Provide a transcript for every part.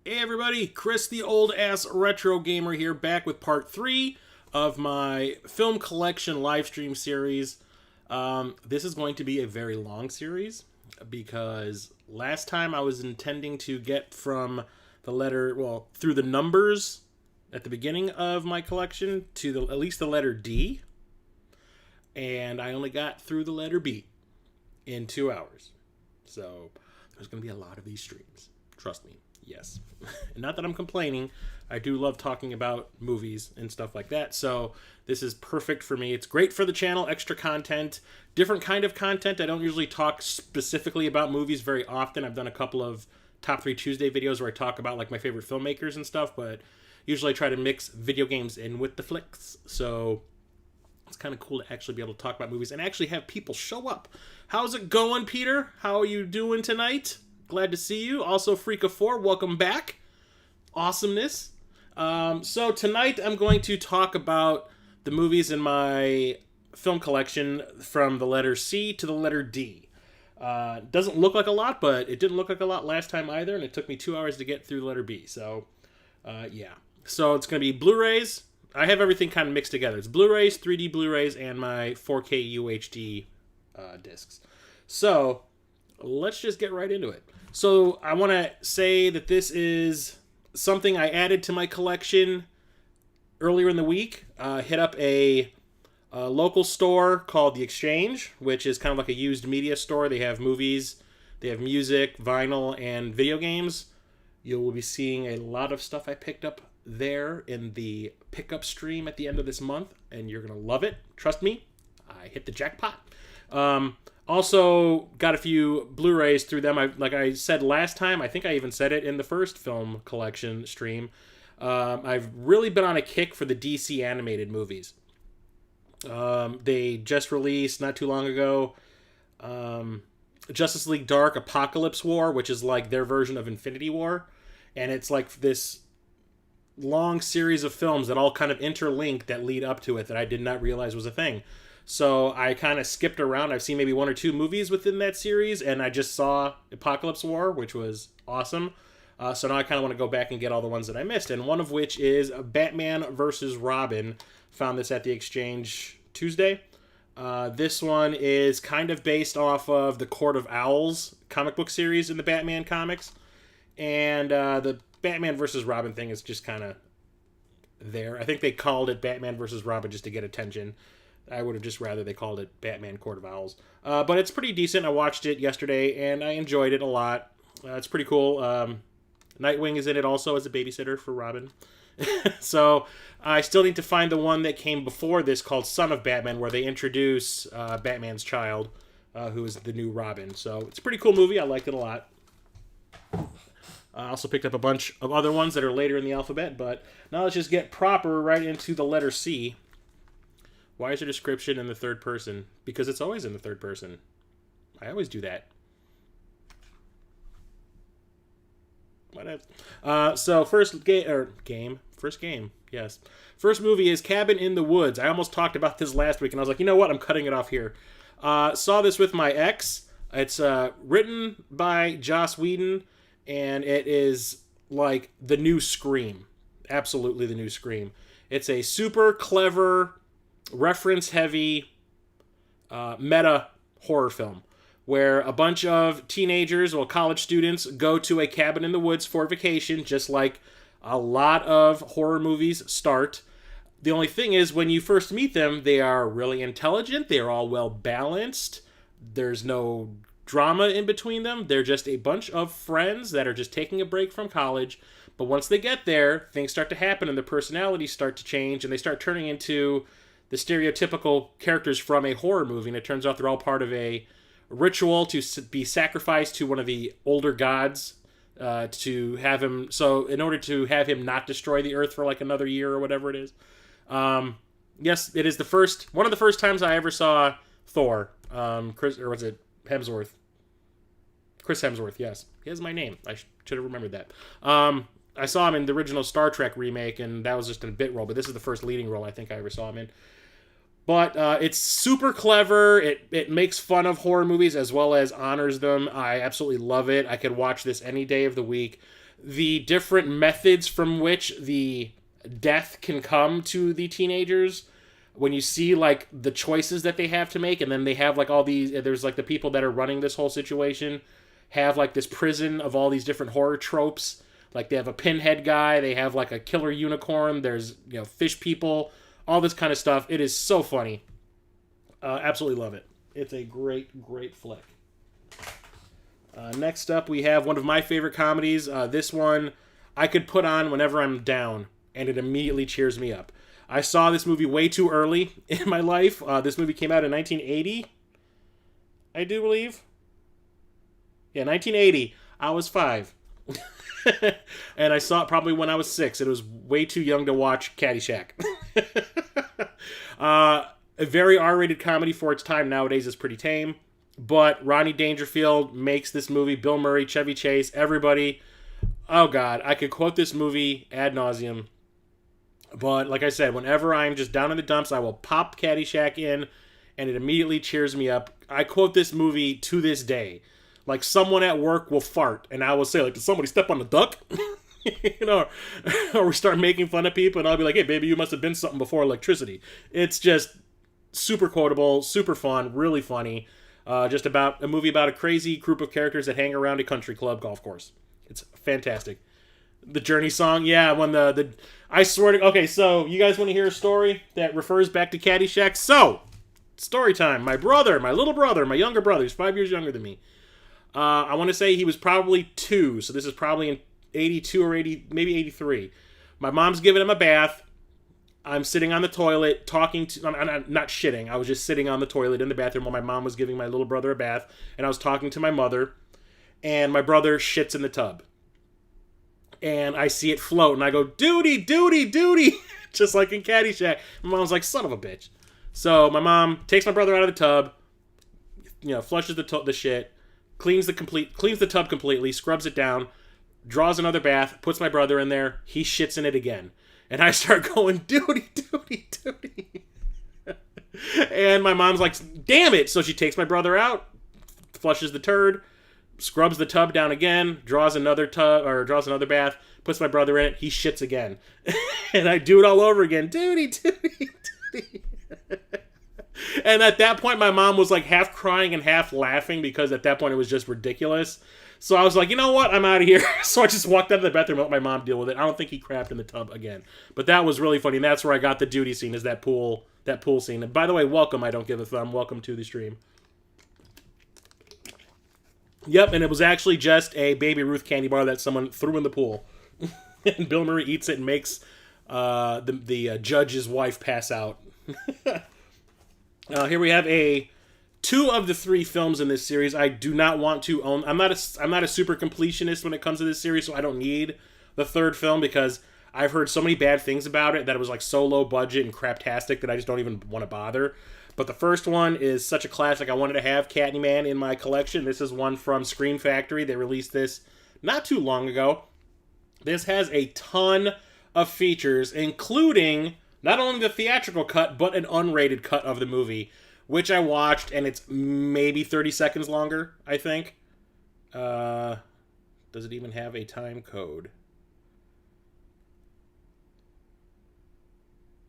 Hey everybody, Chris the old ass retro gamer here, back with part 3 of my film collection live stream series. This is going to be a very long series because last time I was intending to get from the letter, well, through the numbers at the beginning of my collection to at least the letter D, and I only got through the letter B in 2 hours. So there's going to be a lot of these streams. Trust me. Yes. And not that I'm complaining. I do love talking about movies and stuff like that. So this is perfect for me. It's great for the channel, extra content, different kind of content. I don't usually talk specifically about movies very often. I've done a couple of Top 3 Tuesday videos where I talk about like my favorite filmmakers and stuff, but usually I try to mix video games in with the flicks. So it's kind of cool to actually be able to talk about movies and actually have people show up. How's it going, Peter? How are you doing tonight? Glad to see you. Also, Freak of 4, welcome back. Awesomeness. So tonight I'm going to talk about the movies in my film collection from the letter C to the letter D. Doesn't look like a lot, but it didn't look like a lot last time either, and it took me 2 hours to get through the letter B. So, yeah. So it's going to be Blu-rays. I have everything kind of mixed together. It's Blu-rays, 3D Blu-rays, and my 4K UHD discs. So let's just get right into it. So I want to say that this is something I added to my collection earlier in the week. Hit up a local store called The Exchange, which is kind of like a used media store. They have movies, they have music, vinyl, and video games. You will be seeing a lot of stuff I picked up there in the pickup stream at the end of this month, and you're going to love it. Trust me, I hit the jackpot. Also got a few Blu-rays through them. Like I said last time, I think I even said it in the first film collection stream. I've really been on a kick for the DC animated movies. They just released not too long ago Justice League Dark Apocalypse War, which is like their version of Infinity War. And it's like this long series of films that all kind of interlink that lead up to it that I did not realize was a thing. So I kind of skipped around. I've seen maybe 1 or 2 movies within that series, and I just saw Apocalypse War, which was awesome. So now I kind of want to go back and get all the ones that I missed, and one of which is Batman versus Robin. Found this at the Exchange Tuesday. This one is kind of based off of the Court of Owls comic book series in the Batman comics, and the Batman versus Robin thing is just kind of there. I think they called it Batman versus Robin just to get attention. I would have just rather they called it Batman Court of Owls. But it's pretty decent. I watched it yesterday, and I enjoyed it a lot. It's pretty cool. Nightwing is in it also as a babysitter for Robin. So I still need to find the one that came before this called Son of Batman, where they introduce Batman's child, who is the new Robin. So it's a pretty cool movie. I liked it a lot. I also picked up a bunch of other ones that are later in the alphabet. But now let's just get proper right into the letter C. Why is your description in the third person? Because it's always in the third person. I always do that. So first game, yes. First movie is Cabin in the Woods. I almost talked about this last week, and I was like, you know what? I'm cutting it off here. Saw this with my ex. It's written by Joss Whedon, and it is like the new Scream. Absolutely the new Scream. It's a super clever, reference-heavy, meta horror film where a bunch of teenagers, well, college students, go to a cabin in the woods for vacation, just like a lot of horror movies start. The only thing is, when you first meet them, they are really intelligent. They are all well-balanced. There's no drama in between them. They're just a bunch of friends that are just taking a break from college. But once they get there, things start to happen, and their personalities start to change, and they start turning into the stereotypical characters from a horror movie, and it turns out they're all part of a ritual to be sacrificed to one of the older gods to have him. So in order to have him not destroy the earth for like another year or whatever it is. Yes, it is one of the first times I ever saw Thor. Chris Hemsworth? Chris Hemsworth, yes. He has my name. I should have remembered that. I saw him in the original Star Trek remake, and that was just a bit role, but this is the first leading role I think I ever saw him in. But it's super clever. It makes fun of horror movies as well as honors them. I absolutely love it. I could watch this any day of the week. the different methods from which the death can come to the teenagers, when you see like the choices that they have to make, and then they have like all these, there's like the people that are running this whole situation have like this prison of all these different horror tropes. Like they have a pinhead guy, they have like a killer unicorn, there's, you know, fish people, all this kind of stuff. It is so funny. Absolutely love it. It's a great, great flick. Next up, we have one of my favorite comedies. This one I could put on whenever I'm down, and it immediately cheers me up. I saw this movie way too early in my life. This movie came out in 1980, I do believe. Yeah, 1980. I was 5. And I saw it probably when I was 6. It was way too young to watch Caddyshack. A very R-rated comedy for its time. Nowadays is pretty tame. But Rodney Dangerfield makes this movie. Bill Murray, Chevy Chase, everybody. Oh, God. I could quote this movie ad nauseum. But like I said, whenever I'm just down in the dumps, I will pop Caddyshack in, and it immediately cheers me up. I quote this movie to this day. Like, someone at work will fart, and I will say, like, did somebody step on the duck? You know, or we start making fun of people, and I'll be like, hey, baby, you must have been something before electricity. It's just super quotable, super fun, really funny. Just about a movie about a crazy group of characters that hang around a country club golf course. It's fantastic. The Journey song, yeah, when the I swear to... Okay, so, you guys want to hear a story that refers back to Caddyshack? So, story time. My brother, my little brother, my younger brother, he's 5 years younger than me. I want to say he was probably 2, so this is probably in 82 or 80, maybe 83. My mom's giving him a bath. I'm sitting on the toilet talking to... I'm not shitting. I was just sitting on the toilet in the bathroom while my mom was giving my little brother a bath, and I was talking to my mother, and my brother shits in the tub. And I see it float, and I go, duty, duty, duty, just like in Caddyshack. My mom's like, son of a bitch. So my mom takes my brother out of the tub, you know, flushes the shit, cleans the tub completely, scrubs it down, draws another bath, puts my brother in there, he shits in it again. And I start going, duty, duty, duty. And my mom's like, damn it. So she takes my brother out, flushes the turd, scrubs the tub down again, draws another bath, puts my brother in it, he shits again. And I do it all over again. Duty, duty, duty. And at that point, my mom was like half crying and half laughing because at that point it was just ridiculous. So I was like, you know what? I'm out of here. So I just walked out of the bathroom and let my mom deal with it. I don't think he crapped in the tub again. But that was really funny. And that's where I got the duty scene, is that pool scene. And by the way, welcome. I don't give a thumb. Welcome to the stream. Yep, and it was actually just a Baby Ruth candy bar that someone threw in the pool. And Bill Murray eats it and makes the judge's wife pass out. Here we have 2 of the 3 films in this series I do not want to own. I'm not a super completionist when it comes to this series, so I don't need the 3rd film because I've heard so many bad things about it that it was like so low budget and craptastic that I just don't even want to bother. But the first one is such a classic. I wanted to have Candyman in my collection. This is one from Scream Factory. They released this not too long ago. This has a ton of features, including not only the theatrical cut, but an unrated cut of the movie, which I watched, and it's maybe 30 seconds longer, I think. Does it even have a time code?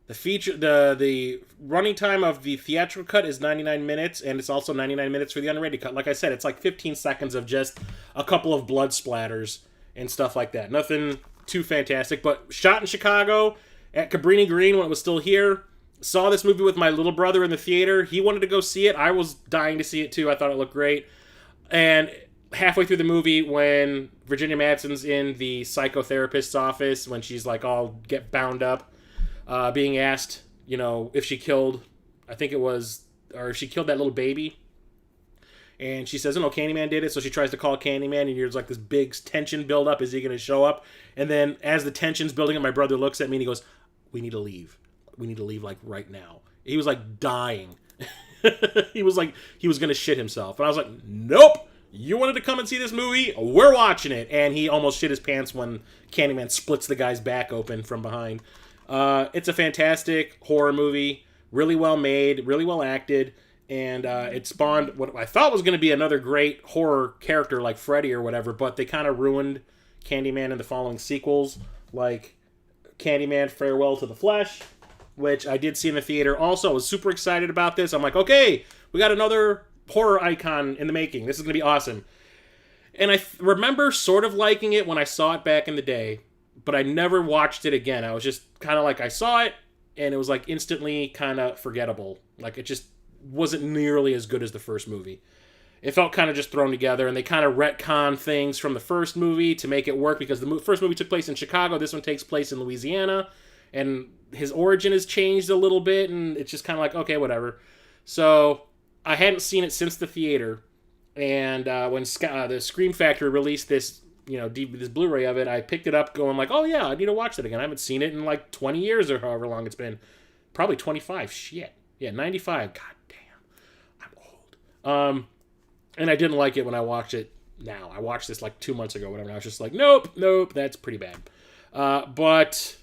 The running time of the theatrical cut is 99 minutes, and it's also 99 minutes for the unrated cut. Like I said, it's like 15 seconds of just a couple of blood splatters and stuff like that. Nothing too fantastic, but shot in Chicago at Cabrini Green when it was still here. Saw this movie with my little brother in the theater. He wanted to go see it. I was dying to see it too. I thought it looked great. And halfway through the movie, when Virginia Madsen's in the psychotherapist's office, when she's like all get bound up, being asked, you know, if she killed, I think it was, or if she killed that little baby. And she says, no, Candyman did it. So she tries to call Candyman, and there's like this big tension build up. Is he going to show up? And then as the tension's building up, my brother looks at me and he goes, we need to leave. We need to leave like right now. He was like dying. He was like, he was going to shit himself. And I was like, nope. You wanted to come and see this movie? We're watching it. And he almost shit his pants when Candyman splits the guy's back open from behind. It's a fantastic horror movie. Really well made. Really well acted. And it spawned what I thought was going to be another great horror character like Freddy or whatever. But they kind of ruined Candyman and the following sequels, like Candyman Farewell to the Flesh, which I did see in the theater. Also, I was super excited about this. I'm like, okay, we got another horror icon in the making. This is going to be awesome. And I remember sort of liking it when I saw it back in the day, but I never watched it again. I was just kind of like, I saw it, and it was like instantly kind of forgettable. Like, it just wasn't nearly as good as the first movie. It felt kind of just thrown together, and they kind of retconned things from the first movie to make it work, because the first movie took place in Chicago, this one takes place in Louisiana, and his origin has changed a little bit, and it's just kind of like, okay, whatever. So, I hadn't seen it since the theater, and when the Scream Factory released this, this Blu-ray of it, I picked it up going like, oh yeah, I need to watch that again. I haven't seen it in like 20 years or however long it's been. Probably 25, shit. Yeah, 95, god damn, I'm old. And I didn't like it when I watched it now. I watched this like 2 months ago, whatever, and I was just like, nope, that's pretty bad. But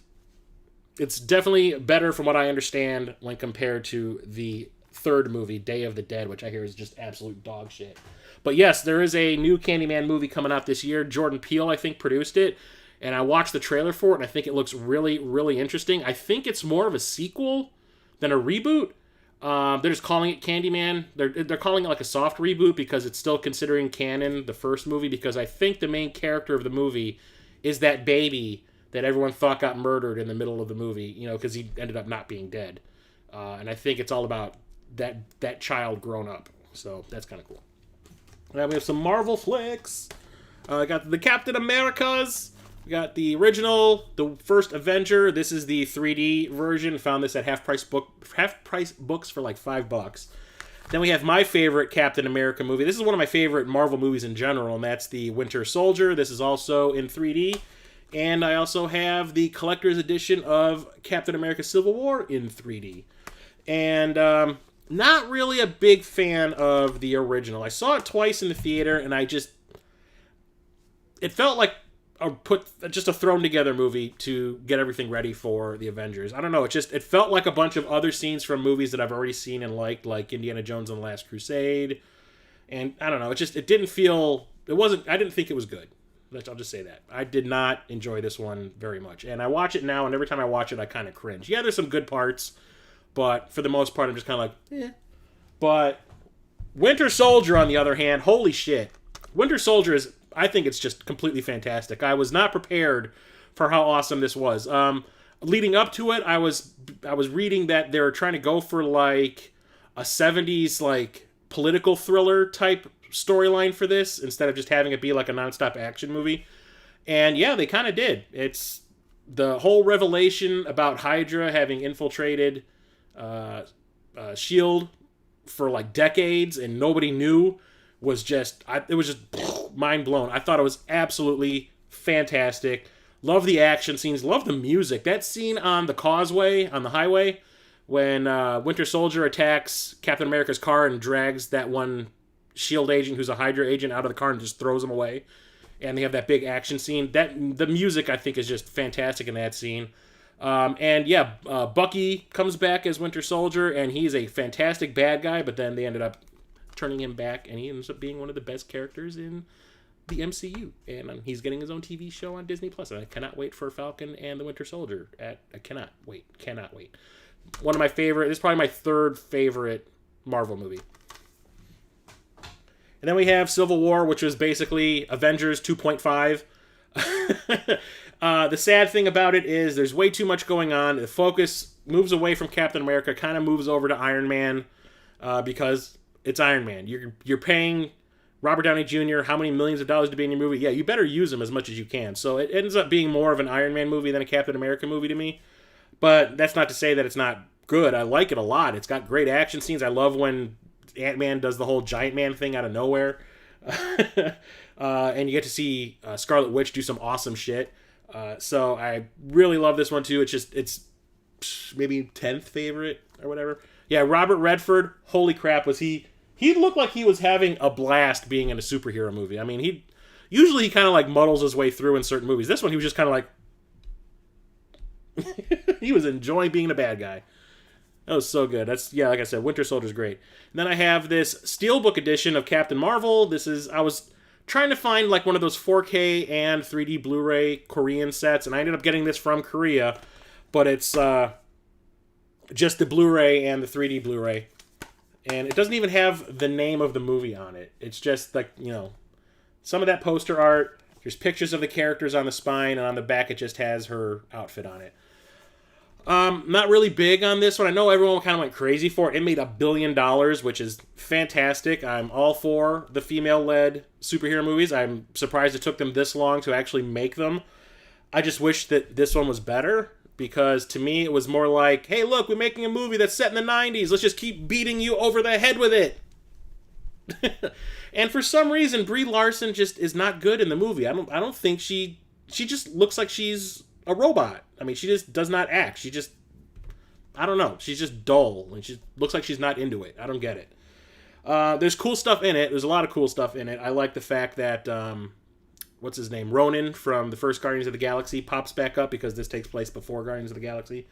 it's definitely better from what I understand when compared to the third movie, Day of the Dead, which I hear is just absolute dog shit. But yes, there is a new Candyman movie coming out this year. Jordan Peele, I think, produced it. And I watched the trailer for it, and I think it looks really, really interesting. I think it's more of a sequel than a reboot. They're just calling it Candyman. They're calling it like a soft reboot because it's still considering canon, the first movie, because I think the main character of the movie is that baby that everyone thought got murdered in the middle of the movie, because he ended up not being dead. And I think it's all about that child grown up. So that's kind of cool. Now we have some Marvel flicks. Got the Captain Americas. We got the original, the first Avenger. This is the 3D version. Found this at half price books for like $5. Then we have my favorite Captain America movie. This is one of my favorite Marvel movies in general, and that's the Winter Soldier. This is also in 3D. And I also have the collector's edition of Captain America Civil War in 3D. And not really a big fan of the original. I saw it twice in the theater, and it felt like just a thrown together movie to get everything ready for the Avengers. I don't know, it felt like a bunch of other scenes from movies that I've already seen and liked, like Indiana Jones and the Last Crusade. And I don't know, I didn't think it was good. I'll just say that. I did not enjoy this one very much. And I watch it now, and every time I watch it, I kind of cringe. Yeah, there's some good parts, but for the most part, I'm just kind of like, eh. But Winter Soldier, on the other hand, holy shit. Winter Soldier I think it's just completely fantastic. I was not prepared for how awesome this was. Leading up to it, I was reading that they were trying to go for like a 70s like political thriller type storyline for this instead of just having it be like a nonstop action movie. And yeah, they kind of did. It's the whole revelation about Hydra having infiltrated S.H.I.E.L.D. for like decades and nobody knew was just mind blown. I thought it was absolutely fantastic. Love the action scenes. Love the music. That scene on the causeway, on the highway, when Winter Soldier attacks Captain America's car and drags that one S.H.I.E.L.D. agent who's a Hydra agent out of the car and just throws him away. And they have that big action scene. The music, I think, is just fantastic in that scene. Bucky comes back as Winter Soldier, and he's a fantastic bad guy, but then they ended up turning him back, and he ends up being one of the best characters in the MCU. And he's getting his own TV show on Disney+. And I cannot wait for Falcon and the Winter Soldier. I cannot wait. One of my favorite, this is probably my third favorite Marvel movie. And then we have Civil War, which was basically Avengers 2.5. The sad thing about it is there's way too much going on. The focus moves away from Captain America, kind of moves over to Iron Man, because it's Iron Man. You're paying Robert Downey Jr. how many millions of dollars to be in your movie? Yeah, you better use him as much as you can. So it ends up being more of an Iron Man movie than a Captain America movie to me. But that's not to say that it's not good. I like it a lot. It's got great action scenes. I love when Ant-Man does the whole giant man thing out of nowhere. And you get to see Scarlet Witch do some awesome shit. So I really love this one too. It's maybe 10th favorite or whatever. Yeah, Robert Redford, holy crap, he looked like he was having a blast being in a superhero movie. I mean, he kind of like muddles his way through in certain movies. This one, he was just kind of like, he was enjoying being a bad guy. That was so good. Like I said, Winter Soldier's great. And then I have this Steelbook edition of Captain Marvel. I was trying to find like one of those 4K and 3D Blu-ray Korean sets, and I ended up getting this from Korea, but it's just the Blu-ray and the 3D Blu-ray, and it doesn't even have the name of the movie on it. It's just like, you know, some of that poster art. There's pictures of the characters on the spine, and on the back it just has her outfit on it. Not really big on this one. I know everyone kind of went crazy for it. It made $1 billion, which is fantastic. I'm all for the female-led superhero movies. I'm surprised it took them this long to actually make them. I just wish that this one was better, because to me it was more like, hey, look, we're making a movie that's set in the 90s. Let's just keep beating you over the head with it. And for some reason, Brie Larson just is not good in the movie. I don't think she just looks like she's a robot. I mean, she just does not act. She just, I don't know. She's just dull, and she looks like she's not into it. I don't get it. There's cool stuff in it. There's a lot of cool stuff in it. I like the fact that, what's his name? Ronan from the first Guardians of the Galaxy pops back up, because this takes place before Guardians of the Galaxy.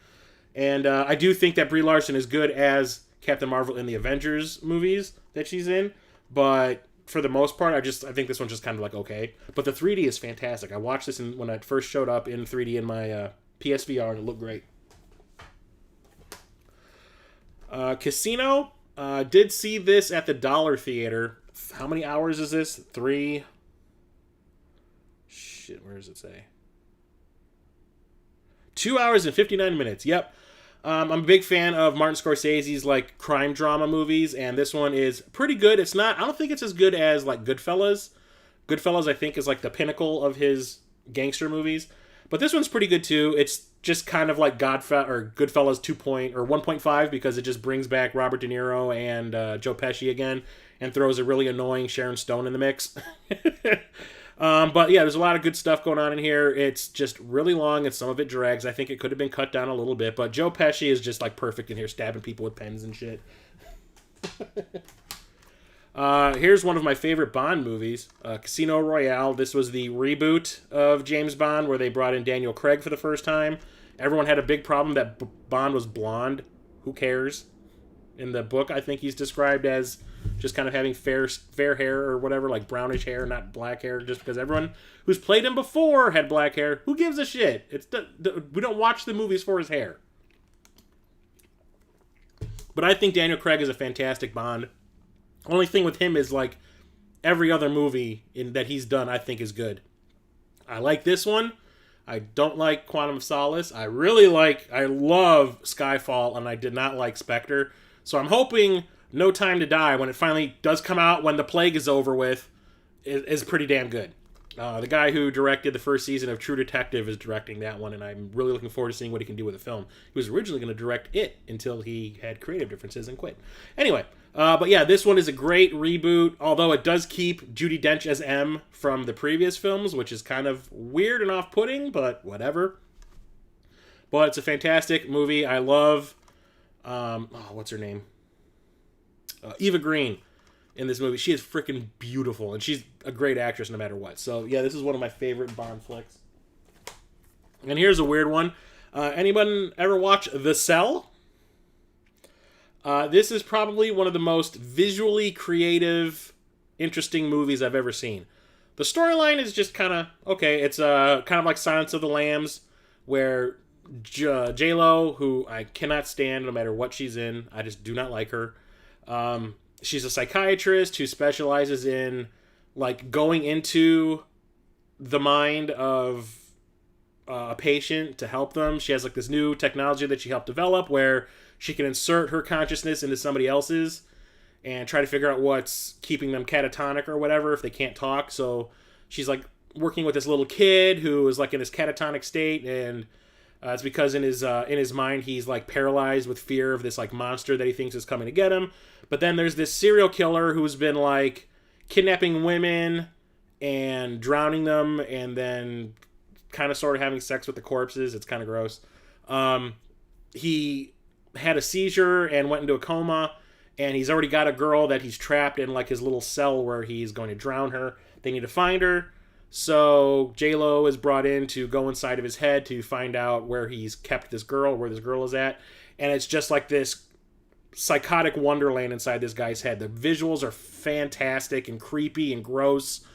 And I do think that Brie Larson is good as Captain Marvel in the Avengers movies that she's in. But for the most part, I think this one's just kind of like okay. But the 3D is fantastic. I watched this when it first showed up in 3D in my PSVR, and it looked great. Casino, did see this at the Dollar Theater. How many hours is this? 3. Shit, where does it say? 2 hours and 59 minutes. Yep. I'm a big fan of Martin Scorsese's like crime drama movies, and this one is pretty good. It's not, I don't think it's as good as like Goodfellas. Goodfellas, I think, is like the pinnacle of his gangster movies, but this one's pretty good too. It's just kind of like Goodfellas 2. or 1.5, because it just brings back Robert De Niro and Joe Pesci again, and throws a really annoying Sharon Stone in the mix. But yeah, there's a lot of good stuff going on in here. It's just really long, and some of it drags. I think it could have been cut down a little bit, but Joe Pesci is just like perfect in here, stabbing people with pens and shit. Here's one of my favorite Bond movies, Casino Royale. This was the reboot of James Bond, where they brought in Daniel Craig for the first time. Everyone had a big problem that Bond was blonde. Who cares? In the book, I think he's described as just kind of having fair hair or whatever, like brownish hair, not black hair, just because everyone who's played him before had black hair. Who gives a shit? We don't watch the movies for his hair. But I think Daniel Craig is a fantastic Bond. Only thing with him is like every other movie that he's done, I think is good. I like this one. I don't like Quantum of Solace. I love Skyfall, and I did not like Spectre. So I'm hoping No Time to Die, when it finally does come out, when the plague is over with, is pretty damn good. The guy who directed the first season of True Detective is directing that one, and I'm really looking forward to seeing what he can do with the film. He was originally going to direct it until he had creative differences and quit. Anyway, but yeah, this one is a great reboot, although it does keep Judi Dench as M from the previous films, which is kind of weird and off-putting, but whatever. But it's a fantastic movie. I love, what's her name? Eva Green in this movie. She is freaking beautiful, and she's a great actress no matter what. So yeah, this is one of my favorite Bond flicks. And here's a weird one. Anyone ever watch The Cell? This is probably one of the most visually creative, interesting movies I've ever seen. The storyline is just kind of okay. It's kind of like Silence of the Lambs, where J-Lo, who I cannot stand no matter what she's in, I just do not like her. She's a psychiatrist who specializes in like going into the mind of a patient to help them. She has like this new technology that she helped develop where she can insert her consciousness into somebody else's and try to figure out what's keeping them catatonic or whatever if they can't talk. So she's like working with this little kid who is like in this catatonic state, and it's because in his mind he's like paralyzed with fear of this like monster that he thinks is coming to get him. But then there's this serial killer who's been like kidnapping women and drowning them, and then kind of sort of having sex with the corpses. It's kind of gross. He had a seizure and went into a coma, and he's already got a girl that he's trapped in like his little cell where he's going to drown her. They need to find her. So J-Lo is brought in to go inside of his head to find out where he's kept this girl, where this girl is at. And it's just like this psychotic wonderland inside this guy's head. The visuals are fantastic and creepy and gross.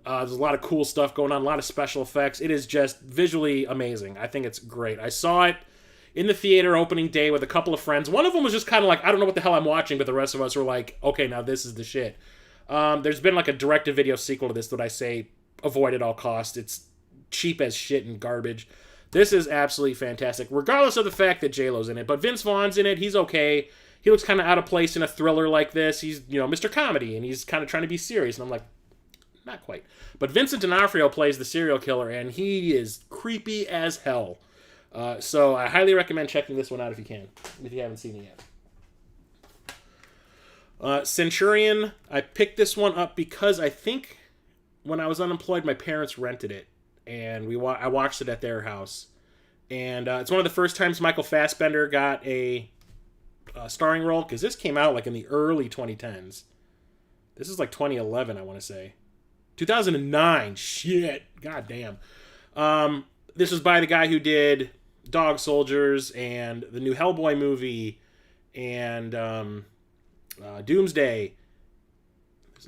There's a lot of cool stuff going on, a lot of special effects. It is just visually amazing. I think it's great. I saw it in the theater opening day with a couple of friends. One of them was just kind of like, I don't know what the hell I'm watching, but the rest of us were like, okay, now this is the shit. There's been like a direct-to-video sequel to this that I say avoid at all costs. It's cheap as shit and garbage. This is absolutely fantastic, regardless of the fact that J-Lo's in it. But Vince Vaughn's in it. He's okay. He looks kind of out of place in a thriller like this. He's, Mr. Comedy, and he's kind of trying to be serious. And I'm like, not quite. But Vincent D'Onofrio plays the serial killer, and he is creepy as hell. So I highly recommend checking this one out if you can, if you haven't seen it yet. Centurion, I picked this one up because I think when I was unemployed, my parents rented it, and I watched it at their house. And it's one of the first times Michael Fassbender got a starring role, because this came out like in the early 2010s. This is like 2011, I want to say. 2009. Shit. God damn. This was by the guy who did Dog Soldiers and the new Hellboy movie and Doomsday.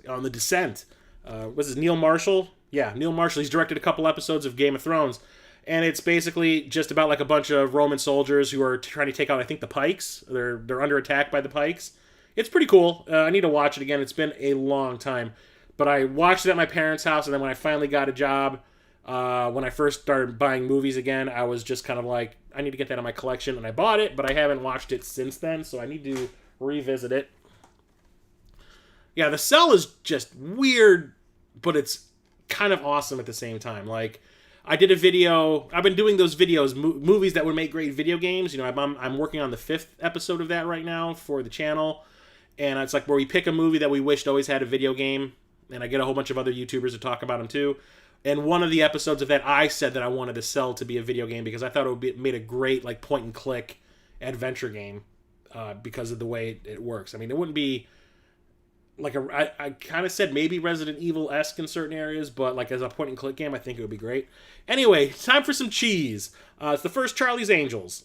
On The Descent. Was it Neil Marshall? Yeah, Neil Marshall. He's directed a couple episodes of Game of Thrones. And it's basically just about like a bunch of Roman soldiers who are trying to take out, I think, the Pikes. They're under attack by the Pikes. It's pretty cool. I need to watch it again. It's been a long time. But I watched it at my parents' house, and then when I finally got a job, when I first started buying movies again, I was just kind of like, I need to get that in my collection, and I bought it, but I haven't watched it since then, so I need to revisit it. Yeah, The Cell is just weird, but it's kind of awesome at the same time. Like, I did a video, I've been doing those videos, movies that would make great video games. I'm working on the 5th episode of that right now for the channel, and it's like where we pick a movie that we wished always had a video game. And I get a whole bunch of other YouTubers to talk about them too. And one of the episodes of that, I said that I wanted The Cell to be a video game because I thought it would made a great like point and click adventure game because of the way it works. I mean, it wouldn't be like I kind of said maybe Resident Evil-esque in certain areas, but like as a point and click game, I think it would be great. Anyway, time for some cheese. It's the first Charlie's Angels.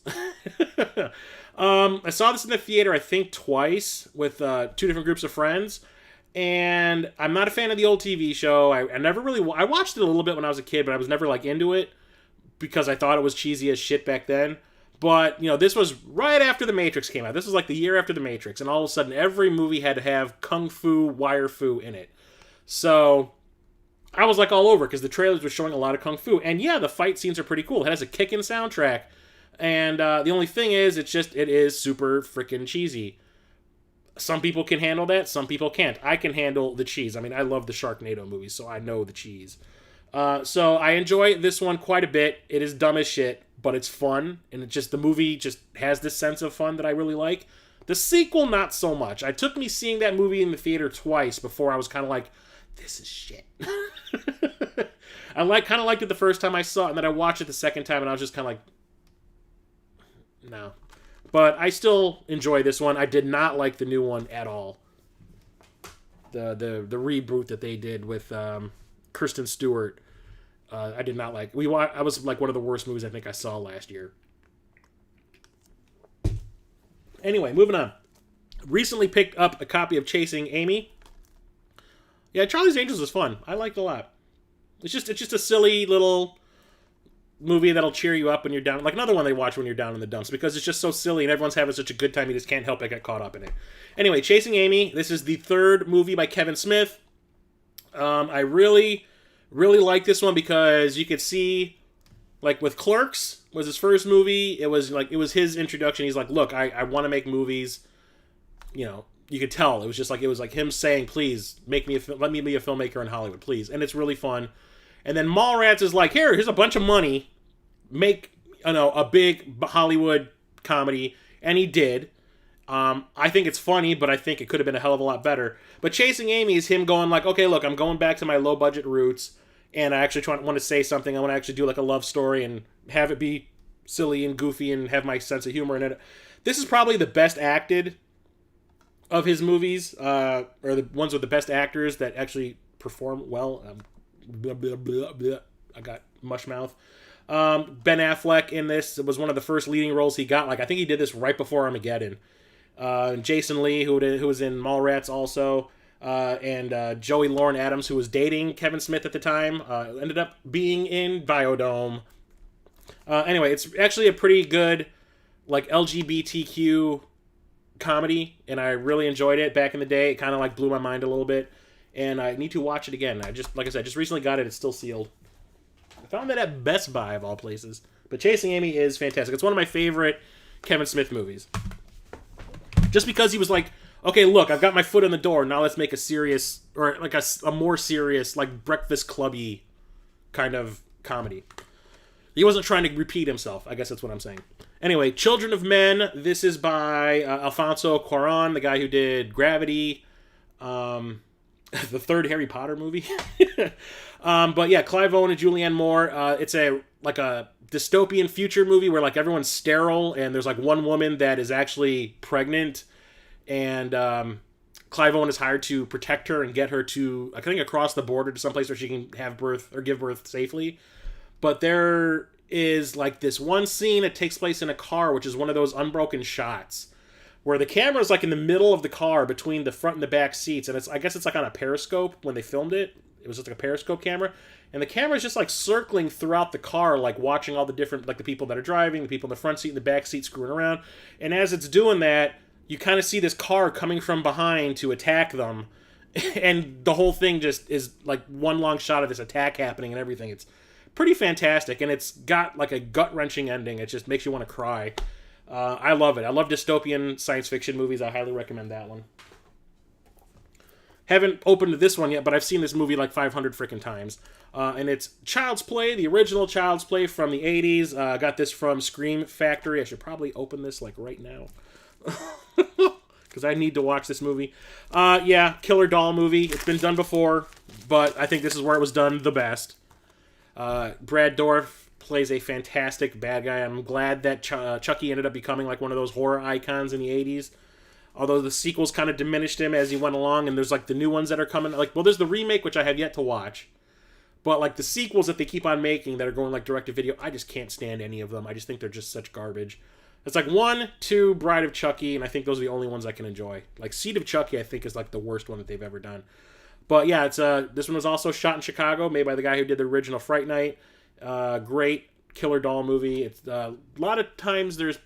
I saw this in the theater, I think twice with 2 different groups of friends. And I'm not a fan of the old TV show. I never really... I watched it a little bit when I was a kid, but I was never, like, into it because I thought it was cheesy as shit back then. But, this was right after The Matrix came out. This was, like, the year after The Matrix. And all of a sudden, every movie had to have Kung Fu, Wire Fu in it. So, I was, like, all over because the trailers were showing a lot of Kung Fu. And, yeah, the fight scenes are pretty cool. It has a kickin' soundtrack. And the only thing is, it is super freaking cheesy. Some people can handle that. Some people can't. I can handle the cheese. I mean, I love the Sharknado movies, so I know the cheese. So I enjoy this one quite a bit. It is dumb as shit, but it's fun. And the movie just has this sense of fun that I really like. The sequel, not so much. It took me seeing that movie in the theater twice before I was kind of like, this is shit. I kind of liked it the first time I saw it, and then I watched it the second time, and I was just kind of like, no. But I still enjoy this one. I did not like the new one at all. The reboot that they did with Kristen Stewart. I did not like. I was like one of the worst movies I think I saw last year. Anyway, moving on. Recently picked up a copy of Chasing Amy. Yeah, Charlie's Angels is fun. I liked it a lot. It's just a silly little movie that'll cheer you up when you're down. Like another one they watch when you're down in the dumps because it's just so silly and everyone's having such a good time you just can't help but get caught up in it. Anyway, Chasing Amy. This is the 3rd movie by Kevin Smith. I really, really like this one because you could see, like with Clerks was his first movie. It was his introduction. He's like, look, I want to make movies. You could tell it was like him saying, please let me be a filmmaker in Hollywood, please. And it's really fun. And then Mallrats is like, here's a bunch of money. Make, a big Hollywood comedy. And he did. I think it's funny, but I think it could have been a hell of a lot better. But Chasing Amy is him going like, okay, look, I'm going back to my low-budget roots. And I actually want to say something. I want to actually do like a love story and have it be silly and goofy and have my sense of humor in it. This is probably the best acted of his movies. Or the ones with the best actors that actually perform well. Blah, blah, blah, blah. I got mush mouth. Ben Affleck in this was one of the first leading roles he got. Like I think he did this right before Armageddon. Jason Lee, who was in Mallrats also. and Joey Lauren Adams, who was dating Kevin Smith at the time, ended up being in Biodome. Anyway, it's actually a pretty good, like, LGBTQ comedy, and I really enjoyed it back in the day. It kind of, like, blew my mind a little bit, and I need to watch it again. Like I said, just recently got it. It's still sealed. I found it at Best Buy, of all places. But Chasing Amy is fantastic. It's one of my favorite Kevin Smith movies. Just because he was like, okay, look, I've got my foot in the door. Now let's make a serious, or like a more serious, like Breakfast Clubby kind of comedy. He wasn't trying to repeat himself. I guess that's what I'm saying. Anyway, Children of Men. This is by Alfonso Cuarón, the guy who did Gravity, the third Harry Potter movie. But yeah, Clive Owen and Julianne Moore. It's a dystopian future movie where like everyone's sterile and there's like one woman that is actually pregnant, and Clive Owen is hired to protect her and get her to, I think, across the border to someplace where she can have birth or give birth safely. But there is like this one scene that takes place in a car, which is one of those unbroken shots where the camera is like in the middle of the car between the front and the back seats, and I guess it's like on a periscope when they filmed it. It was just like a periscope camera, and the camera is just like circling throughout the car, like watching all the different, like the people that are driving, the people in the front seat and the back seat screwing around. And as it's doing that, you kind of see this car coming from behind to attack them, and the whole thing just is like one long shot of this attack happening and everything. It's pretty fantastic, and it's got like a gut-wrenching ending. It just makes you want to cry. I love it. I love dystopian science fiction movies. I highly recommend that one. Haven't opened this one yet, but I've seen this movie like 500 freaking times. And it's Child's Play, the original Child's Play from the 80s. I got this from Scream Factory. I should probably open this like right now, because I need to watch this movie. Yeah, killer doll movie. It's been done before, but I think this is where it was done the best. Brad Dourif plays a fantastic bad guy. I'm glad that Chucky ended up becoming like one of those horror icons in the 80s. Although the sequels kind of diminished him as he went along, and there's like the new ones that are coming. Like, well, there's the remake, which I have yet to watch. But like the sequels that they keep on making that are going like direct to video, I just can't stand any of them. I just think they're just such garbage. It's like 1, 2, Bride of Chucky, and I think those are the only ones I can enjoy. Like Seed of Chucky, I think is like the worst one that they've ever done. But yeah, it's this one was also shot in Chicago, made by the guy who did the original Fright Night. Great killer doll movie. It's a lot of times there's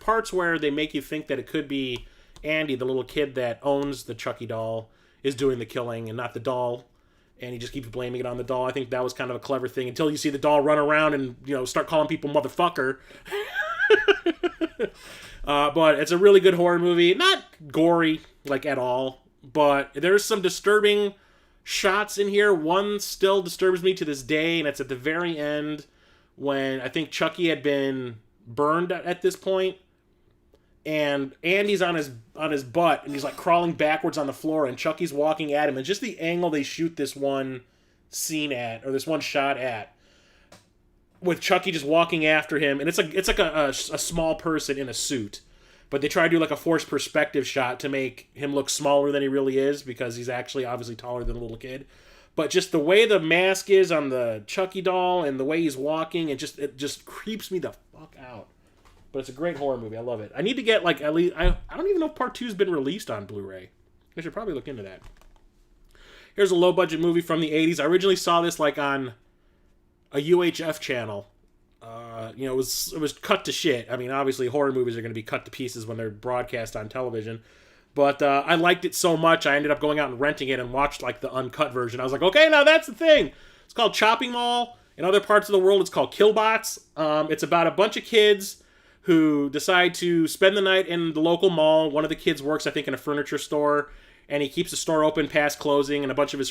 parts where they make you think that it could be Andy, the little kid that owns the Chucky doll, is doing the killing and not the doll, and he just keeps blaming it on the doll. I think that was kind of a clever thing until you see the doll run around and, you know, start calling people motherfucker. But it's a really good horror movie. Not gory, like, at all, but there's some disturbing shots in here. One still disturbs me to this day, and it's at the very end when I think Chucky had been burned at this point, and Andy's on his butt, and he's like crawling backwards on the floor, and Chucky's walking at him, and just the angle they shoot this one scene at, or this one shot at, with Chucky just walking after him, and it's like a small person in a suit, but they try to do like a forced perspective shot to make him look smaller than he really is, because he's actually obviously taller than a little kid. But just the way the mask is on the Chucky doll, and the way he's walking, it just creeps me the fuck out. But it's a great horror movie. I love it. I need to get, like, at least... I don't even know if Part 2's been released on Blu-ray. I should probably look into that. Here's a low-budget movie from the 80s. I originally saw this, like, on a UHF channel. You know, it was cut to shit. I mean, obviously, horror movies are going to be cut to pieces when they're broadcast on television. But I liked it so much, I ended up going out and renting it and watched, like, the uncut version. I was like, okay, now that's the thing. It's called Chopping Mall. In other parts of the world, it's called Killbots. It's about a bunch of kids who decide to spend the night in the local mall. One of the kids works, I think, in a furniture store, and he keeps the store open past closing, and a bunch of I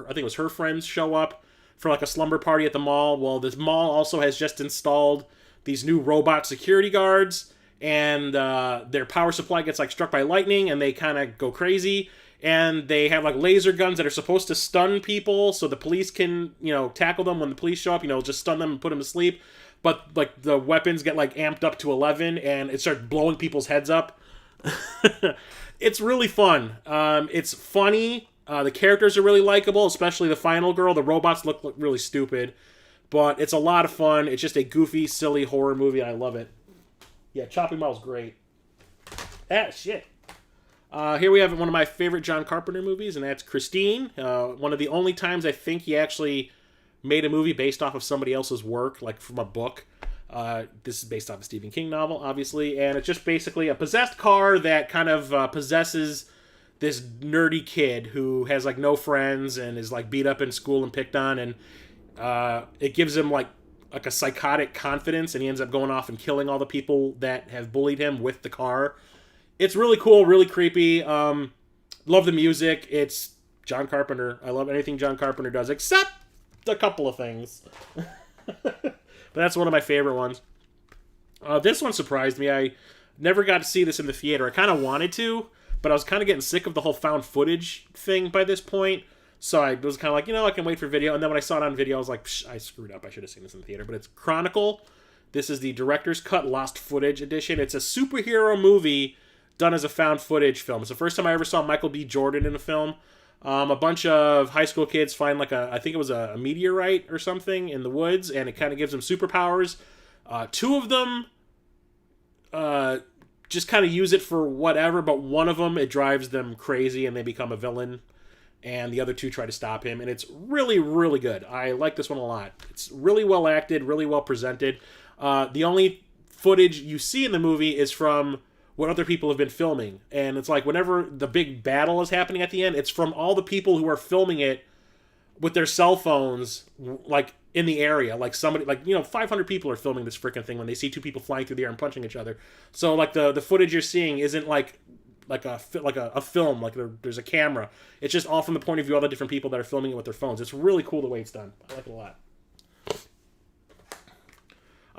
think it was her friends, show up for like a slumber party at the mall. Well, this mall also has just installed these new robot security guards, and their power supply gets like struck by lightning, and they kind of go crazy, and they have like laser guns that are supposed to stun people so the police can, you know, tackle them when the police show up, you know, just stun them and put them to sleep. But, like, the weapons get, like, amped up to 11, and it starts blowing people's heads up. It's really fun. It's funny. The characters are really likable, especially the final girl. The robots look really stupid. But it's a lot of fun. It's just a goofy, silly horror movie, and I love it. Yeah, Chopping Mall's great. Ah, shit. Here we have one of my favorite John Carpenter movies, and that's Christine. One of the only times I think he actually made a movie based off of somebody else's work, like from a book. This is based off a Stephen King novel, obviously, and it's just basically a possessed car that kind of possesses this nerdy kid who has like no friends and is like beat up in school and picked on, and it gives him like a psychotic confidence, and he ends up going off and killing all the people that have bullied him with the car. It's really cool, really creepy. Love the music. It's John Carpenter. I love anything John Carpenter does, except a couple of things. But that's one of my favorite ones. This one surprised me. I never got to see this in the theater. I kind of wanted to, but I was kind of getting sick of the whole found footage thing by this point. So I was kind of like, I can wait for video. And then when I saw it on video, I was like, I screwed up. I should have seen this in the theater. But it's Chronicle. This is the director's cut lost footage edition. It's a superhero movie done as a found footage film. It's the first time I ever saw Michael B. Jordan in a film. A bunch of high school kids find I think it was a meteorite or something in the woods, and it kind of gives them superpowers. Two of them just kind of use it for whatever, but one of them, it drives them crazy and they become a villain, and the other two try to stop him, and it's really, really good. I like this one a lot. It's really well acted, really well presented. The only footage you see in the movie is from what other people have been filming. And it's like whenever the big battle is happening at the end, it's from all the people who are filming it with their cell phones, like in the area. Like somebody, 500 people are filming this freaking thing when they see two people flying through the air and punching each other. So like the footage you're seeing isn't like a film, like there's a camera. It's just all from the point of view of all the different people that are filming it with their phones. It's really cool the way it's done. I like it a lot.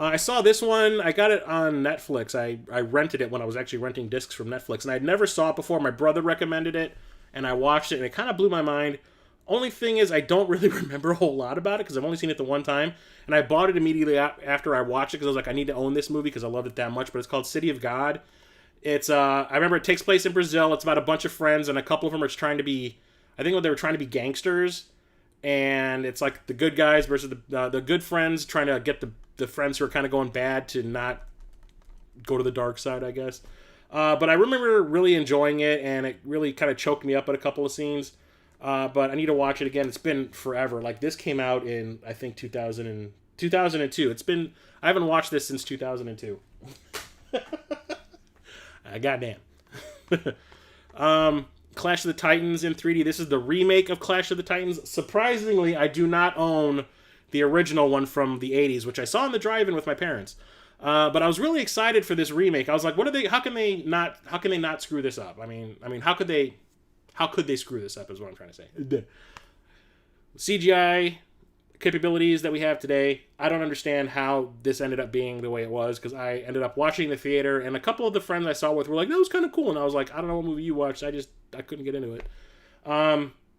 I saw this one. I got it on Netflix. I rented it when I was actually renting discs from Netflix, and I'd never saw it before. My brother recommended it, and I watched it, and it kind of blew my mind. Only thing is, I don't really remember a whole lot about it, because I've only seen it the one time, and I bought it immediately after I watched it, because I was like, I need to own this movie, because I loved it that much, but it's called City of God. It's, I remember it takes place in Brazil. It's about a bunch of friends, and a couple of them are trying to be, I think they were trying to be gangsters, and it's like the good guys versus the good friends trying to get the friends who are kind of going bad to not go to the dark side, I guess. But I remember really enjoying it, and it really kind of choked me up at a couple of scenes. But I need to watch it again. It's been forever. Like, this came out in, I think, 2002. I haven't watched this since 2002. Goddamn. Clash of the Titans in 3D. This is the remake of Clash of the Titans. Surprisingly, I do not own the original one from the 80s, which I saw in the drive-in with my parents. But I was really excited for this remake. I was like, how can they not screw this up? I mean, how could they screw this up is what I'm trying to say. CGI capabilities that we have today, I don't understand how this ended up being the way it was, because I ended up watching the theater, and a couple of the friends I saw with were like, that was kind of cool, and I was like, I don't know what movie you watched, I couldn't get into it.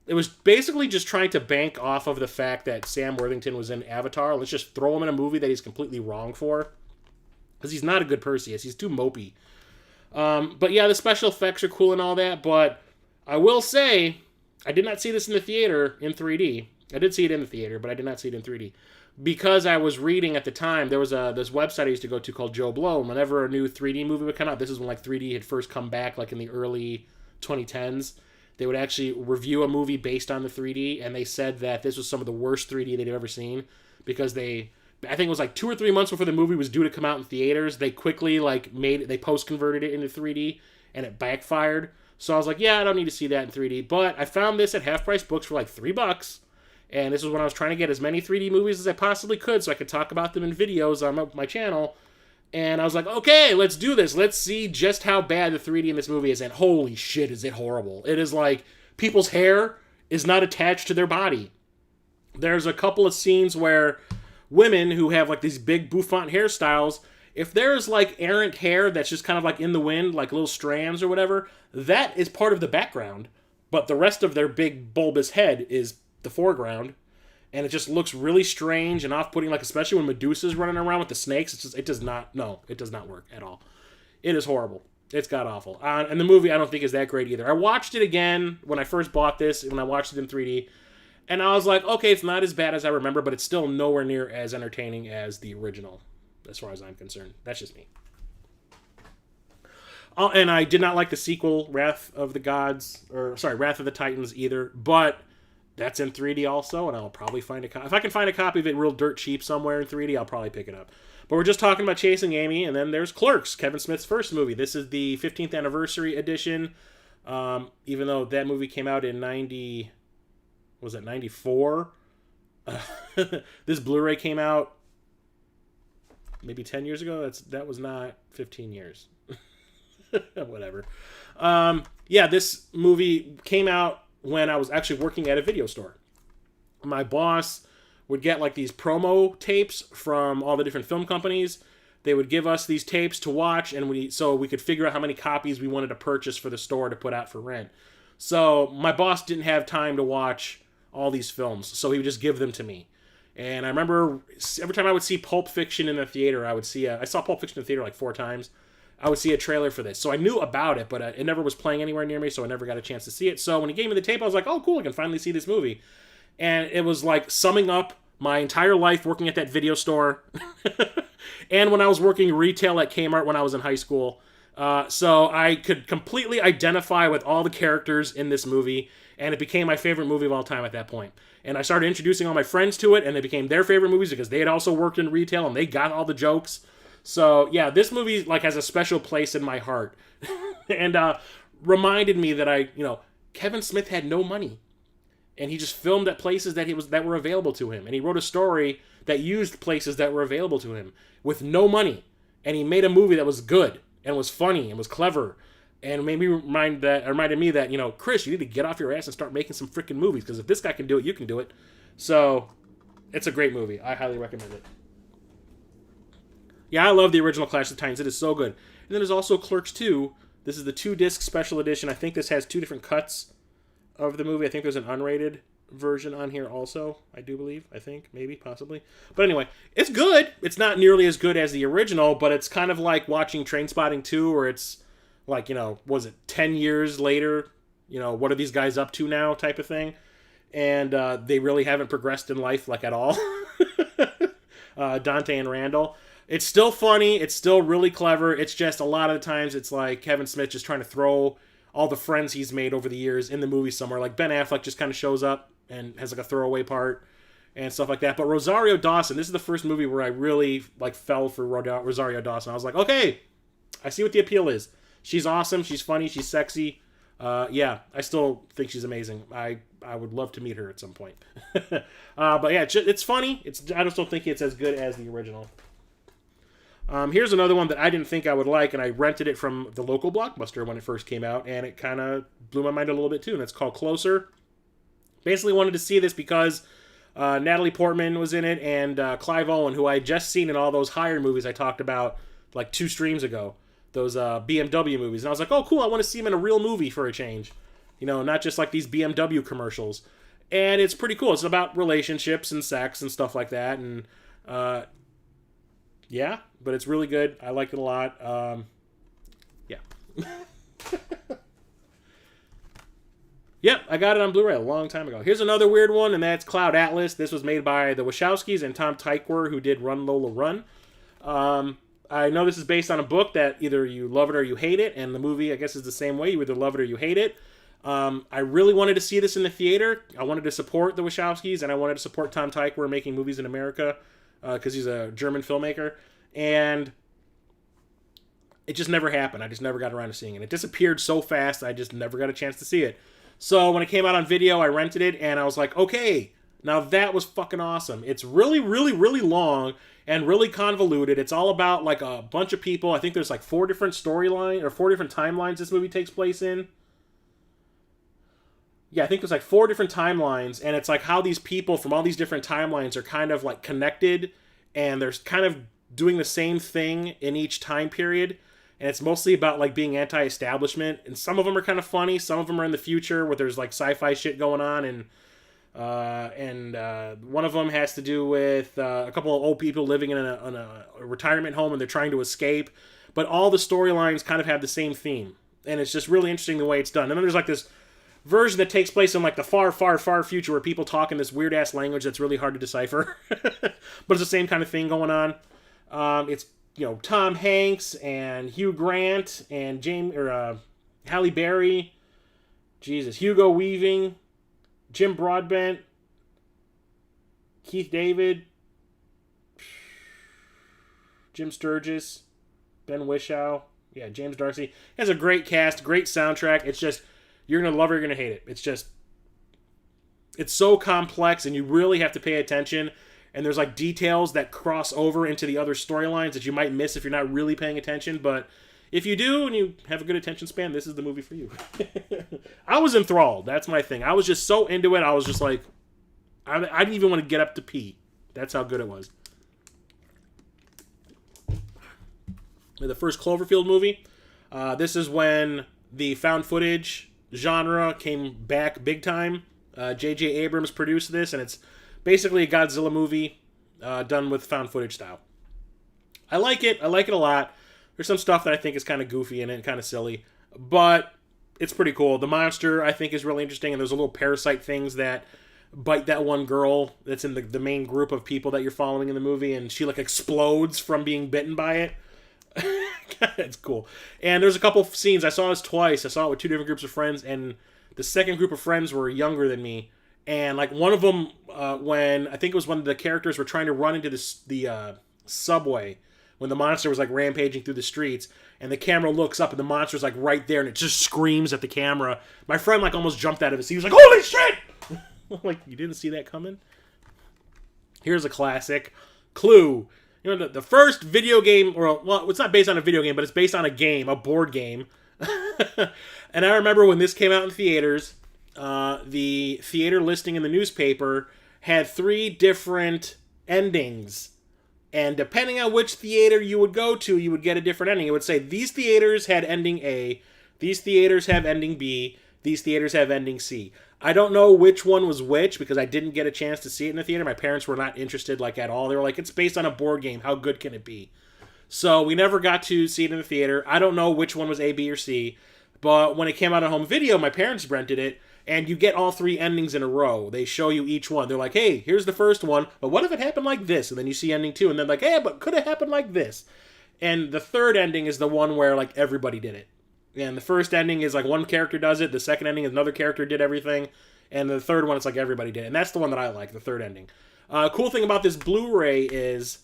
It was basically just trying to bank off of the fact that Sam Worthington was in Avatar. Let's just throw him in a movie that he's completely wrong for, because he's not a good Perseus. He's too mopey. But yeah, the special effects are cool and all that, but I will say, I did not see this in the theater in 3D. I did see it in the theater, but I did not see it in 3D. Because I was reading at the time, there was this website I used to go to called Joe Blow, and whenever a new 3D movie would come out, this is when like 3D had first come back, like in the early 2010s, they would actually review a movie based on the 3D, and they said that this was some of the worst 3D they'd ever seen, because I think it was like 2 or 3 months before the movie was due to come out in theaters, they quickly they post-converted it into 3D, and it backfired. So I was like, yeah, I don't need to see that in 3D, but I found this at half-price books for like $3, and this was when I was trying to get as many 3D movies as I possibly could so I could talk about them in videos on my channel. And I was like, okay, let's do this. Let's see just how bad the 3D in this movie is. And holy shit, is it horrible. It is like people's hair is not attached to their body. There's a couple of scenes where women who have like these big bouffant hairstyles, if there's like errant hair that's just kind of like in the wind, like little strands or whatever, that is part of the background. But the rest of their big bulbous head is the foreground. And it just looks really strange and off-putting, like especially when Medusa's running around with the snakes. It does not work at all. It is horrible. It's god-awful. And the movie I don't think is that great either. I watched it again when I first bought this, when I watched it in 3D, and I was like, okay, it's not as bad as I remember, but it's still nowhere near as entertaining as the original, as far as I'm concerned. That's just me. And I did not like the sequel, Wrath of the Titans either, but that's in 3D also, and I'll probably find a copy. If I can find a copy of it real dirt cheap somewhere in 3D, I'll probably pick it up. But we're just talking about Chasing Amy, and then there's Clerks, Kevin Smith's first movie. This is the 15th anniversary edition, even though that movie came out in 94? This Blu-ray came out maybe 10 years ago. That was not 15 years. Whatever. Yeah, this movie came out when I was actually working at a video store. My boss would get like these promo tapes from all the different film companies. They would give us these tapes to watch, and so we could figure out how many copies we wanted to purchase for the store to put out for rent. So my boss didn't have time to watch all these films, so he would just give them to me. And I remember every time I would see Pulp Fiction in the theater, I saw Pulp Fiction in the theater like 4 times. I would see a trailer for this. So I knew about it, but it never was playing anywhere near me, so I never got a chance to see it. So when he gave me the tape, I was like, oh, cool, I can finally see this movie. And it was like summing up my entire life working at that video store. And when I was working retail at Kmart when I was in high school. So I could completely identify with all the characters in this movie, and it became my favorite movie of all time at that point. And I started introducing all my friends to it, and they became their favorite movies because they had also worked in retail, and they got all the jokes. So, yeah, this movie like has a special place in my heart. And reminded me that Kevin Smith had no money. And he just filmed at places that were available to him. And he wrote a story that used places that were available to him with no money. And he made a movie that was good and was funny and was clever. And reminded me that, Chris, you need to get off your ass and start making some freaking movies. Because if this guy can do it, you can do it. So, it's a great movie. I highly recommend it. Yeah, I love the original Clash of the Titans. It is so good. And then there's also Clerks 2. This is the 2-disc special edition. I think this has 2 different cuts of the movie. I think there's an unrated version on here also, I do believe. I think, maybe, possibly. But anyway, it's good. It's not nearly as good as the original, but it's kind of like watching Trainspotting 2, where it's like, was it 10 years later? What are these guys up to now type of thing? And they really haven't progressed in life, like, at all. Dante and Randall. It's still funny. It's still really clever. It's just a lot of the times it's like Kevin Smith just trying to throw all the friends he's made over the years in the movie somewhere. Like Ben Affleck just kind of shows up and has like a throwaway part and stuff like that. But Rosario Dawson, this is the first movie where I really like fell for Rosario Dawson. I was like, okay, I see what the appeal is. She's awesome. She's funny. She's sexy. Yeah, I still think she's amazing. I would love to meet her at some point. But yeah, it's funny. I just don't think it's as good as the original. Here's another one that I didn't think I would like, and I rented it from the local Blockbuster when it first came out, and it kind of blew my mind a little bit too, and it's called Closer. Basically wanted to see this because Natalie Portman was in it, and Clive Owen, who I had just seen in all those Hired movies I talked about like 2 streams ago, those BMW movies. And I was like, oh, cool, I want to see him in a real movie for a change. Not just like these BMW commercials. And it's pretty cool. It's about relationships and sex and stuff like that, and yeah, but it's really good. I liked it a lot. Yeah. Yep, I got it on Blu-ray a long time ago. Here's another weird one, and that's Cloud Atlas. This was made by the Wachowskis and Tom Tykwer, who did Run, Lola, Run. I know this is based on a book that either you love it or you hate it, and the movie, I guess, is the same way. You either love it or you hate it. I really wanted to see this in the theater. I wanted to support the Wachowskis, and I wanted to support Tom Tykwer making movies in America, because he's a German filmmaker, and it just never happened. I just never got around to seeing it. It disappeared so fast, I just never got a chance to see it. So when it came out on video, I rented it, and I was like, okay, now that was fucking awesome. It's really, really, really long and really convoluted. It's all about like a bunch of people. I think there's like 4 different storylines or 4 different timelines this movie takes place in. Yeah, I think there's like 4 different timelines, and it's like how these people from all these different timelines are kind of like connected, and they're kind of doing the same thing in each time period. And it's mostly about like being anti-establishment, and some of them are kind of funny. Some of them are in the future where there's like sci-fi shit going on, and one of them has to do with a couple of old people living in a retirement home, and they're trying to escape. But all the storylines kind of have the same theme, and it's just really interesting the way it's done. And then there's like this version that takes place in like the far, far, far future where people talk in this weird ass language that's really hard to decipher. But it's the same kind of thing going on. It's Tom Hanks and Hugh Grant and Halle Berry, Jesus, Hugo Weaving, Jim Broadbent, Keith David, Jim Sturgis, Ben Whishaw, James Darcy. It has a great cast, great soundtrack. It's just, you're going to love it or you're going to hate it. It's so complex and you really have to pay attention. And there's like details that cross over into the other storylines that you might miss if you're not really paying attention. But if you do and you have a good attention span, this is the movie for you. I was enthralled. That's my thing. I was just so into it. I was just like, I didn't even want to get up to pee. That's how good it was. The first Cloverfield movie. This is when the found footage genre came back big time. J.J. Abrams produced this, and it's basically a Godzilla movie done with found footage style. I like it. I like it a lot. There's some stuff that I think is kind of goofy in it and kind of silly, but it's pretty cool. The monster, I think, is really interesting, and there's a little parasite things that bite that one girl that's in the main group of people that you're following in the movie, and she like explodes from being bitten by it. It's cool. And there's a couple of scenes. I saw this twice. I saw it with two different groups of friends, and the second group of friends were younger than me. And like one of them, when I think it was when the characters were trying to run into the subway, when the monster was like rampaging through the streets, and the camera looks up and the monster's like right there, and it just screams at the camera. My friend like almost jumped out of his seat. He was like, "Holy shit!" Like, you didn't see that coming? Here's a classic, Clue. The first video game, well, it's not based on a video game, but it's based on a board game. And I remember when this came out in theaters, the theater listing in the newspaper had 3 different endings. And depending on which theater you would go to, you would get a different ending. It would say, these theaters had ending A, these theaters have ending B, these theaters have ending C. I don't know which one was which because I didn't get a chance to see it in the theater. My parents were not interested like at all. They were like, it's based on a board game. How good can it be? So we never got to see it in the theater. I don't know which one was A, B, or C. But when it came out on home video, my parents rented it. And you get all 3 endings in a row. They show you each one. They're like, hey, here's the first one. But what if it happened like this? And then you see ending 2. And then like, hey, but could it happen like this? And the third ending is the one where like everybody did it. And the first ending is like one character does it. The second ending is another character did everything. And the third one, it's like everybody did. And that's the one that I like, the third ending. Cool thing about this Blu-ray is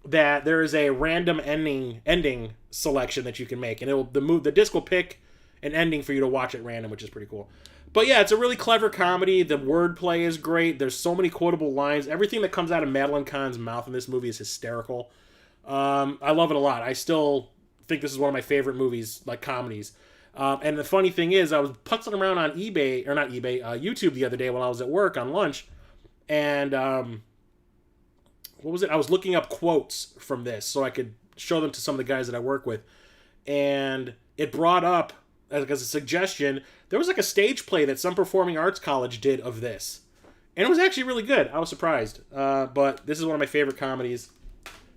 that there is a random ending selection that you can make. And the disc will pick an ending for you to watch at random, which is pretty cool. But yeah, it's a really clever comedy. The wordplay is great. There's so many quotable lines. Everything that comes out of Madeline Kahn's mouth in this movie is hysterical. I love it a lot. I still think this is one of my favorite movies, like comedies. And the funny thing is, I was putzing around on YouTube the other day while I was at work on lunch. And what was it? I was looking up quotes from this so I could show them to some of the guys that I work with. And it brought up, as a suggestion, there was like a stage play that some performing arts college did of this. And it was actually really good. I was surprised. But this is one of my favorite comedies.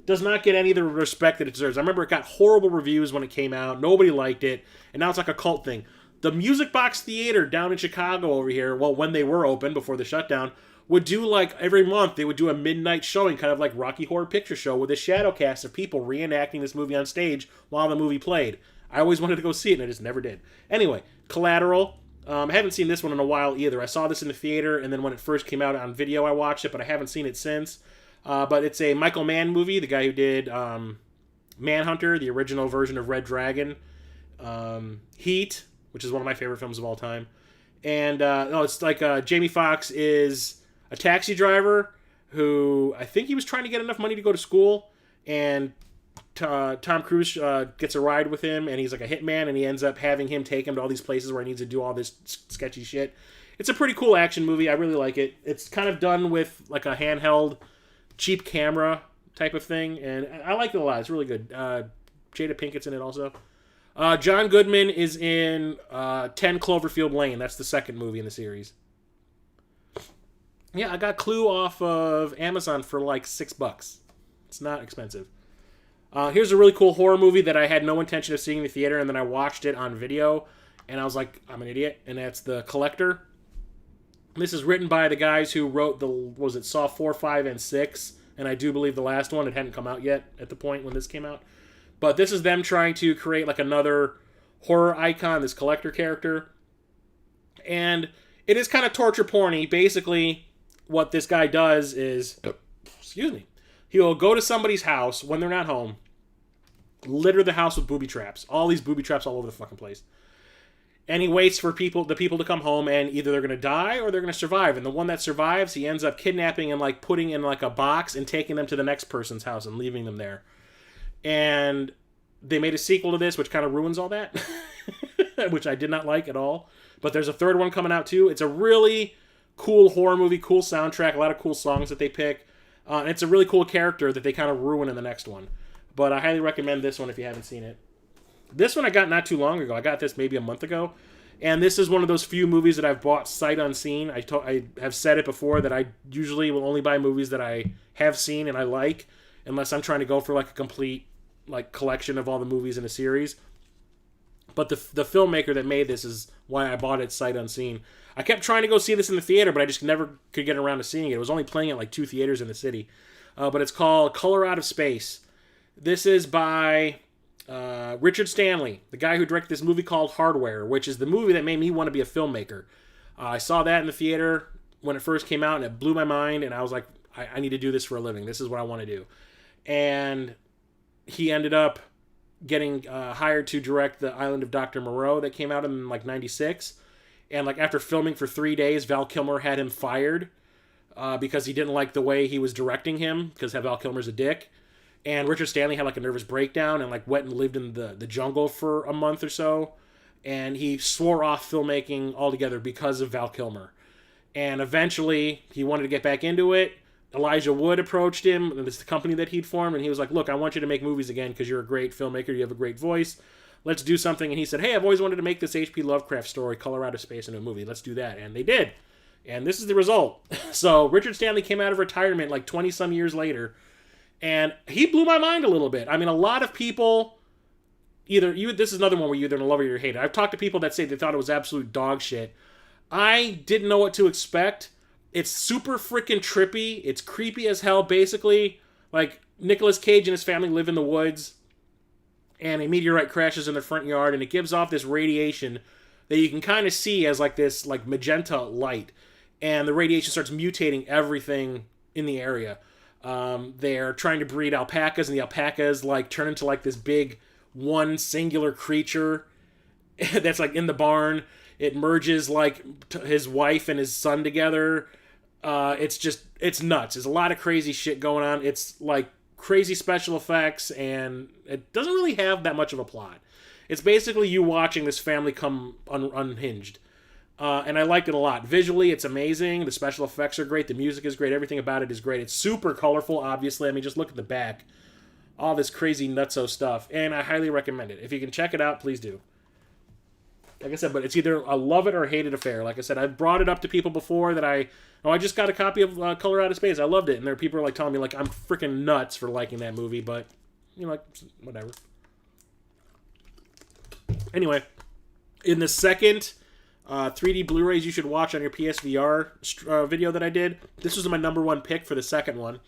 Does not get any of the respect that it deserves. I remember it got horrible reviews when it came out. Nobody liked it. And now it's like a cult thing. The Music Box Theater down in Chicago over here, well, when they were open before the shutdown, would do like every month, they would do a midnight showing, kind of like Rocky Horror Picture Show, with a shadow cast of people reenacting this movie on stage while the movie played. I always wanted to go see it, and I just never did. Anyway, Collateral. I haven't seen this one in a while either. I saw this in the theater, and then when it first came out on video, I watched it, but I haven't seen it since. But it's a Michael Mann movie, the guy who did Manhunter, the original version of Red Dragon, Heat, which is one of my favorite films of all time. And it's like Jamie Foxx is a taxi driver who, I think he was trying to get enough money to go to school, and Tom Cruise gets a ride with him, and he's like a hitman, and he ends up having him take him to all these places where he needs to do all this sketchy shit. It's a pretty cool action movie. I really like it. It's kind of done with like a handheld, cheap camera type of thing, and I like it a lot. It's really good. Jada Pinkett's in it also. John Goodman is in 10 Cloverfield Lane. That's the second movie in the series. Yeah, I got Clue off of Amazon for like $6. It's not expensive. Here's a really cool horror movie that I had no intention of seeing in the theater, and then I watched it on video, and I was like, I'm an idiot, and that's The Collector. This is written by the guys who wrote Saw 4, 5, and 6, and I do believe the last one, it hadn't come out yet at the point when this came out. But this is them trying to create like another horror icon, this collector character. And it is kind of torture porny. Basically, what this guy does is, he'll go to somebody's house when they're not home, litter the house with booby traps. All these booby traps all over the fucking place. And he waits for the people to come home, and either they're going to die or they're going to survive. And the one that survives, he ends up kidnapping and like putting in like a box and taking them to the next person's house and leaving them there. And they made a sequel to this, which kind of ruins all that, which I did not like at all. But there's a third one coming out too. It's a really cool horror movie, cool soundtrack, a lot of cool songs that they pick. And it's a really cool character that they kind of ruin in the next one. But I highly recommend this one if you haven't seen it. This one I got not too long ago. I got this maybe a month ago. And this is one of those few movies that I've bought sight unseen. I have said it before that I usually will only buy movies that I have seen and I like, unless I'm trying to go for like a complete like collection of all the movies in a series. But the filmmaker that made this is why I bought it sight unseen. I kept trying to go see this in the theater, but I just never could get around to seeing it. It was only playing at like 2 theaters in the city. But it's called Color Out of Space. This is by Richard Stanley, the guy who directed this movie called Hardware, which is the movie that made me want to be a filmmaker. I saw that in the theater when it first came out, and it blew my mind, and I was like, I need to do this for a living. This is what I want to do. And he ended up getting hired to direct The Island of Dr. Moreau that came out in like 96. And like after filming for 3 days, Val Kilmer had him fired because he didn't like the way he was directing him, because Val Kilmer's a dick. And Richard Stanley had like a nervous breakdown and like went and lived in the jungle for a month or so. And he swore off filmmaking altogether because of Val Kilmer. And eventually he wanted to get back into it. Elijah Wood approached him, and it's the company that he'd formed, and he was like, look, I want you to make movies again because you're a great filmmaker, you have a great voice. Let's do something. And he said, hey, I've always wanted to make this H.P. Lovecraft story, Color Out of Space, into a movie. Let's do that. And they did. And this is the result. So Richard Stanley came out of retirement like 20-some years later, and he blew my mind a little bit. I mean, a lot of people, this is another one where you either love it or you hate it. I've talked to people that say they thought it was absolute dog shit. I didn't know what to expect. It's super freaking trippy. It's creepy as hell, basically. Like, Nicolas Cage and his family live in the woods, and a meteorite crashes in their front yard, and it gives off this radiation that you can kind of see as like this like magenta light. And the radiation starts mutating everything in the area. They're trying to breed alpacas, and the alpacas like turn into like this big one singular creature that's like in the barn. It merges like his wife and his son together. It's nuts. There's a lot of crazy shit going on. It's like crazy special effects, and it doesn't really have that much of a plot. It's basically you watching this family come unhinged. And I liked it a lot. Visually, it's amazing. The special effects are great. The music is great. Everything about it is great. It's super colorful, obviously. I mean, just look at the back. All this crazy nutso stuff. And I highly recommend it. If you can check it out, please do. Like I said, but it's either a love it or hate it affair. Like I said, I've brought it up to people before that I just got a copy of Color Out of Space. I loved it. And there are people like telling me like I'm freaking nuts for liking that movie. But, you know, like, whatever. Anyway, in the second 3D Blu-rays you should watch on your PSVR video that I did, this was my number one pick for the second one.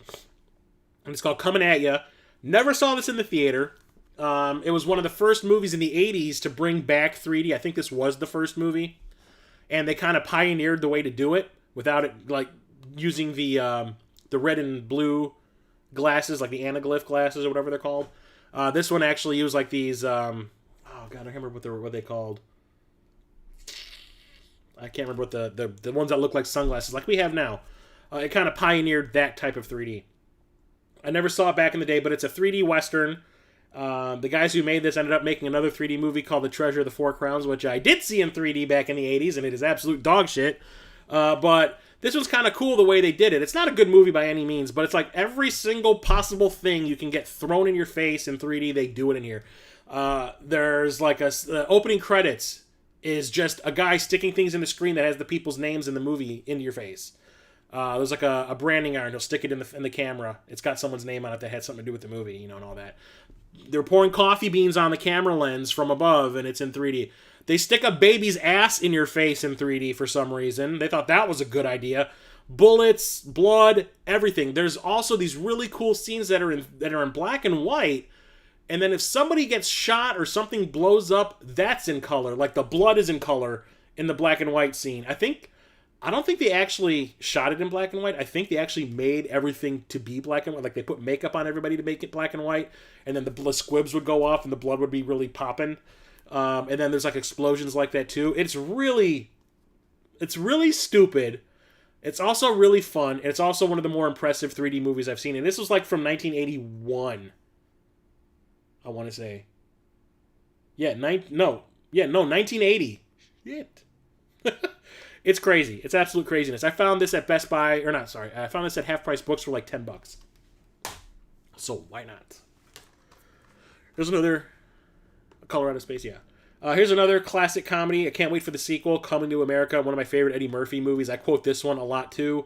And it's called Coming At Ya. Never saw this in the theater. It was one of the first movies in the 80s to bring back 3D. I think this was the first movie. And they kind of pioneered the way to do it without it, like, using the red and blue glasses, like the anaglyph glasses or whatever they're called. This one actually used, like, these, oh, God, I can't remember what they called. I can't remember what the ones that look like sunglasses, like we have now. It kind of pioneered that type of 3D. I never saw it back in the day, but it's a 3D Western. The guys who made this ended up making another 3D movie called The Treasure of the Four Crowns, which I did see in 3D back in the 80s, and it is absolute dog shit. But this was kind of cool the way they did it. It's not a good movie by any means, but it's like every single possible thing you can get thrown in your face in 3D, they do it in here. There's like the opening credits is just a guy sticking things in the screen that has the people's names in the movie into your face. There's like a branding iron. He'll stick it in the camera. It's got someone's name on it that had something to do with the movie, you know, and all that. They're pouring coffee beans on the camera lens from above, and it's in 3D. They stick a baby's ass in your face in 3D for some reason. They thought that was a good idea. bullets, blood, everything. There's also these really cool scenes that are in black and white. And then if somebody gets shot or something blows up, that's in color. Like the blood is in color in the black and white scene. I don't think they actually shot it in black and white. I think they actually made everything to be black and white. Like they put makeup on everybody to make it black and white. And then the squibs would go off and the blood would be really popping. And then there's like explosions like that too. It's really stupid. It's also really fun. And it's also one of the more impressive 3D movies I've seen. And this was like from 1981. I want to say. 1980. Shit. It's crazy. It's absolute craziness. I found this at Best Buy, I found this at Half Price Books for like $10. So why not? There's another Colorado Space, yeah. Here's another classic comedy. I can't wait for the sequel, Coming to America, one of my favorite Eddie Murphy movies. I quote this one a lot too.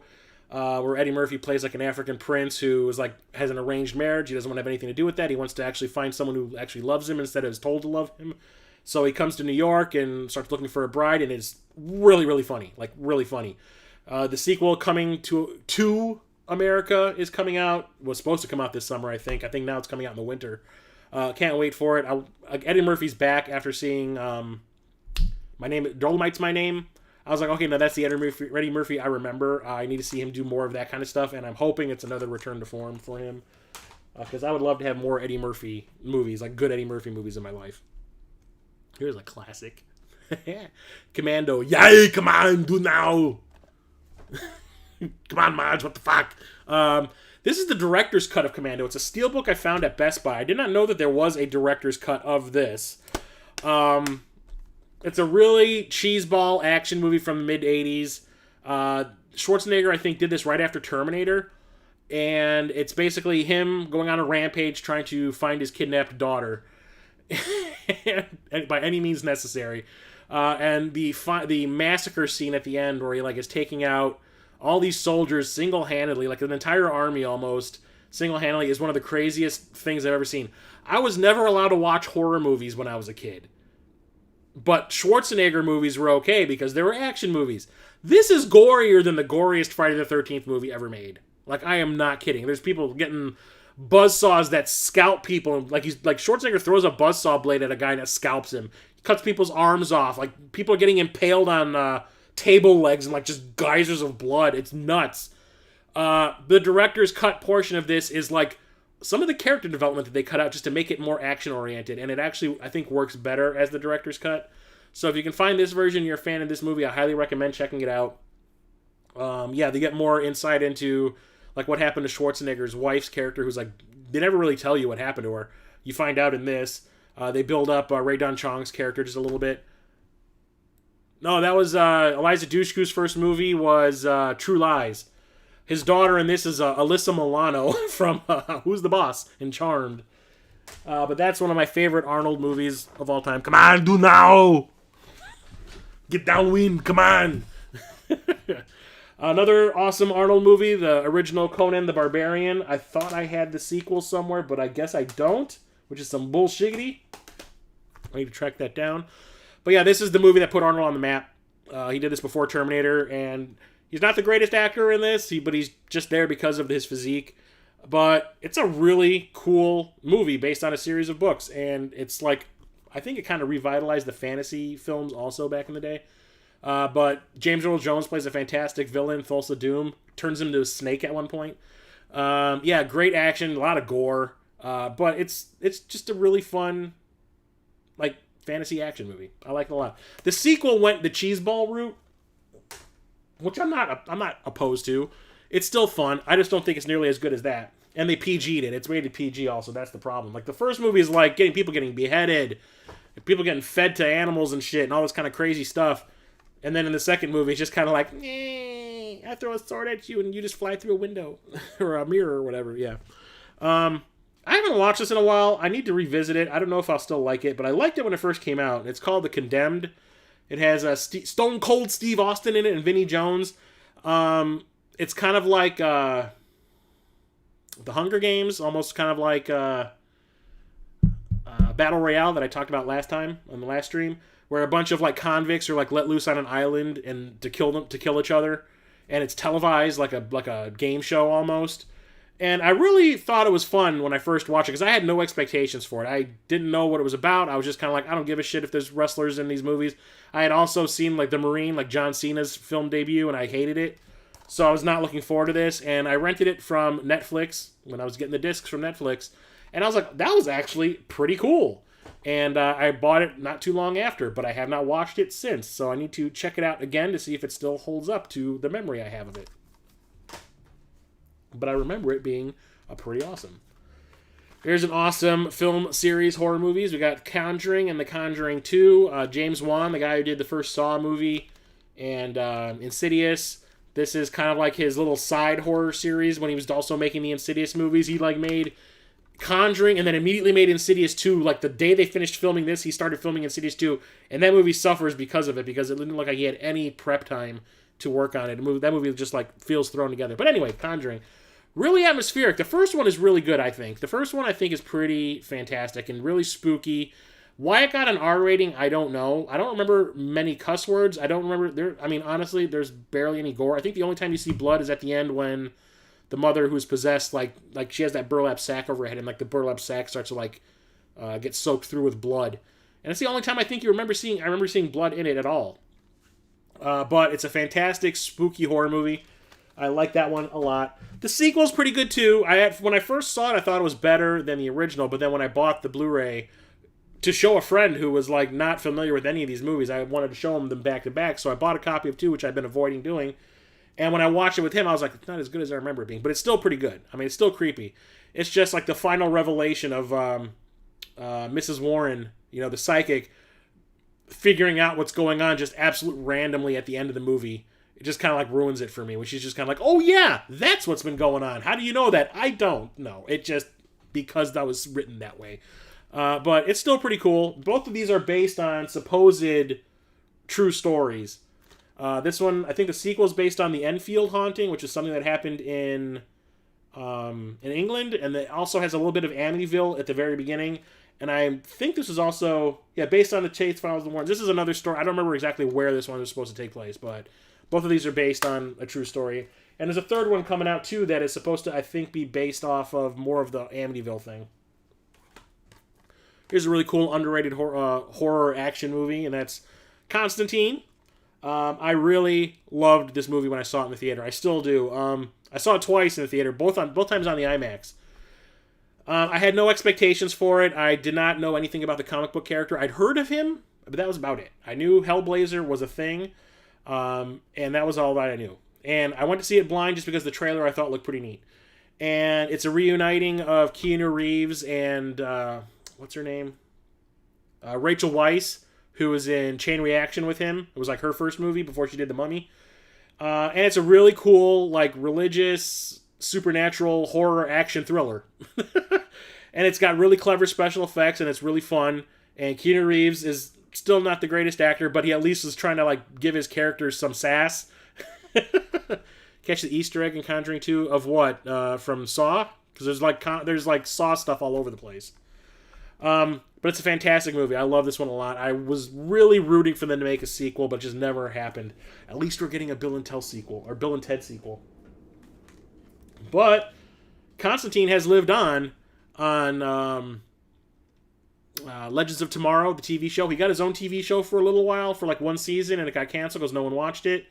Where Eddie Murphy plays like an African prince who is like has an arranged marriage. He doesn't want to have anything to do with that. He wants to actually find someone who actually loves him instead of is told to love him. So he comes to New York and starts looking for a bride, and it's really, really funny. Like really funny. The sequel, Coming to America, is coming out. Was supposed to come out this summer, I think. I think now it's coming out in the winter. Can't wait for it. Eddie Murphy's back after seeing My Name. Dolomite's My Name. I was like, okay, no, that's the Eddie Murphy I remember. I need to see him do more of that kind of stuff, and I'm hoping it's another return to form for him. Because I would love to have more Eddie Murphy movies, like good Eddie Murphy movies in my life. Here's a classic. Commando. Yay, come on, do now. Come on, Marge, what the fuck? This is the director's cut of Commando. It's a steelbook I found at Best Buy. I did not know that there was a director's cut of this. It's a really cheeseball action movie from the mid-'80s. Schwarzenegger, I think, did this right after Terminator. And it's basically him going on a rampage trying to find his kidnapped daughter. By any means necessary. And the massacre scene at the end where he like is taking out all these soldiers single-handedly, like an entire army almost, single-handedly, is one of the craziest things I've ever seen. I was never allowed to watch horror movies when I was a kid. But Schwarzenegger movies were okay because they were action movies. This is gorier than the goriest Friday the 13th movie ever made. Like, I am not kidding. There's people getting buzzsaws that scalp people. Like Schwarzenegger throws a buzzsaw blade at a guy that scalps him. He cuts people's arms off. Like, people are getting impaled on table legs and like just geysers of blood. It's nuts. The director's cut portion of this is like some of the character development that they cut out just to make it more action-oriented, and it actually, I think, works better as the director's cut. So if you can find this version, you're a fan of this movie, I highly recommend checking it out. They get more insight into like what happened to Schwarzenegger's wife's character, who's like, they never really tell you what happened to her. You find out in this. They build up Ray Don Chong's character just a little bit. No, that was Eliza Dushku's first movie was True Lies. His daughter in this is Alyssa Milano from Who's the Boss in Charmed. But that's one of my favorite Arnold movies of all time. Come on, do now! Get downwind, come on! Another awesome Arnold movie, the original Conan the Barbarian. I thought I had the sequel somewhere, but I guess I don't, which is some bullshiggity. I need to track that down. But yeah, this is the movie that put Arnold on the map. He did this before Terminator, and he's not the greatest actor in this, but he's just there because of his physique. But it's a really cool movie based on a series of books, and it's like, I think it kind of revitalized the fantasy films also back in the day. But James Earl Jones plays a fantastic villain, Thulsa Doom, turns him into a snake at one point. Great action, a lot of gore, but it's just a really fun, like, fantasy action movie. I like it a lot. The sequel went the cheeseball route, which I'm not opposed to. It's still fun. I just don't think it's nearly as good as that. And they PG'd it. It's rated PG also. That's the problem. Like, the first movie is like people getting beheaded, people getting fed to animals and shit, and all this kind of crazy stuff. And then in the second movie, it's just kind of like, I throw a sword at you and you just fly through a window or a mirror or whatever. Yeah. I haven't watched this in a while. I need to revisit it. I don't know if I'll still like it, but I liked it when it first came out. It's called The Condemned. It has Stone Cold Steve Austin in it and Vinnie Jones. It's kind of like The Hunger Games, almost kind of like Battle Royale that I talked about last time on the last stream, where a bunch of like convicts are like let loose on an island and to kill each other, and it's televised like a game show almost. And I really thought it was fun when I first watched it because I had no expectations for it. I didn't know what it was about. I was just kind of like, I don't give a shit if there's wrestlers in these movies. I had also seen like The Marine, like John Cena's film debut, and I hated it. So I was not looking forward to this. And I rented it from Netflix when I was getting the discs from Netflix. And I was like, that was actually pretty cool. And I bought it not too long after, but I have not watched it since. So I need to check it out again to see if it still holds up to the memory I have of it. But I remember it being pretty awesome. Here's an awesome film series, horror movies. We got Conjuring and The Conjuring 2. James Wan, the guy who did the first Saw movie, and Insidious. This is kind of like his little side horror series when he was also making the Insidious movies. He like made Conjuring and then immediately made Insidious 2. Like the day they finished filming this, he started filming Insidious 2. And that movie suffers because of it, because it didn't look like he had any prep time to work on it. That movie just like feels thrown together. But anyway, Conjuring. Really atmospheric. The first one is really good, I think. The first one, I think, is pretty fantastic and really spooky. Why it got an R rating, I don't know. I don't remember many cuss words. I don't remember... honestly, there's barely any gore. I think the only time you see blood is at the end when the mother who's possessed, like she has that burlap sack over her head, and like the burlap sack starts to like get soaked through with blood. And it's the only time I think I remember seeing blood in it at all. But it's a fantastic, spooky horror movie. I like that one a lot. The sequel's pretty good too. When I first saw it, I thought it was better than the original, but then when I bought the Blu-ray to show a friend who was like not familiar with any of these movies, I wanted to show him them back to back, so I bought a copy of 2, which I've been avoiding doing. And when I watched it with him, I was like, it's not as good as I remember it being, but it's still pretty good. I mean, it's still creepy. It's just like the final revelation of Mrs. Warren, the psychic, figuring out what's going on just absolutely randomly at the end of the movie. It just kind of like ruins it for me, when she's just kind of like, oh yeah, that's what's been going on. How do you know that? I don't know. It just, because that was written that way. But it's still pretty cool. Both of these are based on supposed true stories. This one, I think the sequel is based on the Enfield haunting, which is something that happened in England, and it also has a little bit of Amityville at the very beginning. And I think this is also, based on the Chase Files of the Warrens. This is another story. I don't remember exactly where this one was supposed to take place, but both of these are based on a true story. And there's a third one coming out, too, that is supposed to, I think, be based off of more of the Amityville thing. Here's a really cool, underrated horror action movie, and that's Constantine. I really loved this movie when I saw it in the theater. I still do. I saw it twice in the theater, both times on the IMAX. I had no expectations for it. I did not know anything about the comic book character. I'd heard of him, but that was about it. I knew Hellblazer was a thing. And that was all that I knew. And I went to see it blind just because the trailer I thought looked pretty neat. And it's a reuniting of Keanu Reeves and, what's her name? Rachel Weisz, who was in Chain Reaction with him. It was like her first movie before she did The Mummy. And it's a really cool, like, religious, supernatural horror action thriller. And it's got really clever special effects, and it's really fun. And Keanu Reeves is still not the greatest actor, but he at least is trying to like give his characters some sass. Catch the Easter egg in Conjuring 2 of what? From Saw? Because there's like Saw stuff all over the place. But it's a fantastic movie. I love this one a lot. I was really rooting for them to make a sequel, but it just never happened. At least we're getting a Bill and Ted sequel. But Constantine has lived on Legends of Tomorrow, the TV show. He got his own TV show for a little while, for like one season, and it got canceled because no one watched it.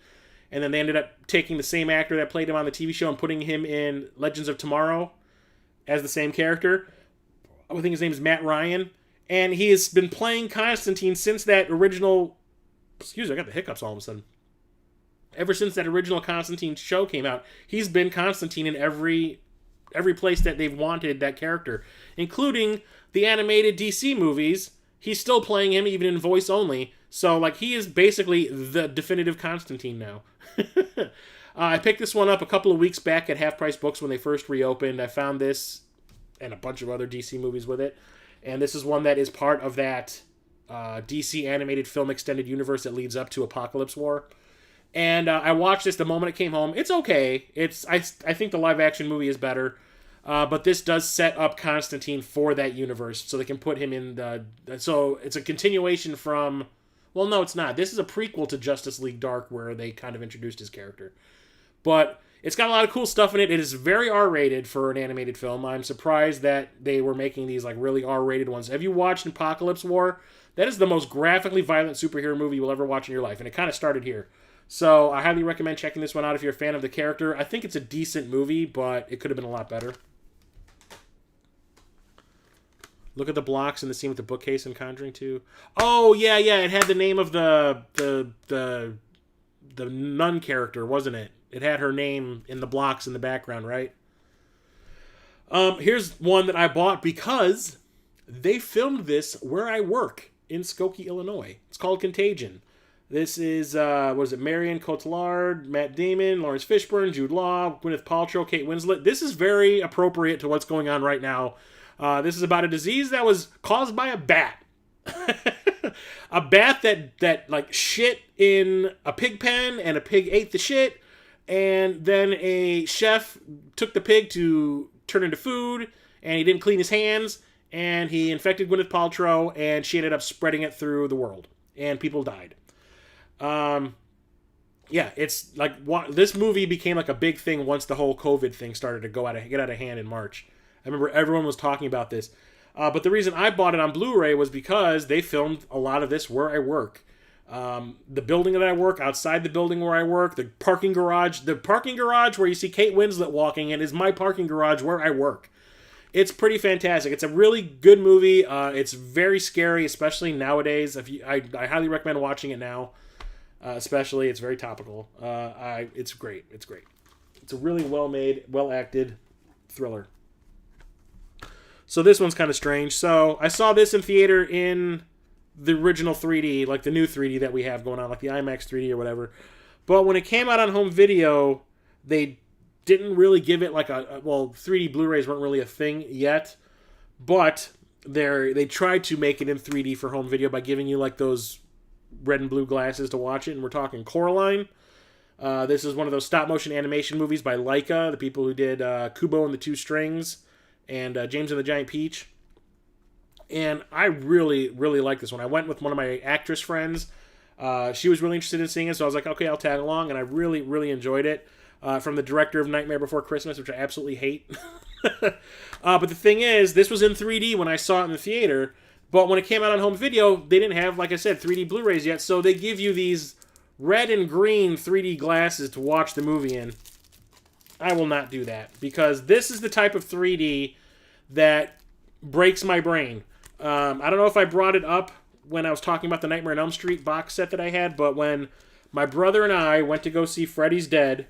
And then they ended up taking the same actor that played him on the TV show and putting him in Legends of Tomorrow as the same character. I think his name is Matt Ryan. And he has been playing Constantine since that original... Excuse me, I got the hiccups all of a sudden. Ever since that original Constantine show came out, he's been Constantine in every place that they've wanted that character, including the animated DC movies. He's still playing him, even in voice only. So, like, he is basically the definitive Constantine now. I picked this one up a couple of weeks back at Half Price Books when they first reopened. I found this and a bunch of other DC movies with it. And this is one that is part of that DC animated film extended universe that leads up to Apocalypse War. And I watched this the moment it came home. It's okay. I think the live action movie is better. But this does set up Constantine for that universe, so they can put him in the... So it's a continuation from... Well, no, it's not. This is a prequel to Justice League Dark, where they kind of introduced his character. But it's got a lot of cool stuff in it. It is very R-rated for an animated film. I'm surprised that they were making these like really R-rated ones. Have you watched Apocalypse War? That is the most graphically violent superhero movie you'll ever watch in your life, and it kind of started here. So I highly recommend checking this one out if you're a fan of the character. I think it's a decent movie, but it could have been a lot better. Look at the blocks in the scene with the bookcase in Conjuring 2. Oh, yeah, it had the name of the nun character, wasn't it? It had her name in the blocks in the background, right? Here's one that I bought because they filmed this where I work in Skokie, Illinois. It's called Contagion. This is, Marion Cotillard, Matt Damon, Lawrence Fishburne, Jude Law, Gwyneth Paltrow, Kate Winslet. This is very appropriate to what's going on right now. This is about a disease that was caused by a bat. A bat that like shit in a pig pen, and a pig ate the shit, and then a chef took the pig to turn into food, and he didn't clean his hands, and he infected Gwyneth Paltrow, and she ended up spreading it through the world, and people died. It's like this movie became like a big thing once the whole COVID thing started to get out of hand in March. I remember everyone was talking about this. But the reason I bought it on Blu-ray was because they filmed a lot of this where I work. The building that I work, outside the building where I work, the parking garage where you see Kate Winslet walking in is my parking garage where I work. It's pretty fantastic. It's a really good movie. It's very scary, especially nowadays. I highly recommend watching it now. Especially, it's very topical. It's great. It's great. It's a really well-made, well-acted thriller. So this one's kind of strange. So I saw this in theater in the original 3D, like the new 3D that we have going on, like the IMAX 3D or whatever. But when it came out on home video, they didn't really give it like 3D Blu-rays weren't really a thing yet. But they tried to make it in 3D for home video by giving you like those red and blue glasses to watch it. And we're talking Coraline. This is one of those stop-motion animation movies by Laika, the people who did Kubo and the Two Strings, and James and the Giant Peach. And I really, really like this one. I went with one of my actress friends. She was really interested in seeing it, so I was like, okay, I'll tag along, and I really, really enjoyed it. From the director of Nightmare Before Christmas, which I absolutely hate. But the thing is, this was in 3D when I saw it in the theater, but when it came out on home video, they didn't have, like I said, 3D Blu-rays yet, so they give you these red and green 3D glasses to watch the movie in. I will not do that, because this is the type of 3D that breaks my brain. I don't know if I brought it up when I was talking about the Nightmare on Elm Street box set that I had, but when my brother and I went to go see Freddy's Dead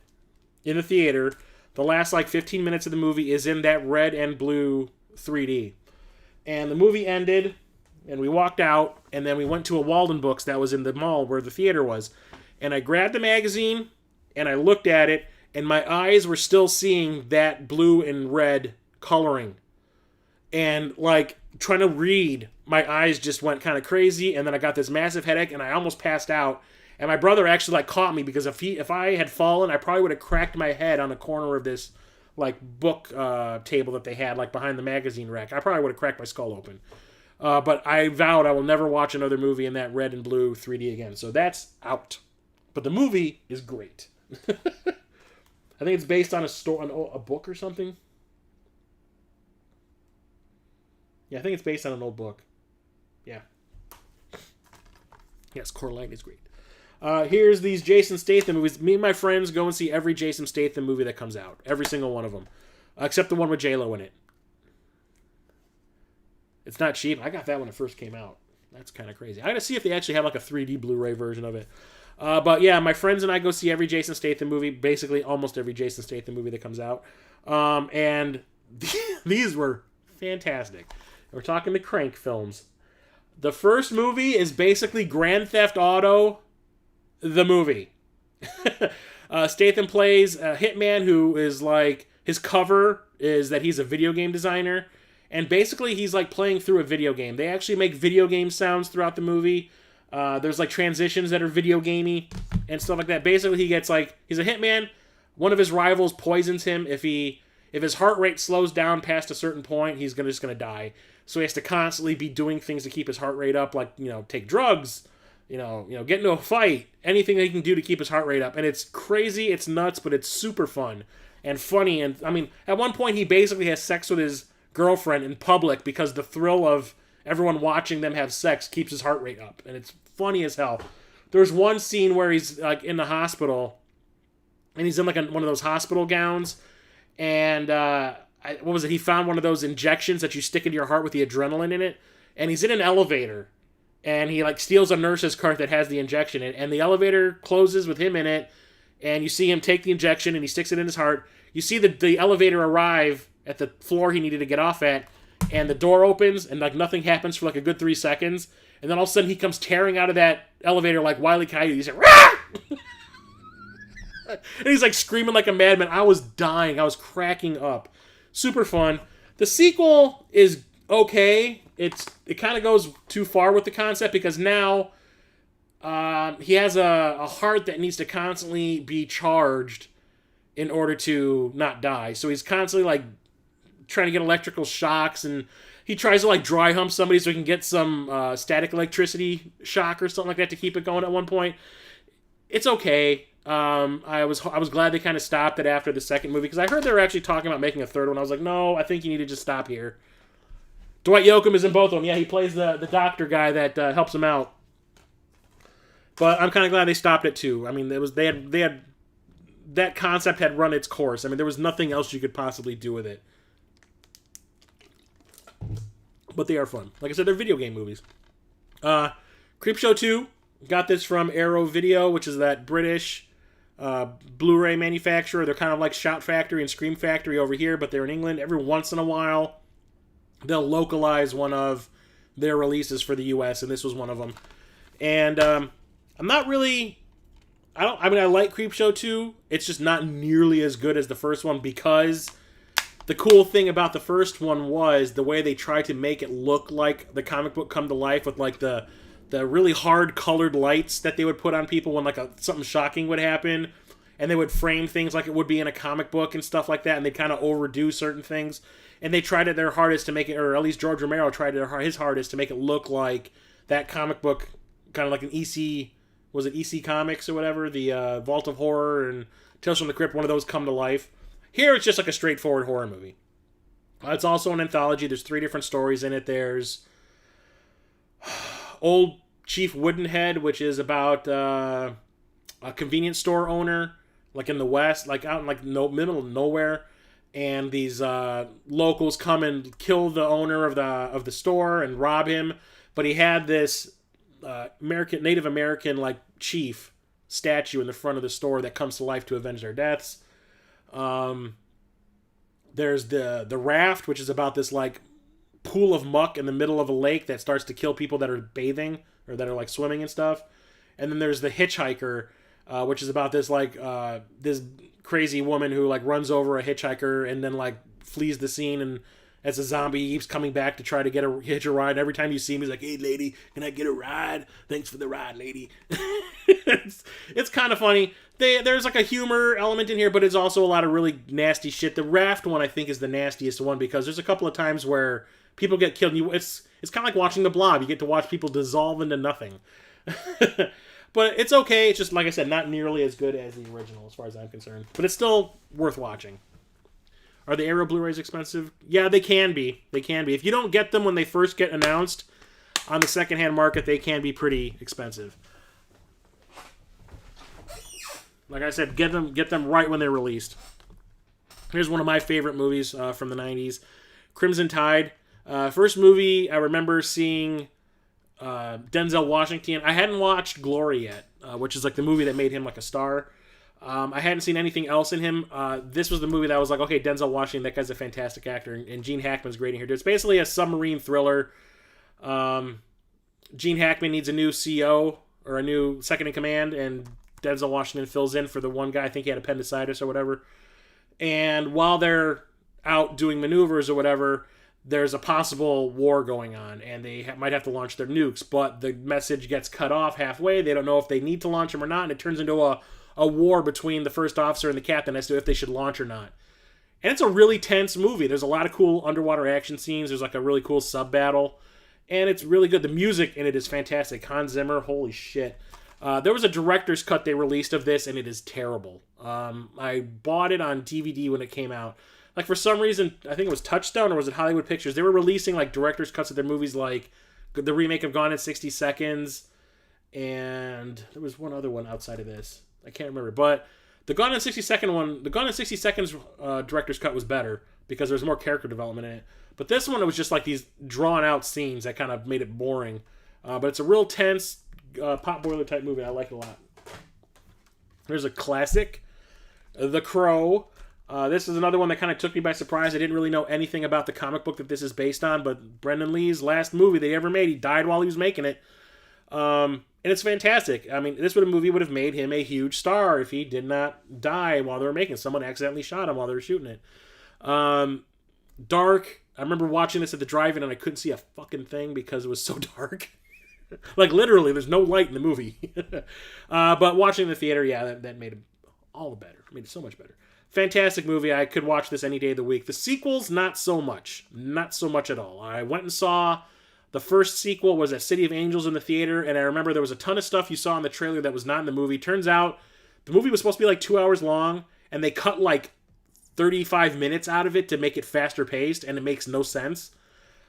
in the theater, the last 15 minutes of the movie is in that red and blue 3D. And the movie ended, and we walked out, and then we went to a Walden Books that was in the mall where the theater was. And I grabbed the magazine, and I looked at it, and my eyes were still seeing that blue and red coloring. And, trying to read, my eyes just went kind of crazy, and then I got this massive headache, and I almost passed out. And my brother actually, caught me, because if I had fallen, I probably would have cracked my head on the corner of this, book table that they had, behind the magazine rack. I probably would have cracked my skull open. But I vowed I will never watch another movie in that red and blue 3D again. So that's out. But the movie is great. I think it's based on a book or something. Yeah, I think it's based on an old book. Yeah. Yes, Coraline is great. Here's these Jason Statham movies. Me and my friends go and see every Jason Statham movie that comes out. Every single one of them. Except the one with J-Lo in it. It's not cheap. I got that when it first came out. That's kind of crazy. I gotta see if they actually have a 3D Blu-ray version of it. But yeah, my friends and I go see every Jason Statham movie. Basically, almost every Jason Statham movie that comes out. And these were fantastic. We're talking the Crank films. The first movie is basically Grand Theft Auto, the movie. Statham plays a hitman who is his cover is that he's a video game designer. And basically he's playing through a video game. They actually make video game sounds throughout the movie. There's transitions that are video gamey and stuff like that. Basically he gets he's a hitman. One of his rivals poisons him. If his heart rate slows down past a certain point, he's just gonna die. So he has to constantly be doing things to keep his heart rate up, take drugs, get into a fight, anything that he can do to keep his heart rate up. And it's crazy, it's nuts, but it's super fun and funny. And I mean, at one point he basically has sex with his girlfriend in public because the thrill of everyone watching them have sex keeps his heart rate up. And it's funny as hell. There's one scene where he's like in the hospital, and he's in like one of those hospital gowns, and what was it? He found one of those injections that you stick into your heart with the adrenaline in it, and he's in an elevator, and he like steals a nurse's cart that has the injection in it, and the elevator closes with him in it, and you see him take the injection, and he sticks it in his heart. You see the elevator arrive at the floor he needed to get off at, and the door opens, and like nothing happens for like a good 3 seconds. And then all of a sudden he comes tearing out of that elevator like Wile E. Coyote. He's like, "Rah!" And he's like screaming like a madman. I was dying. I was cracking up. Super fun. The sequel is okay. It kind of goes too far with the concept because now he has a heart that needs to constantly be charged in order to not die. So he's constantly like trying to get electrical shocks, and he tries to like dry hump somebody so he can get some static electricity shock or something like that to keep it going at one point. It's okay. I was glad they kind of stopped it after the second movie because I heard they were actually talking about making a third one. I was like, no, I think you need to just stop here. Dwight Yoakam is in both of them. Yeah, he plays the doctor guy that helps him out. But I'm kind of glad they stopped it too. I mean, they had that concept had run its course. I mean, there was nothing else you could possibly do with it. But they are fun. Like I said, they're video game movies. Creepshow 2. Got this from Arrow Video, which is that British Blu-ray manufacturer. They're kind of like Shout Factory and Scream Factory over here, but they're in England. Every once in a while, they'll localize one of their releases for the US, and this was one of them. And I'm not really... I like Creepshow 2. It's just not nearly as good as the first one because... The cool thing about the first one was the way they tried to make it look like the comic book come to life with like the really hard colored lights that they would put on people when like something shocking would happen, and they would frame things like it would be in a comic book and stuff like that, and they kind of overdo certain things, and they tried at their hardest to make it, or at least George Romero tried his hardest to make it look like that comic book, kind of like an EC, was it EC Comics or whatever, the Vault of Horror and Tales from the Crypt, one of those come to life. Here, it's just like a straightforward horror movie. It's also an anthology. There's 3 different stories in it. There's Old Chief Woodenhead, which is about a convenience store owner, like in the West, like out in like middle of nowhere, and these locals come and kill the owner of the store and rob him. But he had this Native American like chief statue in the front of the store that comes to life to avenge their deaths. There's the raft, which is about this like pool of muck in the middle of a lake that starts to kill people that are bathing or that are like swimming and stuff. And then there's the hitchhiker, which is about this like this crazy woman who like runs over a hitchhiker and then like flees the scene, and as a zombie he keeps coming back to try to hitch a ride. Every time you see him, he's like, "Hey lady, can I get a ride? Thanks for the ride, lady." It's kind of funny. There's like a humor element in here, but it's also a lot of really nasty shit. The raft one I think is the nastiest one because there's a couple of times where people get killed. And it's kind of like watching The Blob. You get to watch people dissolve into nothing. But it's okay. It's just, like I said, not nearly as good as the original as far as I'm concerned. But it's still worth watching. Are the Arrow Blu-rays expensive? Yeah, they can be. They can be. If you don't get them when they first get announced on the secondhand market, they can be pretty expensive. Like I said, get them right when they're released. Here's one of my favorite movies from the 90s. Crimson Tide. First movie I remember seeing Denzel Washington. I hadn't watched Glory yet, which is like the movie that made him like a star. I hadn't seen anything else in him. This was the movie that I was like, okay, Denzel Washington, that guy's a fantastic actor, and Gene Hackman's great in here. It's basically a submarine thriller. Gene Hackman needs a new CO, or a new second in command, and Denzel Washington fills in for the one guy. I think he had appendicitis or whatever. And while they're out doing maneuvers or whatever, there's a possible war going on, and they might have to launch their nukes, but the message gets cut off halfway. They don't know if they need to launch them or not, and it turns into a war between the first officer and the captain as to if they should launch or not. And it's a really tense movie. There's a lot of cool underwater action scenes. There's like a really cool sub battle, and it's really good. The music in it is fantastic. Hans Zimmer, holy shit. There was a director's cut they released of this, and it is terrible. I bought it on DVD when it came out. Like, for some reason, I think it was Touchstone or was it Hollywood Pictures? They were releasing, like, director's cuts of their movies, like the remake of Gone in 60 Seconds, and there was one other one outside of this. I can't remember, but the Gone in 60 Seconds director's cut was better because there's more character development in it. But this one, it was just like these drawn-out scenes that kind of made it boring. But it's a real tense, potboiler type movie. I like it a lot. There's a classic, The Crow. This is another one that kind of took me by surprise. I didn't really know anything about the comic book that this is based on, but Brendan Lee's last movie they ever made, he died while he was making it. And it's fantastic. I mean, movie would have made him a huge star if he did not die while they were making it. Someone accidentally shot him while they were shooting it. Dark. I remember watching this at the drive-in and I couldn't see a fucking thing because it was so dark. Like, literally, there's no light in the movie. But watching in the theater, yeah, that made it all the better. Made it so much better. Fantastic movie. I could watch this any day of the week. The sequels, not so much. Not so much at all. I went and saw the first sequel was at City of Angels in the theater, and I remember there was a ton of stuff you saw in the trailer that was not in the movie. Turns out the movie was supposed to be like 2 hours long, and they cut like 35 minutes out of it to make it faster paced, and it makes no sense.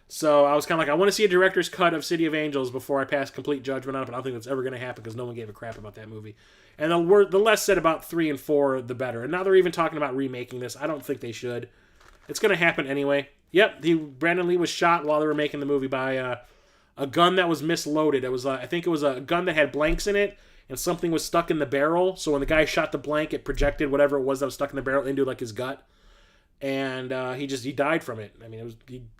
So I was kind of like, I want to see a director's cut of City of Angels before I pass complete judgment on it, but I don't think that's ever going to happen because no one gave a crap about that movie. And the less said about 3 and 4, the better. And now they're even talking about remaking this. I don't think they should. It's going to happen anyway. Yep, Brandon Lee was shot while they were making the movie by a gun that was misloaded. It was, I think it was a gun that had blanks in it, and something was stuck in the barrel. So when the guy shot the blank, it projected whatever it was that was stuck in the barrel into like his gut. And he died from it. I mean,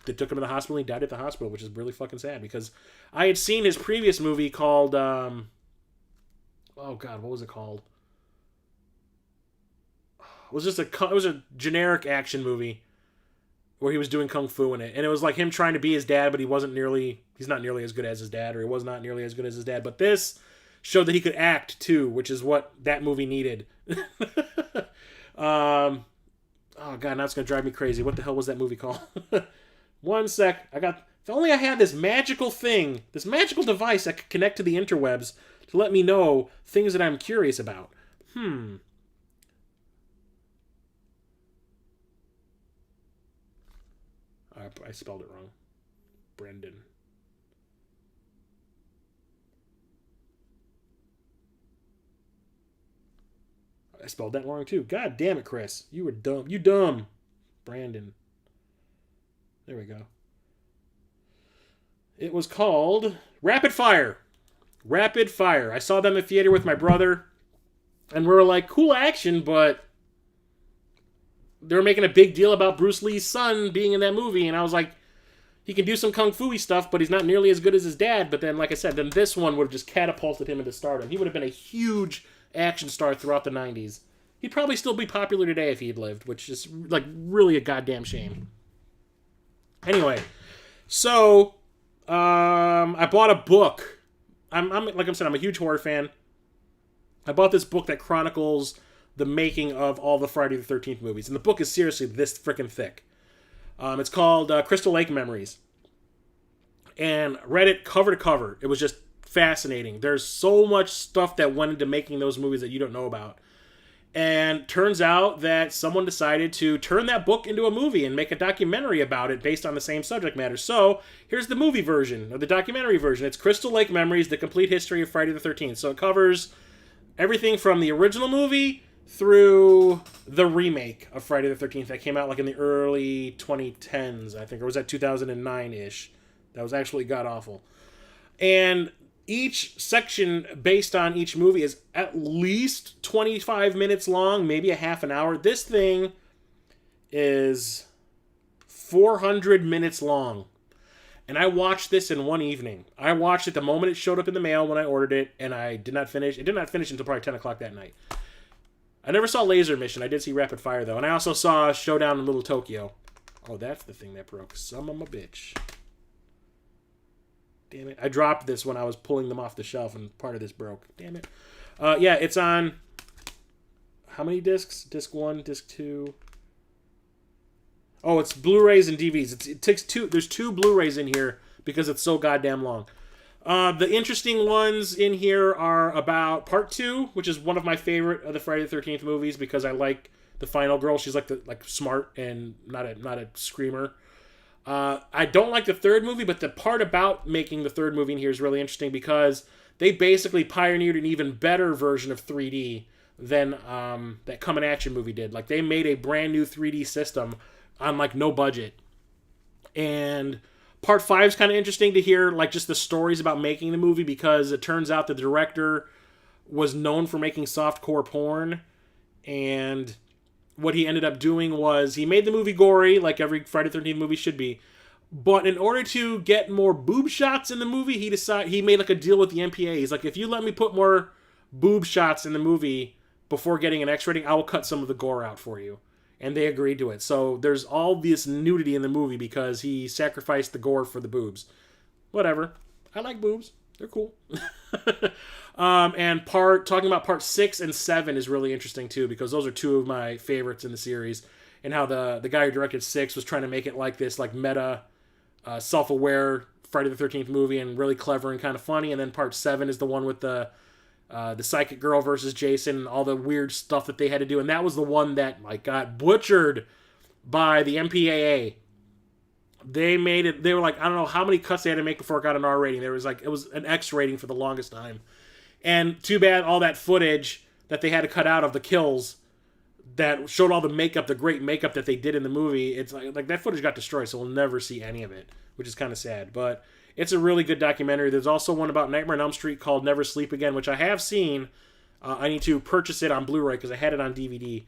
they took him to the hospital and he died at the hospital, which is really fucking sad because I had seen his previous movie called, oh God, what was it called? It was a generic action movie where he was doing kung fu in it. And it was like him trying to be his dad, but he's not nearly as good as his dad, or he was not nearly as good as his dad. But this showed that he could act too, which is what that movie needed. Oh, God, now it's going to drive me crazy. What the hell was that movie called? One sec. If only I had this magical thing, this magical device that could connect to the interwebs to let me know things that I'm curious about. I spelled it wrong. Brendan. I spelled that wrong too. God damn it, Chris. You were dumb. You dumb. Brandon. There we go. It was called Rapid Fire. Rapid Fire. I saw them in theater with my brother, and we were like, cool action, but they were making a big deal about Bruce Lee's son being in that movie, and I was like, he can do some kung fu-y stuff, but he's not nearly as good as his dad. But then, like I said, then this one would have just catapulted him into stardom. He would have been a huge action star throughout the 90s. He'd probably still be popular today if he'd lived, which is like really a goddamn shame. Anyway, so I bought a book. I'm like I said, I'm a huge horror fan. I bought this book that chronicles the making of all the Friday the 13th movies, and the book is seriously this freaking thick. It's called Crystal Lake Memories, and read it cover to cover. It was just fascinating. There's so much stuff that went into making those movies that you don't know about. And turns out that someone decided to turn that book into a movie and make a documentary about it based on the same subject matter. So here's the movie version, or the documentary version. It's Crystal Lake Memories, the complete history of Friday the 13th. So it covers everything from the original movie through the remake of Friday the 13th that came out like in the early 2010s, I think, or was that 2009-ish? That was actually god-awful. And each section based on each movie is at least 25 minutes long, maybe a half an hour. This thing is 400 minutes long. And I watched this in one evening. I watched it the moment it showed up in the mail when I ordered it, and I did not finish. It did not finish until probably 10 o'clock that night. I never saw Laser Mission. I did see Rapid Fire, though. And I also saw Showdown in Little Tokyo. Oh, that's the thing that broke. Son of a bitch. Damn it. I dropped this when I was pulling them off the shelf, and part of this broke. Damn it. Yeah, it's on... How many discs? Disc 1, Disc 2... Oh, it's Blu-rays and DVDs. It takes two. There's two Blu-rays in here, because it's so goddamn long. The interesting ones in here are about Part 2, which is one of my favorite of the Friday the 13th movies because I like the final girl. She's like smart and not a screamer. I don't like the third movie, but the part about making the third movie in here is really interesting because they basically pioneered an even better version of 3D than that Come in Action movie did. Like, they made a brand new 3D system on, like, no budget. And Part 5 is kind of interesting to hear, like, just the stories about making the movie because it turns out the director was known for making softcore porn, and what he ended up doing was he made the movie gory, like every Friday the 13th movie should be, but in order to get more boob shots in the movie, he made like a deal with the MPA. He's like, if you let me put more boob shots in the movie before getting an X rating, I will cut some of the gore out for you. And they agreed to it. So there's all this nudity in the movie because he sacrificed the gore for the boobs. Whatever. I like boobs. They're cool. And talking about Part 6 and 7 is really interesting too because those are two of my favorites in the series. And how the guy who directed 6 was trying to make it like this like meta, self-aware Friday the 13th movie and really clever and kind of funny. And then Part 7 is the one with the psychic girl versus Jason and all the weird stuff that they had to do. And that was the one that like got butchered by the MPAA. They made it, they were like, I don't know how many cuts they had to make before it got an R rating. It was an X rating for the longest time. And too bad all that footage that they had to cut out of the kills that showed all the makeup, the great makeup that they did in the movie. It's like that footage got destroyed, so we'll never see any of it, which is kind of sad. But it's a really good documentary. There's also one about Nightmare on Elm Street called Never Sleep Again, which I have seen. I need to purchase it on Blu-ray because I had it on DVD.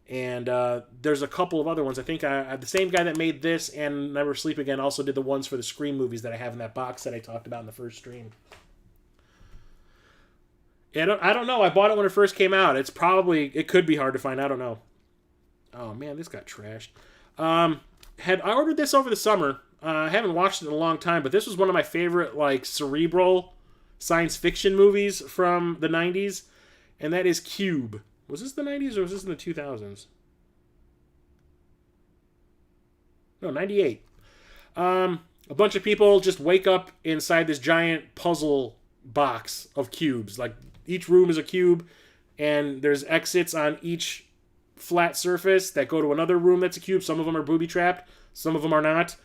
And there's a couple of other ones. I think the same guy that made this and Never Sleep Again also did the ones for the Scream movies that I have in that box that I talked about in the first stream. Yeah, I don't know. I bought it when it first came out. It could be hard to find. I don't know. Oh man, this got trashed. I ordered this over the summer. I haven't watched it in a long time, but this was one of my favorite like cerebral science fiction movies from the 90s, and that is Cube. Was this the 90s or was this in the 2000s? No, 98. A bunch of people just wake up inside this giant puzzle box of cubes. Like, each room is a cube, and there's exits on each flat surface that go to another room that's a cube. Some of them are booby-trapped. Some of them are not.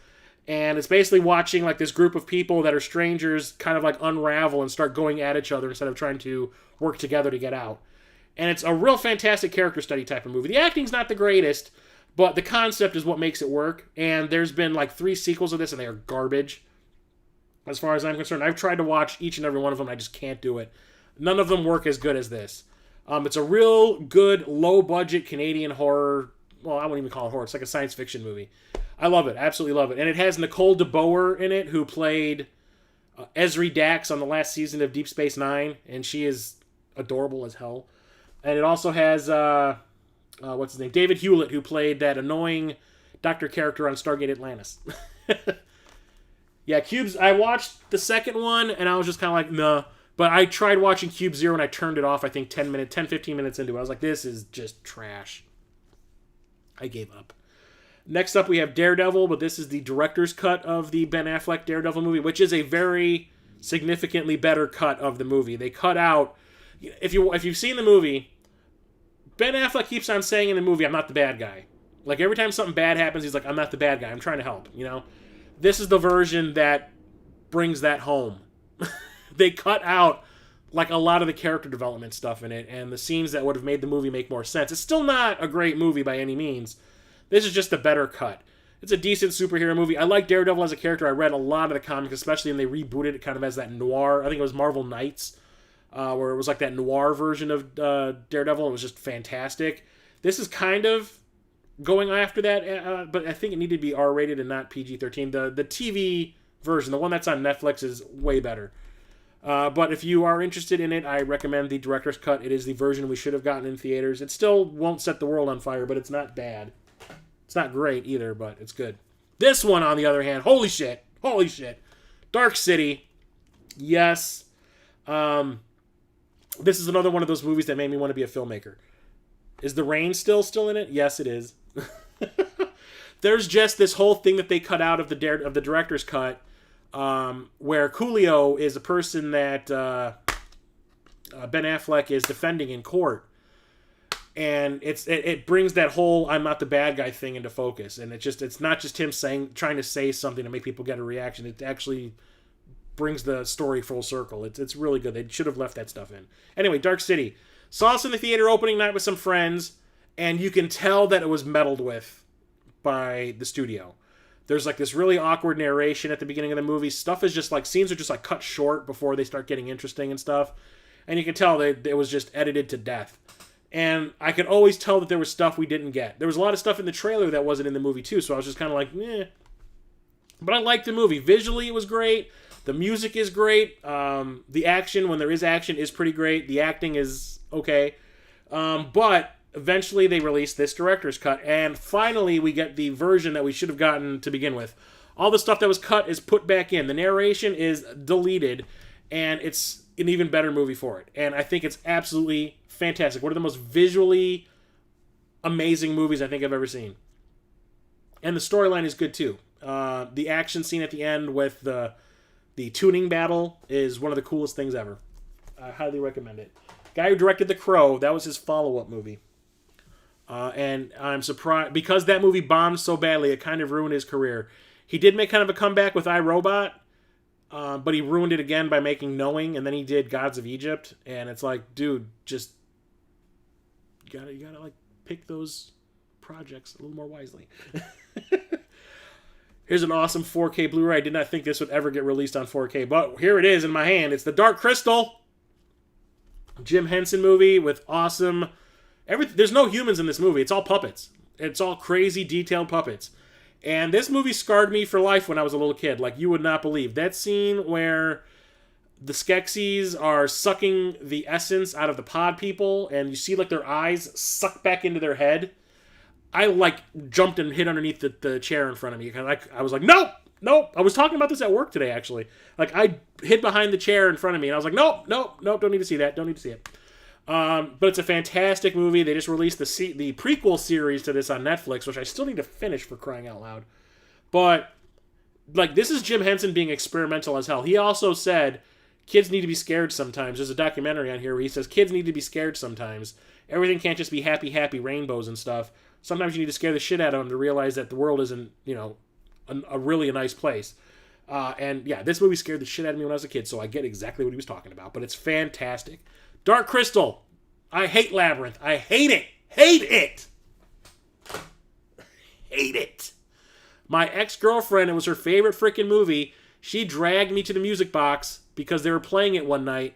And it's basically watching, like, this group of people that are strangers kind of, like, unravel and start going at each other instead of trying to work together to get out. And it's a real fantastic character study type of movie. The acting's not the greatest, but the concept is what makes it work. And there's been like 3 sequels of this, and they are garbage, as far as I'm concerned. I've tried to watch each and every one of them, and I just can't do it. None of them work as good as this. It's a real good, low-budget Canadian horror. Well, I wouldn't even call it horror. It's like a science fiction movie. I love it. Absolutely love it. And it has Nicole DeBoer in it, who played Ezri Dax on the last season of Deep Space Nine, and she is adorable as hell. And it also has, what's his name? David Hewlett, who played that annoying doctor character on Stargate Atlantis. Yeah, Cubes, I watched the second one, and I was just kind of like, nah. But I tried watching Cube Zero, and I turned it off, I think, 10, 15 minutes into it. I was like, this is just trash. I gave up. Next up, we have Daredevil, but this is the director's cut of the Ben Affleck Daredevil movie, which is a very significantly better cut of the movie. They cut out... If you've seen the movie... Ben Affleck keeps on saying in the movie, I'm not the bad guy. Like, every time something bad happens, he's like, I'm not the bad guy. I'm trying to help, you know? This is the version that brings that home. They cut out, like, a lot of the character development stuff in it, and the scenes that would have made the movie make more sense. It's still not a great movie by any means. This is just a better cut. It's a decent superhero movie. I like Daredevil as a character. I read a lot of the comics, especially when they rebooted it kind of as that noir. I think it was Marvel Knights. Where it was like that noir version of Daredevil. It was just fantastic. This is kind of going after that, but I think it needed to be R-rated and not PG-13. The TV version, the one that's on Netflix, is way better. But if you are interested in it, I recommend the director's cut. It is the version we should have gotten in theaters. It still won't set the world on fire, but it's not bad. It's not great either, but it's good. This one, on the other hand, holy shit. Dark City. Yes. This is another one of those movies that made me want to be a filmmaker. Is The Rain still in it? Yes, it is. There's just this whole thing that they cut out of the director's cut where Coolio is a person that Ben Affleck is defending in court. And it brings that whole "I'm not the bad guy" thing into focus, and it's not just him trying to say something to make people get a reaction. It actually brings the story full circle. It's really good. They should have left that stuff in. Anyway, Dark City. Saw us in the theater opening night with some friends, and you can tell that it was meddled with by the studio. There's like this really awkward narration at the beginning of the movie. Stuff is just like, scenes are just like cut short before they start getting interesting and stuff, and you can tell that it was just edited to death. And I could always tell that there was stuff we didn't get. There was a lot of stuff in the trailer that wasn't in the movie, too. So I was just kind of like, eh. But I liked the movie. Visually, it was great. The music is great. The action, when there is action, is pretty great. The acting is okay. But eventually they released this director's cut. And finally, we get the version that we should have gotten to begin with. All the stuff that was cut is put back in. The narration is deleted. And it's an even better movie for it. And I think it's absolutely fantastic. One of the most visually amazing movies I think I've ever seen. And the storyline is good too. The action scene at the end with the tuning battle is one of the coolest things ever. I highly recommend it. Guy who directed The Crow, that was his follow-up movie. And I'm surprised, because that movie bombed so badly, it kind of ruined his career. He did make kind of a comeback with iRobot, but he ruined it again by making Knowing, and then he did Gods of Egypt, and it's like, dude, just you gotta like pick those projects a little more wisely. Here's an awesome 4K Blu-ray. I did not think this would ever get released on 4K, but here it is in my hand. It's The Dark Crystal, Jim Henson movie with awesome everything. There's no humans in this movie. It's all puppets. It's all crazy detailed puppets. And this movie scarred me for life when I was a little kid. Like, you would not believe. That scene where the Skeksis are sucking the essence out of the pod people, and you see, like, their eyes suck back into their head. I, like, jumped and hid underneath the chair in front of me. I was like, nope! I was talking about this at work today, actually. Like, I hid behind the chair in front of me, and I was like, nope, don't need to see that. Don't need to see it. But it's a fantastic movie. They just released the prequel series to this on Netflix, which I still need to finish, for crying out loud. But, like, this is Jim Henson being experimental as hell. He also said kids need to be scared sometimes. There's a documentary on here where he says kids need to be scared sometimes. Everything can't just be happy, happy rainbows and stuff. Sometimes you need to scare the shit out of them to realize that the world isn't, a really nice place. And yeah, this movie scared the shit out of me when I was a kid, so I get exactly what he was talking about. But it's fantastic. Dark Crystal. I hate Labyrinth. I hate it. Hate it. Hate it. My ex-girlfriend, it was her favorite freaking movie. She dragged me to the music box because they were playing it one night.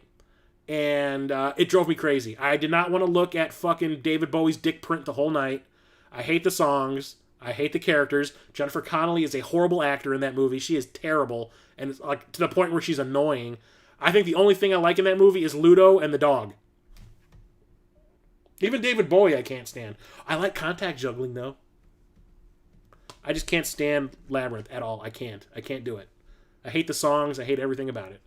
And it drove me crazy. I did not want to look at fucking David Bowie's dick print the whole night. I hate the songs. I hate the characters. Jennifer Connelly is a horrible actor in that movie. She is terrible. And it's like to the point where she's annoying. I think the only thing I like in that movie is Ludo and the dog. Even David Bowie I can't stand. I like contact juggling, though. I just can't stand Labyrinth at all. I can't do it. I hate the songs. I hate everything about it.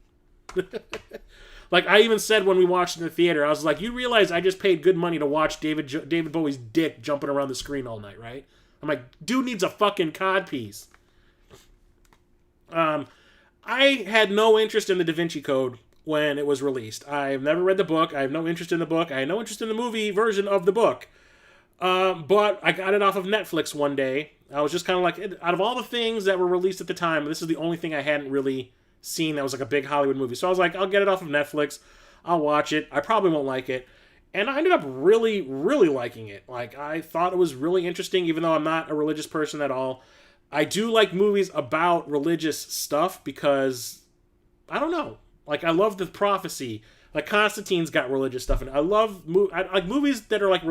Like, I even said when we watched it in the theater, I was like, you realize I just paid good money to watch David Bowie's dick jumping around the screen all night, right? I'm like, dude needs a fucking codpiece. I had no interest in the Da Vinci Code when it was released. I've never read the book. I have no interest in the book. I had no interest in the movie version of the book. But I got it off of Netflix one day. I was just kind of like, out of all the things that were released at the time, this is the only thing I hadn't really seen that was like a big Hollywood movie. So I was like, I'll get it off of Netflix. I'll watch it. I probably won't like it. And I ended up really, really liking it. Like, I thought it was really interesting, even though I'm not a religious person at all. I do like movies about religious stuff because, I don't know. Like, I love the prophecy. Like, Constantine's got religious stuff. And I love like movies that are like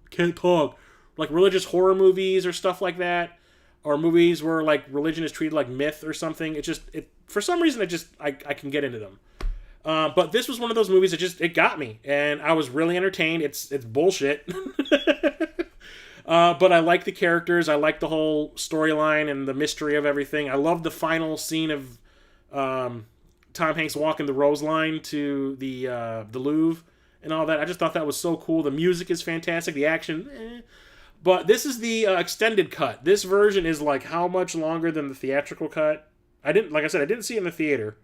can't talk. Like religious horror movies or stuff like that. Or movies where, like, religion is treated like myth or something. For some reason, I can get into them. But this was one of those movies that it got me. And I was really entertained. It's bullshit. But I like the characters. I like the whole storyline and the mystery of everything. I love the final scene of Tom Hanks walking the Rose Line to the Louvre and all that. I just thought that was so cool. The music is fantastic. The action, But this is the extended cut. This version is like how much longer than the theatrical cut? Like I said, I didn't see it in the theater.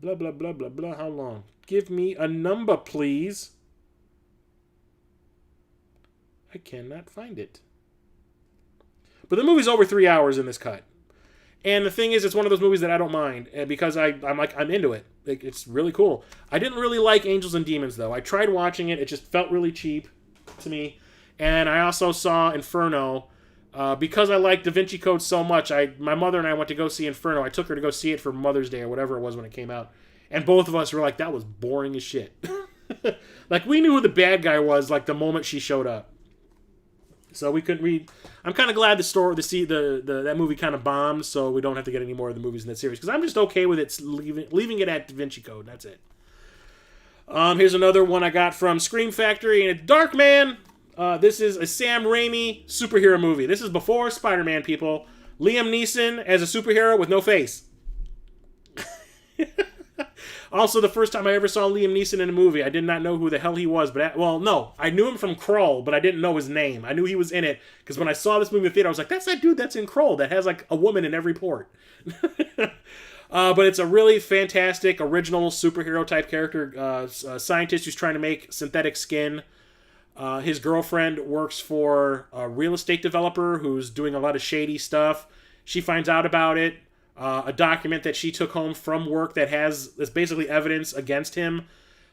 Blah, blah, blah, blah, blah. How long? Give me a number, please. I cannot find it. But the movie's over 3 hours in this cut. And the thing is, it's one of those movies that I don't mind. And because I'm into it. It's really cool. I didn't really like Angels and Demons, though. I tried watching it. It just felt really cheap to me. And I also saw Inferno. Because I liked Da Vinci Code so much, my mother and I went to go see Inferno. I took her to go see it for Mother's Day or whatever it was when it came out. And both of us were like, that was boring as shit. Like, we knew who the bad guy was, like, the moment she showed up. So we couldn't read. I'm kind of glad that movie kind of bombed, so we don't have to get any more of the movies in that series. Because I'm just okay with it leaving it at Da Vinci Code. That's it. Here's another one I got from Scream Factory, and it's Darkman. This is a Sam Raimi superhero movie. This is before Spider-Man, people. Liam Neeson as a superhero with no face. Also, the first time I ever saw Liam Neeson in a movie, I did not know who the hell he was. I knew him from Krull, but I didn't know his name. I knew he was in it, because when I saw this movie in the theater, I was like, that's that dude that's in Krull that has, like, a woman in every port. But it's a really fantastic, original superhero-type character. A scientist who's trying to make synthetic skin. His girlfriend works for a real estate developer who's doing a lot of shady stuff. She finds out about it. A document that she took home from work that's basically evidence against him.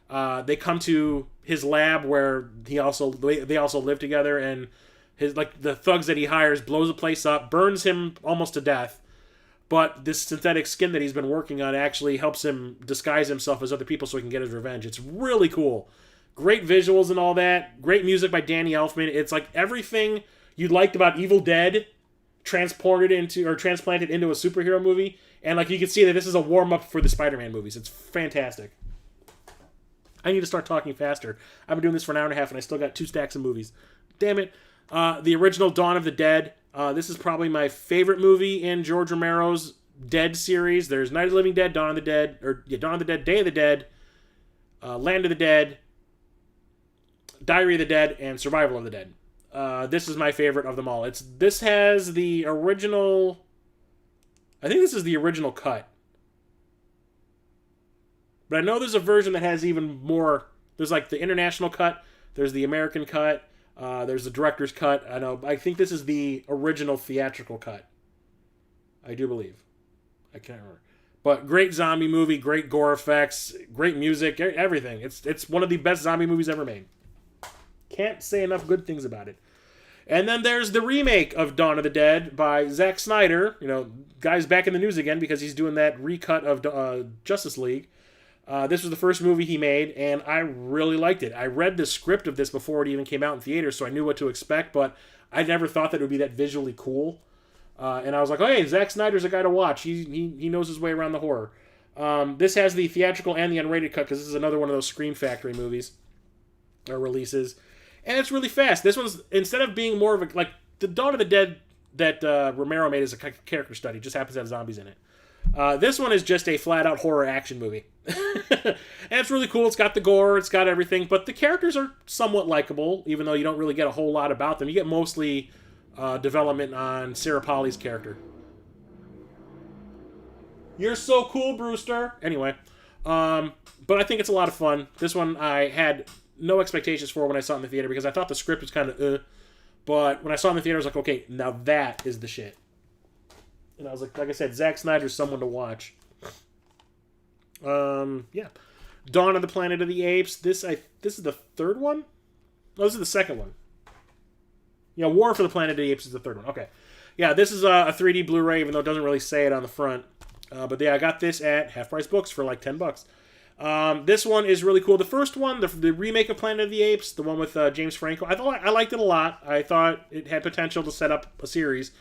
They come to his lab where they also live together, and the thugs that he hires blows the place up, burns him almost to death. But this synthetic skin that he's been working on actually helps him disguise himself as other people so he can get his revenge. It's really cool. Great visuals and all that. Great music by Danny Elfman. It's like everything you liked about Evil Dead transplanted into a superhero movie. And like you can see that this is a warm-up for the Spider-Man movies. It's fantastic. I need to start talking faster. I've been doing this for an hour and a half and I still got 2 stacks of movies. Damn it. The original Dawn of the Dead. This is probably my favorite movie in George Romero's Dead series. There's Night of the Living Dead, Dawn of the Dead, Dawn of the Dead, Day of the Dead, Land of the Dead, Diary of the Dead, and Survival of the Dead. This is my favorite of them all. This has the original. I think this is the original cut. But I know there's a version that has even more. There's like the international cut. There's the American cut. There's the director's cut. I think this is the original theatrical cut. I do believe. I can't remember. But great zombie movie, great gore effects, great music, everything. It's one of the best zombie movies ever made. Can't say enough good things about it. And then there's the remake of Dawn of the Dead by Zack Snyder. Guy's back in the news again because he's doing that recut of Justice League. This was the first movie he made, and I really liked it. I read the script of this before it even came out in theaters, so I knew what to expect, but I never thought that it would be that visually cool. And I was like, oh, hey, Zack Snyder's a guy to watch. He knows his way around the horror. This has the theatrical and the unrated cut, because this is another one of those Scream Factory movies, or releases. And it's really fast. This one's, instead of being more of a, like, the Dawn of the Dead that Romero made is a character study. Just happens to have zombies in it. This one is just a flat-out horror action movie. And it's really cool. It's got the gore. It's got everything. But the characters are somewhat likable, even though you don't really get a whole lot about them. You get mostly development on Sarah Polly's character. You're so cool, Brewster. Anyway. But I think it's a lot of fun. This one I had no expectations for when I saw it in the theater because I thought the script was kind of but when I saw it in the theater I was like, okay, now that is the shit. And I was like I said, Zack Snyder's someone to watch. Yeah. Dawn of the Planet of the Apes. This is the third one? No, this is the second one. Yeah, War for the Planet of the Apes is the third one. Okay. Yeah, this is a 3D Blu-ray, even though it doesn't really say it on the front. But yeah, I got this at Half Price Books for like $10. This one is really cool. The first one, the remake of Planet of the Apes, the one with James Franco, I liked it a lot. I thought it had potential to set up a series.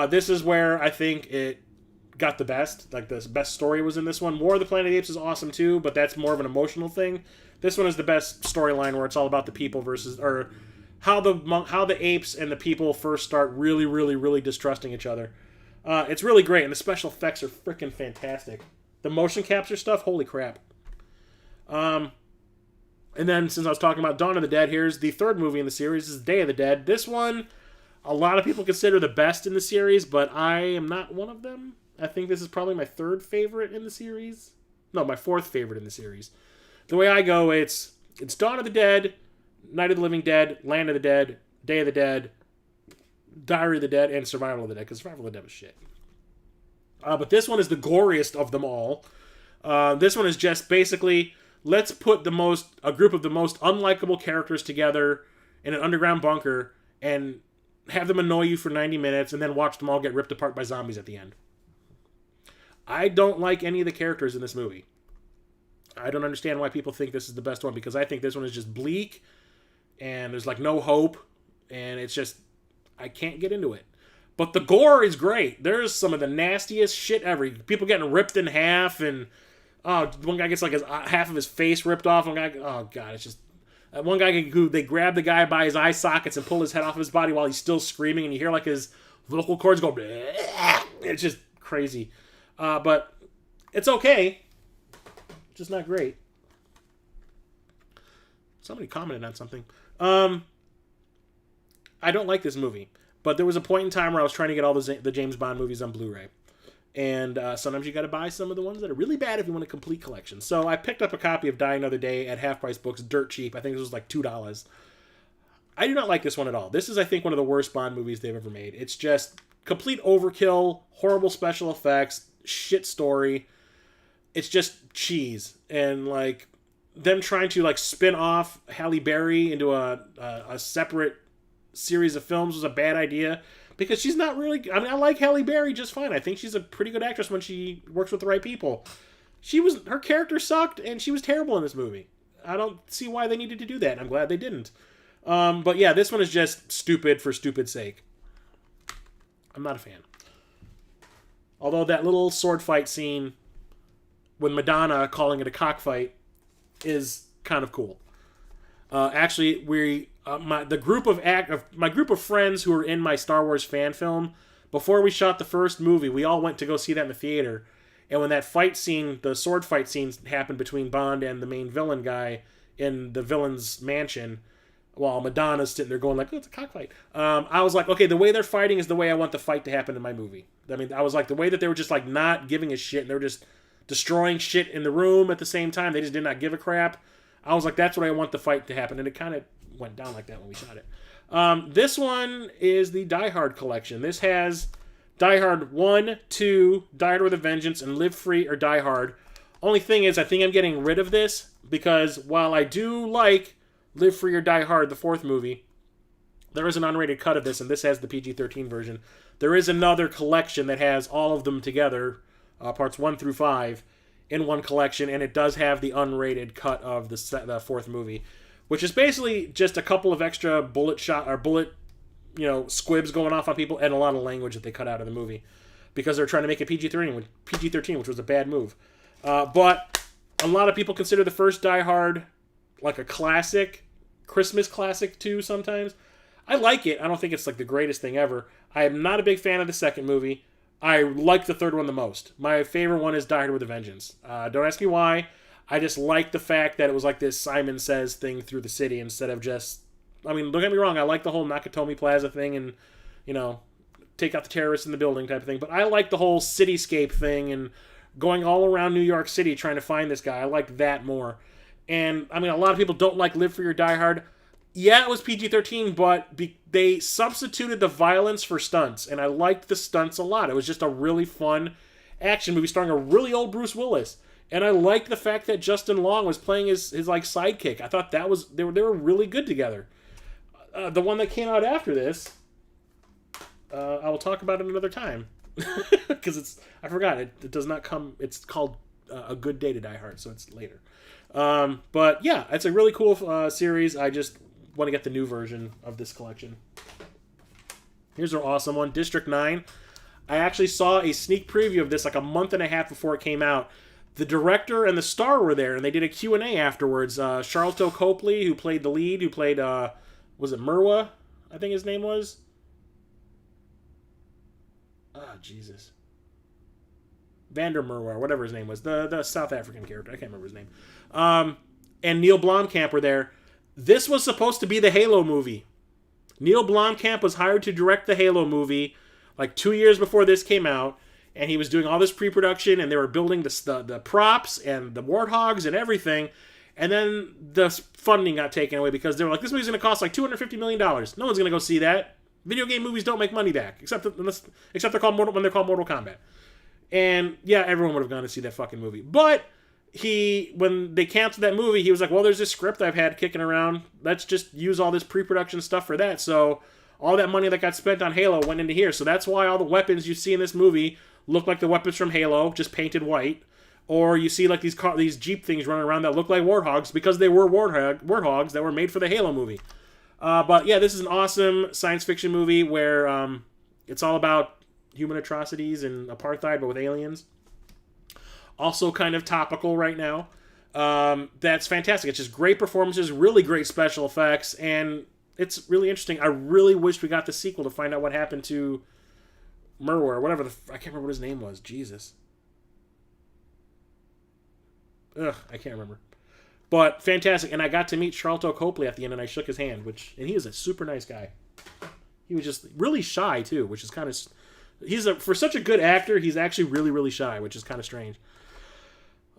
This is where I think it got the best. Like, the best story was in this one. War of the Planet of the Apes is awesome too, but that's more of an emotional thing. This one is the best storyline where it's all about the people versus, or how the apes and the people first start really, really, really distrusting each other. It's really great, and the special effects are freaking fantastic. The motion capture stuff, holy crap. And then, since I was talking about Dawn of the Dead, here's the third movie in the series. This is Day of the Dead. This one, a lot of people consider the best in the series, but I am not one of them. I think this is probably my third favorite in the series. No, my fourth favorite in the series. The way I go, it's Dawn of the Dead, Night of the Living Dead, Land of the Dead, Day of the Dead, Diary of the Dead, and Survival of the Dead, because Survival of the Dead was shit. But this one is the goriest of them all. This one is just basically, let's put a group of the most unlikable characters together in an underground bunker and have them annoy you for 90 minutes and then watch them all get ripped apart by zombies at the end. I don't like any of the characters in this movie. I don't understand why people think this is the best one, because I think this one is just bleak and there's like no hope, and it's just, I can't get into it. But the gore is great. There's some of the nastiest shit ever. People getting ripped in half, and one guy gets like half of his face ripped off. One guy, oh god, it's just one guy who they grab the guy by his eye sockets and pull his head off his body while he's still screaming, and you hear like his vocal cords go. Bleh. It's just crazy, but it's okay. Just not great. Somebody commented on something. I don't like this movie, but there was a point in time where I was trying to get all the James Bond movies on Blu-ray, and sometimes you got to buy some of the ones that are really bad if you want a complete collection. So I picked up a copy of Die Another Day at Half Price Books, dirt cheap. I think it was like $2. I do not like this one at all. This is, I think, one of the worst Bond movies they've ever made. It's just complete overkill, horrible special effects, shit story. It's just cheese, and like them trying to like spin off Halle Berry into a separate series of films was a bad idea, because she's not really. I mean, I like Halle Berry just fine. I think she's a pretty good actress when she works with the right people. Her character sucked, and she was terrible in this movie. I don't see why they needed to do that, and I'm glad they didn't. But yeah, this one is just stupid for stupid's sake. I'm not a fan. Although that little sword fight scene with Madonna calling it a cockfight is kind of cool. Actually, my group of friends who were in my Star Wars fan film, before we shot the first movie, we all went to go see that in the theater. And when that fight scene, the sword fight scene, happened between Bond and the main villain guy in the villain's mansion, while Madonna's sitting there going like, oh, it's a cockfight. I was like, okay, the way they're fighting is the way I want the fight to happen in my movie. I mean, I was like, the way that they were just like not giving a shit, and they were just destroying shit in the room at the same time. They just did not give a crap. I was like, that's what I want the fight to happen. And it kind of went down like that when we shot it. This one is the Die Hard collection. This has Die Hard 1, 2, Die Hard with a Vengeance, and Live Free or Die Hard. Only thing is, I think I'm getting rid of this, because while I do like Live Free or Die Hard, the fourth movie, there is an unrated cut of this, and this has the PG-13 version. There is another collection that has all of them together, parts 1 through 5, in one collection, and it does have the unrated cut of the fourth movie, which is basically just a couple of extra bullet squibs going off on people, and a lot of language that they cut out of the movie, because they're trying to make it PG-13, which was a bad move. But a lot of people consider the first Die Hard like a classic, Christmas classic too sometimes. I like it. I don't think it's like the greatest thing ever. I am not a big fan of the second movie. I like the third one the most. My favorite one is Die Hard with a Vengeance. Don't ask me why. I just like the fact that it was like this Simon Says thing through the city instead of just... I mean, don't get me wrong. I like the whole Nakatomi Plaza thing and, take out the terrorists in the building type of thing. But I like the whole cityscape thing and going all around New York City trying to find this guy. I like that more. And, I mean, a lot of people don't like Live Free or Die Hard. Yeah, it was PG-13, but they substituted the violence for stunts, and I liked the stunts a lot. It was just a really fun action movie starring a really old Bruce Willis, and I liked the fact that Justin Long was playing his like sidekick. I thought that was they were really good together. The one that came out after this, I will talk about it another time because I forgot it does not come. It's called A Good Day to Die Hard, so it's later. But yeah, it's a really cool series. I just want to get the new version of this collection. Here's an awesome one, District 9. I actually saw a sneak preview of this like a month and a half before it came out. The director and the star were there, and they did a Q&A afterwards. Charlton Copley, who played the lead, who played, was it Merwa? I think his name was. Jesus. Vander Merwa, whatever his name was. The South African character. I can't remember his name. And Neil Blomkamp were there. This was supposed to be the Halo movie. Neil Blomkamp was hired to direct the Halo movie like 2 years before this came out, and he was doing all this pre-production, and they were building the props and the warthogs and everything, and then the funding got taken away because they were like, this movie's going to cost like $250 million. No one's going to go see that. Video game movies don't make money back, except they're called when they're called Mortal Kombat. And yeah, everyone would have gone to see that fucking movie. But when they canceled that movie, he was like, well, there's this script I've had kicking around. Let's just use all this pre-production stuff for that. So all that money that got spent on Halo went into here. So that's why all the weapons you see in this movie look like the weapons from Halo, just painted white. Or you see like these Jeep things running around that look like warthogs because they were warthogs that were made for the Halo movie. But yeah, this is an awesome science fiction movie where it's all about human atrocities and apartheid, but with aliens. Also kind of topical right now. That's fantastic. It's just great performances, really great special effects, and it's really interesting. I really wish we got the sequel to find out what happened to Merwer, or whatever I can't remember what his name was. Jesus. Ugh, I can't remember. But fantastic, and I got to meet Charlton Copley at the end, and I shook his hand, and he is a super nice guy. He was just really shy too, which is kind of for such a good actor, he's actually really, really shy, which is kind of strange.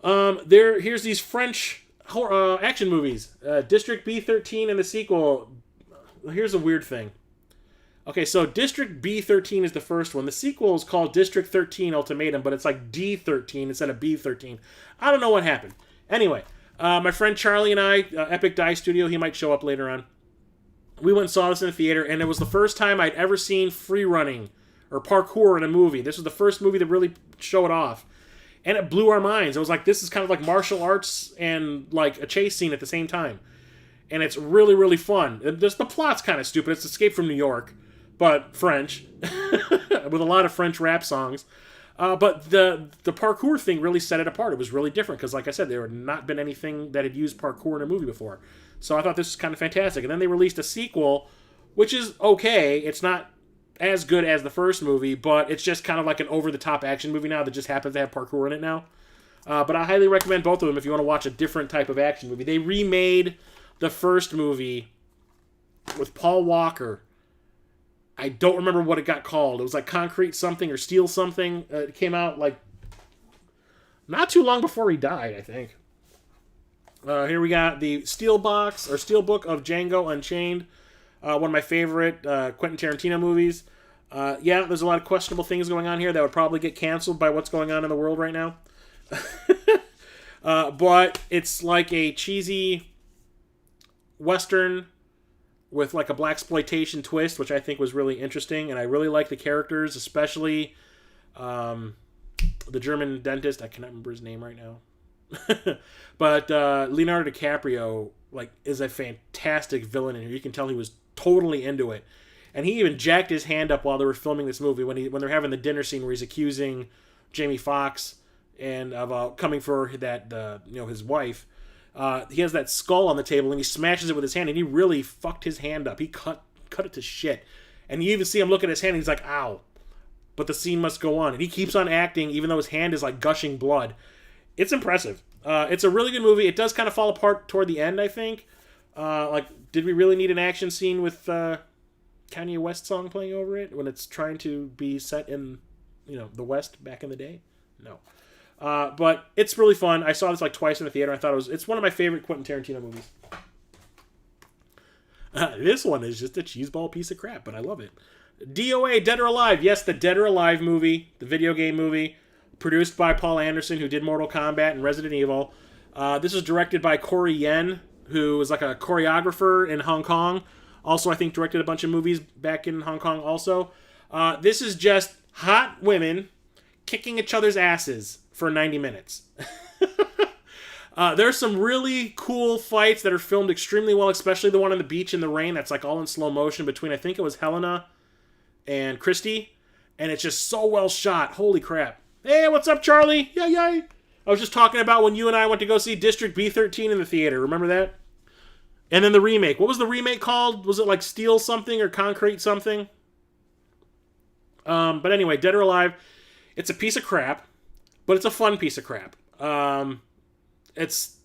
Here's these French action movies, District B13 and the sequel. Here's a weird thing. Okay, so District B13 is the first one. The sequel is called District 13 Ultimatum, but it's like D13 instead of B13. I don't know what happened. Anyway. My friend Charlie and I, Epic Die Studio, he might show up later on. We went and saw this in the theater, and it was the first time I'd ever seen free running or parkour in a movie. This was the first movie that really showed it off. And it blew our minds. It was like, this is kind of like martial arts and like a chase scene at the same time. And it's really, really fun. The plot's kind of stupid. It's Escape from New York, but French, with a lot of French rap songs. But the parkour thing really set it apart. It was really different because, like I said, there had not been anything that had used parkour in a movie before. So I thought this was kind of fantastic. And then they released a sequel, which is okay. It's not as good as the first movie, but it's just kind of like an over-the-top action movie now that just happens to have parkour in it now. But I highly recommend both of them if you want to watch a different type of action movie. They remade the first movie with Paul Walker. I don't remember what it got called. It was like Concrete something or Steel something. It came out like not too long before he died, I think. Here we got the Steelbook of Django Unchained. One of my favorite Quentin Tarantino movies. Yeah, there's a lot of questionable things going on here that would probably get canceled by what's going on in the world right now. But it's like a cheesy Western with like a blaxploitation twist, which I think was really interesting, and I really like the characters, especially the German dentist. I cannot remember his name right now. But Leonardo DiCaprio is a fantastic villain in here. You can tell he was totally into it. And he even jacked his hand up while they were filming this movie when they're having the dinner scene where he's accusing Jamie Foxx and of coming for his wife. He has that skull on the table and he smashes it with his hand, and he really fucked his hand up. He cut it to shit. And you even see him look at his hand and he's like, ow. But the scene must go on. And he keeps on acting even though his hand is like gushing blood. It's impressive. It's a really good movie. It does kind of fall apart toward the end, I think. Did we really need an action scene with Kanye West song playing over it when it's trying to be set in, the West back in the day? No. But it's really fun. I saw this twice in the theater. I thought it's one of my favorite Quentin Tarantino movies. This one is just a cheeseball piece of crap, but I love it. DOA, Dead or Alive. Yes, the Dead or Alive movie, the video game movie, produced by Paul Anderson, who did Mortal Kombat and Resident Evil. This was directed by Corey Yen, who was like a choreographer in Hong Kong. Also, I think directed a bunch of movies back in Hong Kong also. This is just hot women kicking each other's asses for 90 minutes. There's some really cool fights that are filmed extremely well, especially the one on the beach in the rain that's all in slow motion between, I think it was Helena and Christy. And it's just so well shot. Holy crap. Hey, what's up, Charlie? Yay. I was just talking about when you and I went to go see District B13 in the theater. Remember that? And then the remake. What was the remake called? Was it Steel something or Concrete something? But anyway, Dead or Alive. It's a piece of crap, but it's a fun piece of crap. It's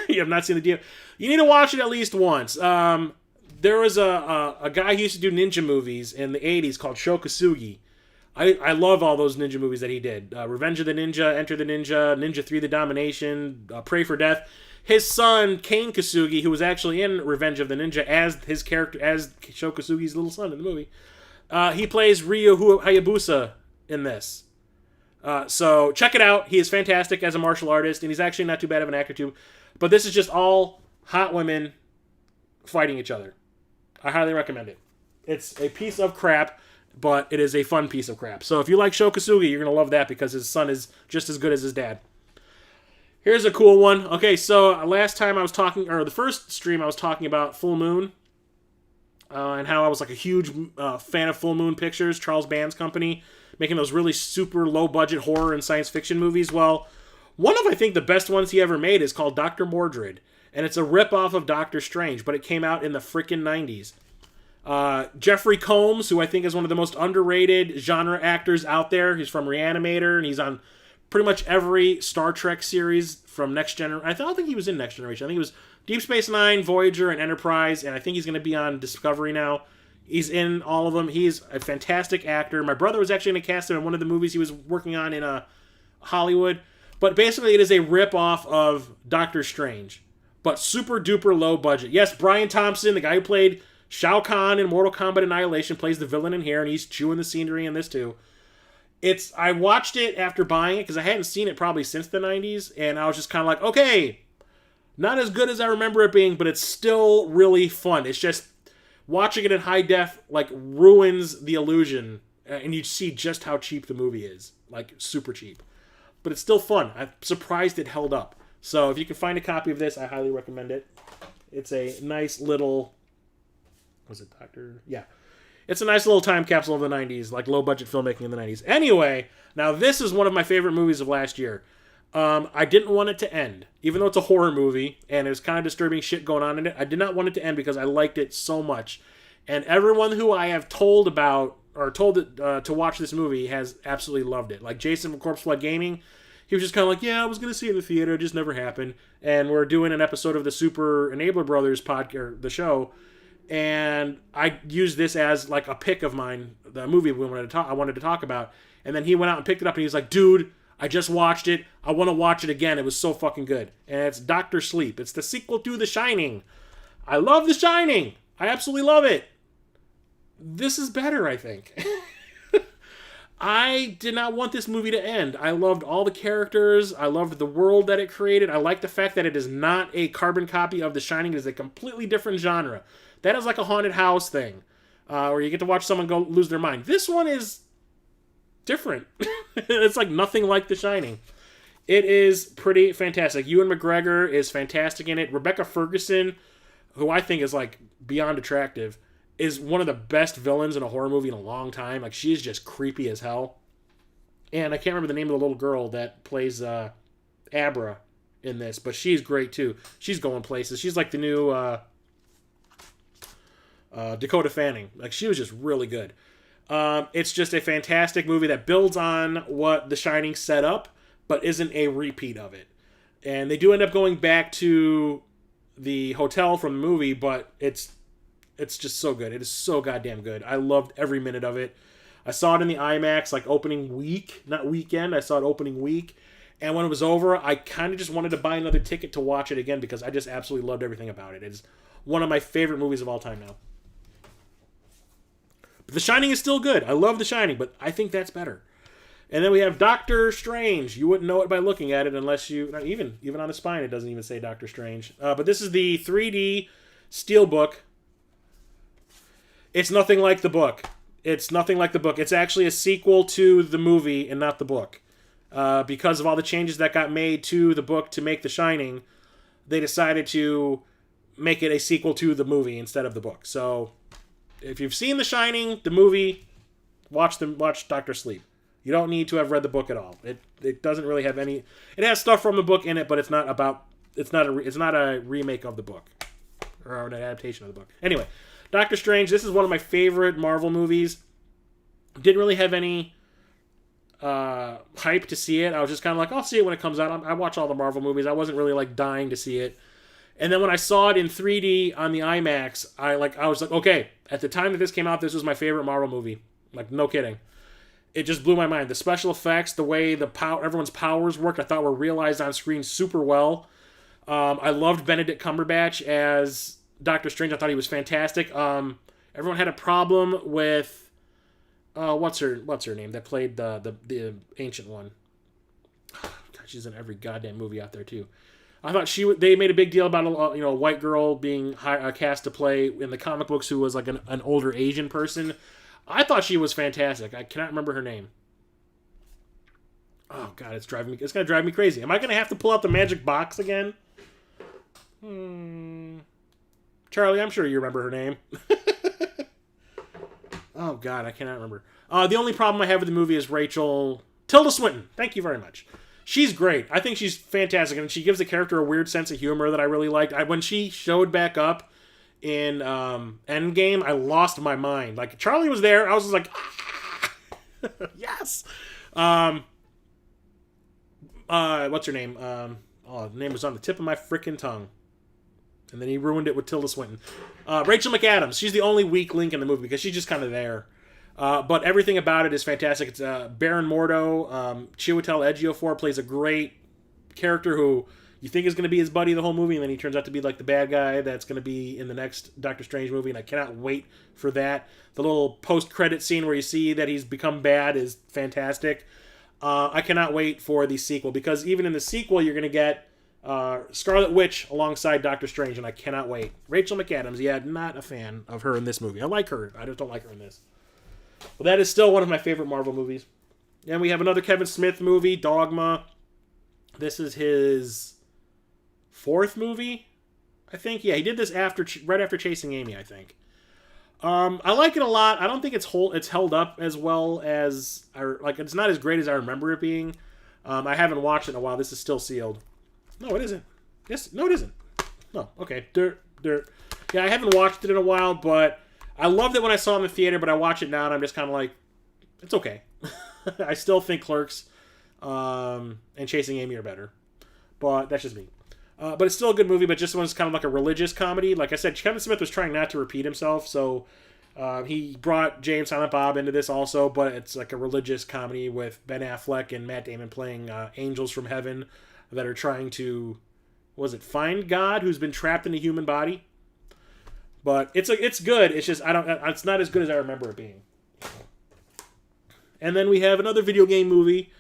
you have not seen the deal. You need to watch it at least once. There was a guy who used to do ninja movies in the 80s called Shokasugi. I love all those ninja movies that he did. Revenge of the Ninja, Enter the Ninja, Ninja 3 The Domination, Pray for Death. His son, Kane Kasugi, who was actually in Revenge of the Ninja as his character, as Sho Kasugi's little son in the movie, he plays Ryu Hayabusa in this. So check it out. He is fantastic as a martial artist, and he's actually not too bad of an actor too. But this is just all hot women fighting each other. I highly recommend it. It's a piece of crap, but it is a fun piece of crap. So if you like Sho Kasugi, you're going to love that because his son is just as good as his dad. Here's a cool one. Okay, so last time I was talking, or the first stream I was talking about Full Moon, and how I was like a huge fan of Full Moon Pictures, Charles Band's company, making those really super low-budget horror and science fiction movies. Well, one of, I think, the best ones he ever made is called Dr. Mordred, and it's a rip-off of Doctor Strange, but it came out in the frickin' 90s. Jeffrey Combs, who I think is one of the most underrated genre actors out there. He's from Reanimator, and he's on pretty much every Star Trek series from Next Generation. I don't think he was in Next Generation. I think he was Deep Space Nine, Voyager, and Enterprise, and I think he's going to be on Discovery now. He's in all of them. He's a fantastic actor. My brother was actually going to cast him in one of the movies he was working on in Hollywood. But basically, it is a rip-off of Doctor Strange, but super duper low budget. Yes, Brian Thompson, the guy who played Shao Kahn in Mortal Kombat Annihilation, plays the villain in here, and he's chewing the scenery in this too. I watched it after buying it because I hadn't seen it probably since the 90s, and I was just kind of like, okay, not as good as I remember it being, but it's still really fun. It's just watching it in high def like ruins the illusion, and you see just how cheap the movie is, like super cheap. But it's still fun. I'm surprised it held up. So if you can find a copy of this, I highly recommend it. It's a nice little, was it Doctor? Yeah. It's a nice little time capsule of the 90s, like low-budget filmmaking in the 90s. Anyway, now this is one of my favorite movies of last year. I didn't want it to end. Even though it's a horror movie, and there's kind of disturbing shit going on in it, I did not want it to end because I liked it so much. And everyone who I have told about, or told to watch this movie has absolutely loved it. Like Jason from Corpse Flood Gaming, he was just kind of like, yeah, I was going to see it in the theater, it just never happened. And we're doing an episode of the Super Enabler Brothers podcast, or the show, and I used this as like a pick of mine, the movie I wanted to talk about. And then he went out and picked it up, and he was like, dude, I just watched it. I want to watch it again. It was so fucking good. And it's Dr. Sleep. It's the sequel to The Shining. I love The Shining. I absolutely love it. This is better, I think. I did not want this movie to end. I loved all the characters. I loved the world that it created. I like the fact that it is not a carbon copy of The Shining. It is a completely different genre. That is like a haunted house thing, where you get to watch someone go lose their mind. This one is different. It's like nothing like The Shining. It is pretty fantastic. Ewan McGregor is fantastic in it. Rebecca Ferguson, who I think is like beyond attractive, is one of the best villains in a horror movie in a long time. Like, she's just creepy as hell. And I can't remember the name of the little girl that plays Abra in this, but she's great too. She's going places. She's like the new Dakota Fanning. Like, she was just really good. It's just a fantastic movie that builds on what The Shining set up, but isn't a repeat of it. And they do end up going back to the hotel from the movie, but it's just so good. It is so goddamn good. I loved every minute of it. I saw it in the IMAX like opening week, not weekend. I saw it opening week. And when it was over, I kind of just wanted to buy another ticket to watch it again because I just absolutely loved everything about it. It's one of my favorite movies of all time now. But The Shining is still good. I love The Shining, but I think that's better. And then we have Doctor Strange. You wouldn't know it by looking at it unless you... Not even on the spine, it doesn't even say Doctor Strange. But this is the 3D Steelbook. It's nothing like the book. It's nothing like the book. It's actually a sequel to the movie and not the book. Because of all the changes that got made to the book to make The Shining, they decided to make it a sequel to the movie instead of the book. So, if you've seen The Shining, the movie, watch Dr. Sleep. You don't need to have read the book at all. It doesn't really have any... It has stuff from the book in it, but it's not a remake of the book. Or an adaptation of the book. Anyway, Doctor Strange, this is one of my favorite Marvel movies. Didn't really have any hype to see it. I was just kind of like, I'll see it when it comes out. I watch all the Marvel movies. I wasn't really like dying to see it. And then when I saw it in 3D on the IMAX, I was like, okay, at the time that this came out, this was my favorite Marvel movie. Like, no kidding. it just blew my mind. The special effects, the way everyone's powers worked, I thought were realized on screen super well. I loved Benedict Cumberbatch as Doctor Strange. I thought he was fantastic. Everyone had a problem with what's her name that played the ancient one. God, she's in every goddamn movie out there too. I thought they made a big deal about a white girl being cast to play in the comic books who was like an older Asian person. I thought she was fantastic. I cannot remember her name. Oh God, it's gonna drive me crazy. Am I gonna have to pull out the magic box again? Charlie, I'm sure you remember her name. Oh God, I cannot remember. The only problem I have with the movie is Tilda Swinton. Thank you very much. She's great. I think she's fantastic, and she gives the character a weird sense of humor that I really liked. When she showed back up in Endgame, I lost my mind. Like, Charlie was there. I was just like, ah! Yes. What's her name? The name was on the tip of my freaking tongue. And then he ruined it with Tilda Swinton. Rachel McAdams. She's the only weak link in the movie because she's just kind of there. But everything about it is fantastic. It's Baron Mordo. Chiwetel Ejiofor plays a great character who you think is going to be his buddy the whole movie, and then he turns out to be like the bad guy that's going to be in the next Doctor Strange movie, and I cannot wait for that. The little post-credit scene where you see that he's become bad is fantastic. I cannot wait for the sequel, because even in the sequel, you're going to get Scarlet Witch alongside Doctor Strange, and I cannot wait. Rachel McAdams, not a fan of her in this movie. I like her. I just don't like her in this. Well, that is still one of my favorite Marvel movies. And we have another Kevin Smith movie, Dogma. This is his fourth movie, I think. Yeah, he did this right after Chasing Amy, I think. I like it a lot. I don't think it's held up as well as it's not as great as I remember it being. I haven't watched it in a while. This is still sealed. No, it isn't. Yes, no, it isn't. No, okay. Dirt. Yeah, I haven't watched it in a while, but I loved it when I saw it in the theater, but I watch it now and I'm just kind of like, it's okay. I still think Clerks and Chasing Amy are better. But that's just me. But it's still a good movie, but just one's kind of like a religious comedy. Like I said, Kevin Smith was trying not to repeat himself, so he brought James Silent Bob into this also, but it's like a religious comedy with Ben Affleck and Matt Damon playing angels from heaven that are trying to, find God who's been trapped in a human body. But it's good. It's just it's not as good as I remember it being. And then we have another video game movie.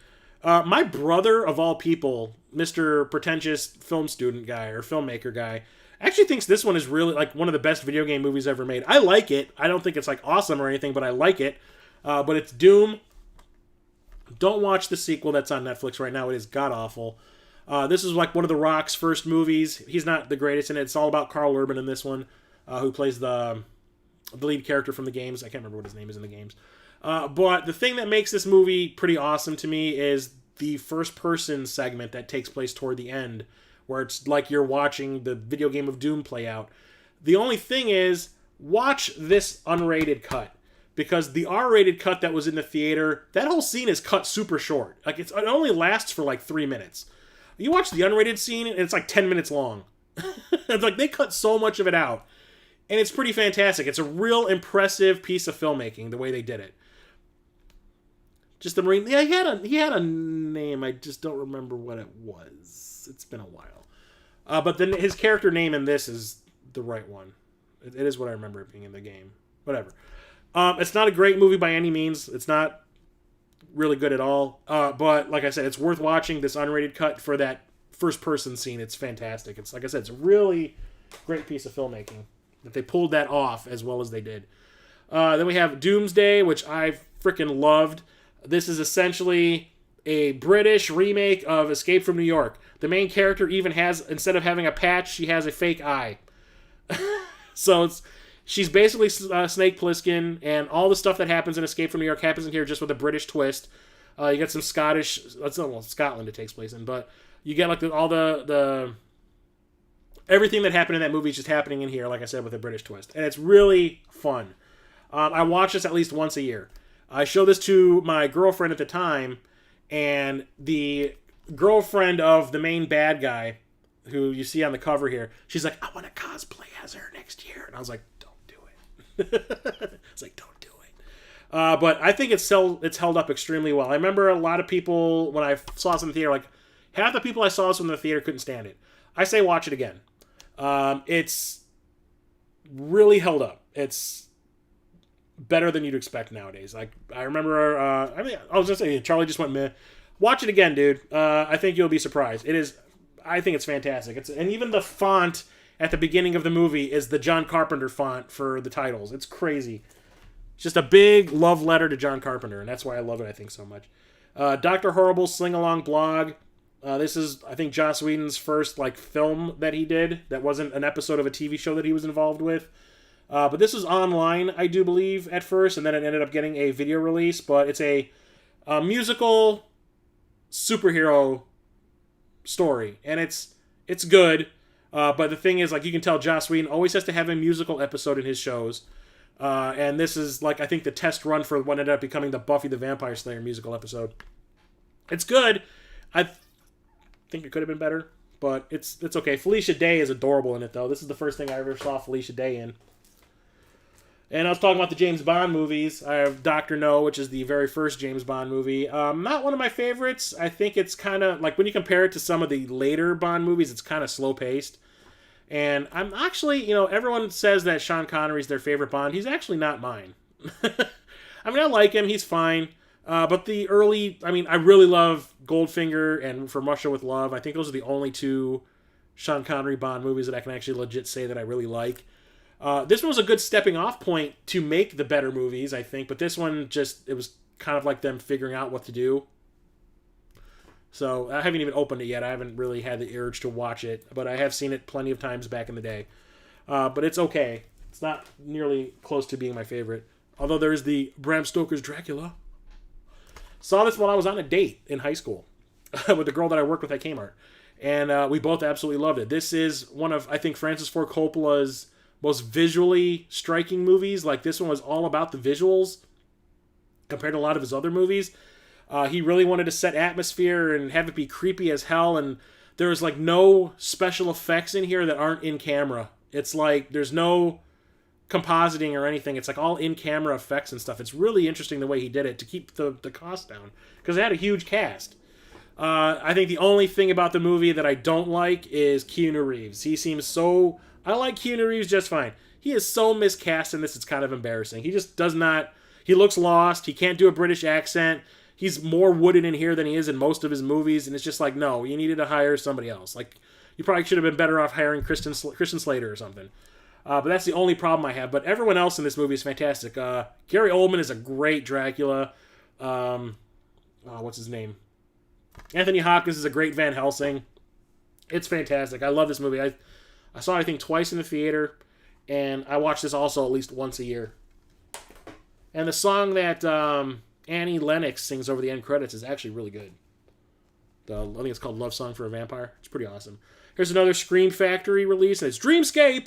My brother, of all people, Mr. Pretentious film student guy or filmmaker guy, actually thinks this one is really like one of the best video game movies ever made. I like it. I don't think it's like awesome or anything, but I like it. But it's Doom. Don't watch the sequel that's on Netflix right now. It is god-awful. This is like one of The Rock's first movies. He's not the greatest in it. It's all about Carl Urban in this one, who plays the lead character from the games. I can't remember what his name is in the games. But the thing that makes this movie pretty awesome to me is the first-person segment that takes place toward the end, where it's like you're watching the video game of Doom play out. The only thing is, watch this unrated cut, because the R-rated cut that was in the theater, that whole scene is cut super short. Like it only lasts for like 3 minutes. You watch the unrated scene, and it's like 10 minutes long. It's like they cut so much of it out. And it's pretty fantastic. It's a real impressive piece of filmmaking, the way they did it. Just the Marine. Yeah, he had a name. I just don't remember what it was. It's been a while. But then his character name in this is the right one. It is what I remember it being in the game. Whatever. It's not a great movie by any means. It's not really good at all. But like I said, it's worth watching this unrated cut for that first-person scene. It's fantastic. It's like I said, it's a really great piece of filmmaking that they pulled that off as well as they did. Then we have Doomsday, which I freaking loved. This is essentially a British remake of Escape from New York. The main character even has, instead of having a patch, she has a fake eye. So she's basically Snake Plissken, and all the stuff that happens in Escape from New York happens in here just with a British twist. You get some Scottish, Scotland it takes place in, but you get like all the everything that happened in that movie is just happening in here, like I said, with a British twist. And it's really fun. I watch this at least once a year. I showed this to my girlfriend at the time, and the girlfriend of the main bad guy, who you see on the cover here, she's like, I want to cosplay as her next year. And I was like, don't do it. It's like, don't do it. But I think it's held up extremely well. I remember a lot of people, when I saw this in the theater, like, half the people I saw this in the theater couldn't stand it. I say watch it again. It's really held up. It's better than you'd expect nowadays. Like, I remember, I was going to say, Charlie just went meh. Watch it again, dude. I think you'll be surprised. I think it's fantastic. And even the font at the beginning of the movie is the John Carpenter font for the titles. It's crazy. It's just a big love letter to John Carpenter, and that's why I love it, I think, so much. Dr. Horrible's Sing-Along blog. This is, I think, Joss Whedon's first film that he did that wasn't an episode of a TV show that he was involved with. But this was online, I do believe, at first, and then it ended up getting a video release. But it's a musical superhero story, and it's good. But the thing is, you can tell Joss Whedon always has to have a musical episode in his shows. And this is, I think, the test run for what ended up becoming the Buffy the Vampire Slayer musical episode. It's good. I think it could have been better, but it's okay. Felicia Day is adorable in it, though. This is the first thing I ever saw Felicia Day in. And I was talking about the James Bond movies. I have Dr. No, which is the very first James Bond movie. Not one of my favorites. I think it's kind of, when you compare it to some of the later Bond movies, it's kind of slow-paced. And I'm actually, everyone says that Sean Connery's their favorite Bond. He's actually not mine. I mean, I like him. He's fine. But the early, I really love Goldfinger and From Russia with Love. I think those are the only two Sean Connery Bond movies that I can actually legit say that I really like. This one was a good stepping off point to make the better movies, I think. But this one it was kind of like them figuring out what to do. So I haven't even opened it yet. I haven't really had the urge to watch it. But I have seen it plenty of times back in the day. But it's okay. It's not nearly close to being my favorite. Although there is the Bram Stoker's Dracula. Saw this while I was on a date in high school with the girl that I worked with at Kmart. And we both absolutely loved it. This is one of, I think, Francis Ford Coppola's most visually striking movies. This one was all about the visuals compared to a lot of his other movies. He really wanted to set atmosphere and have it be creepy as hell. And there was no special effects in here that aren't in camera. It's there's no compositing or anything. It's all in-camera effects and stuff. It's really interesting the way he did it to keep the cost down, because it had a huge cast. I think the only thing about the movie that I don't like is Keanu Reeves. He seems so... I like Keanu Reeves just fine. He is so miscast in this, it's kind of embarrassing. He just does not... He looks lost. He can't do a British accent. He's more wooden in here than he is in most of his movies, and it's just no, you needed to hire somebody else. You probably should have been better off hiring Christian Slater or something. But that's the only problem I have. But everyone else in this movie is fantastic. Gary Oldman is a great Dracula. What's his name? Anthony Hopkins is a great Van Helsing. It's fantastic. I love this movie. I saw it, I think, twice in the theater. And I watch this also at least once a year. And the song that Annie Lennox sings over the end credits is actually really good. I think it's called Love Song for a Vampire. It's pretty awesome. Here's another Scream Factory release, and it's Dreamscape.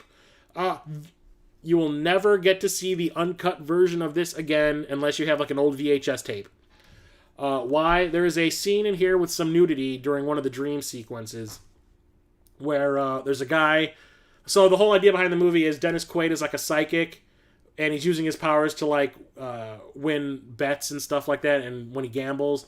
You will never get to see the uncut version of this again unless you have an old VHS tape. Why? There is a scene in here with some nudity during one of the dream sequences where there's a guy. So the whole idea behind the movie is Dennis Quaid is a psychic, and he's using his powers to win bets and stuff like that. And when he gambles,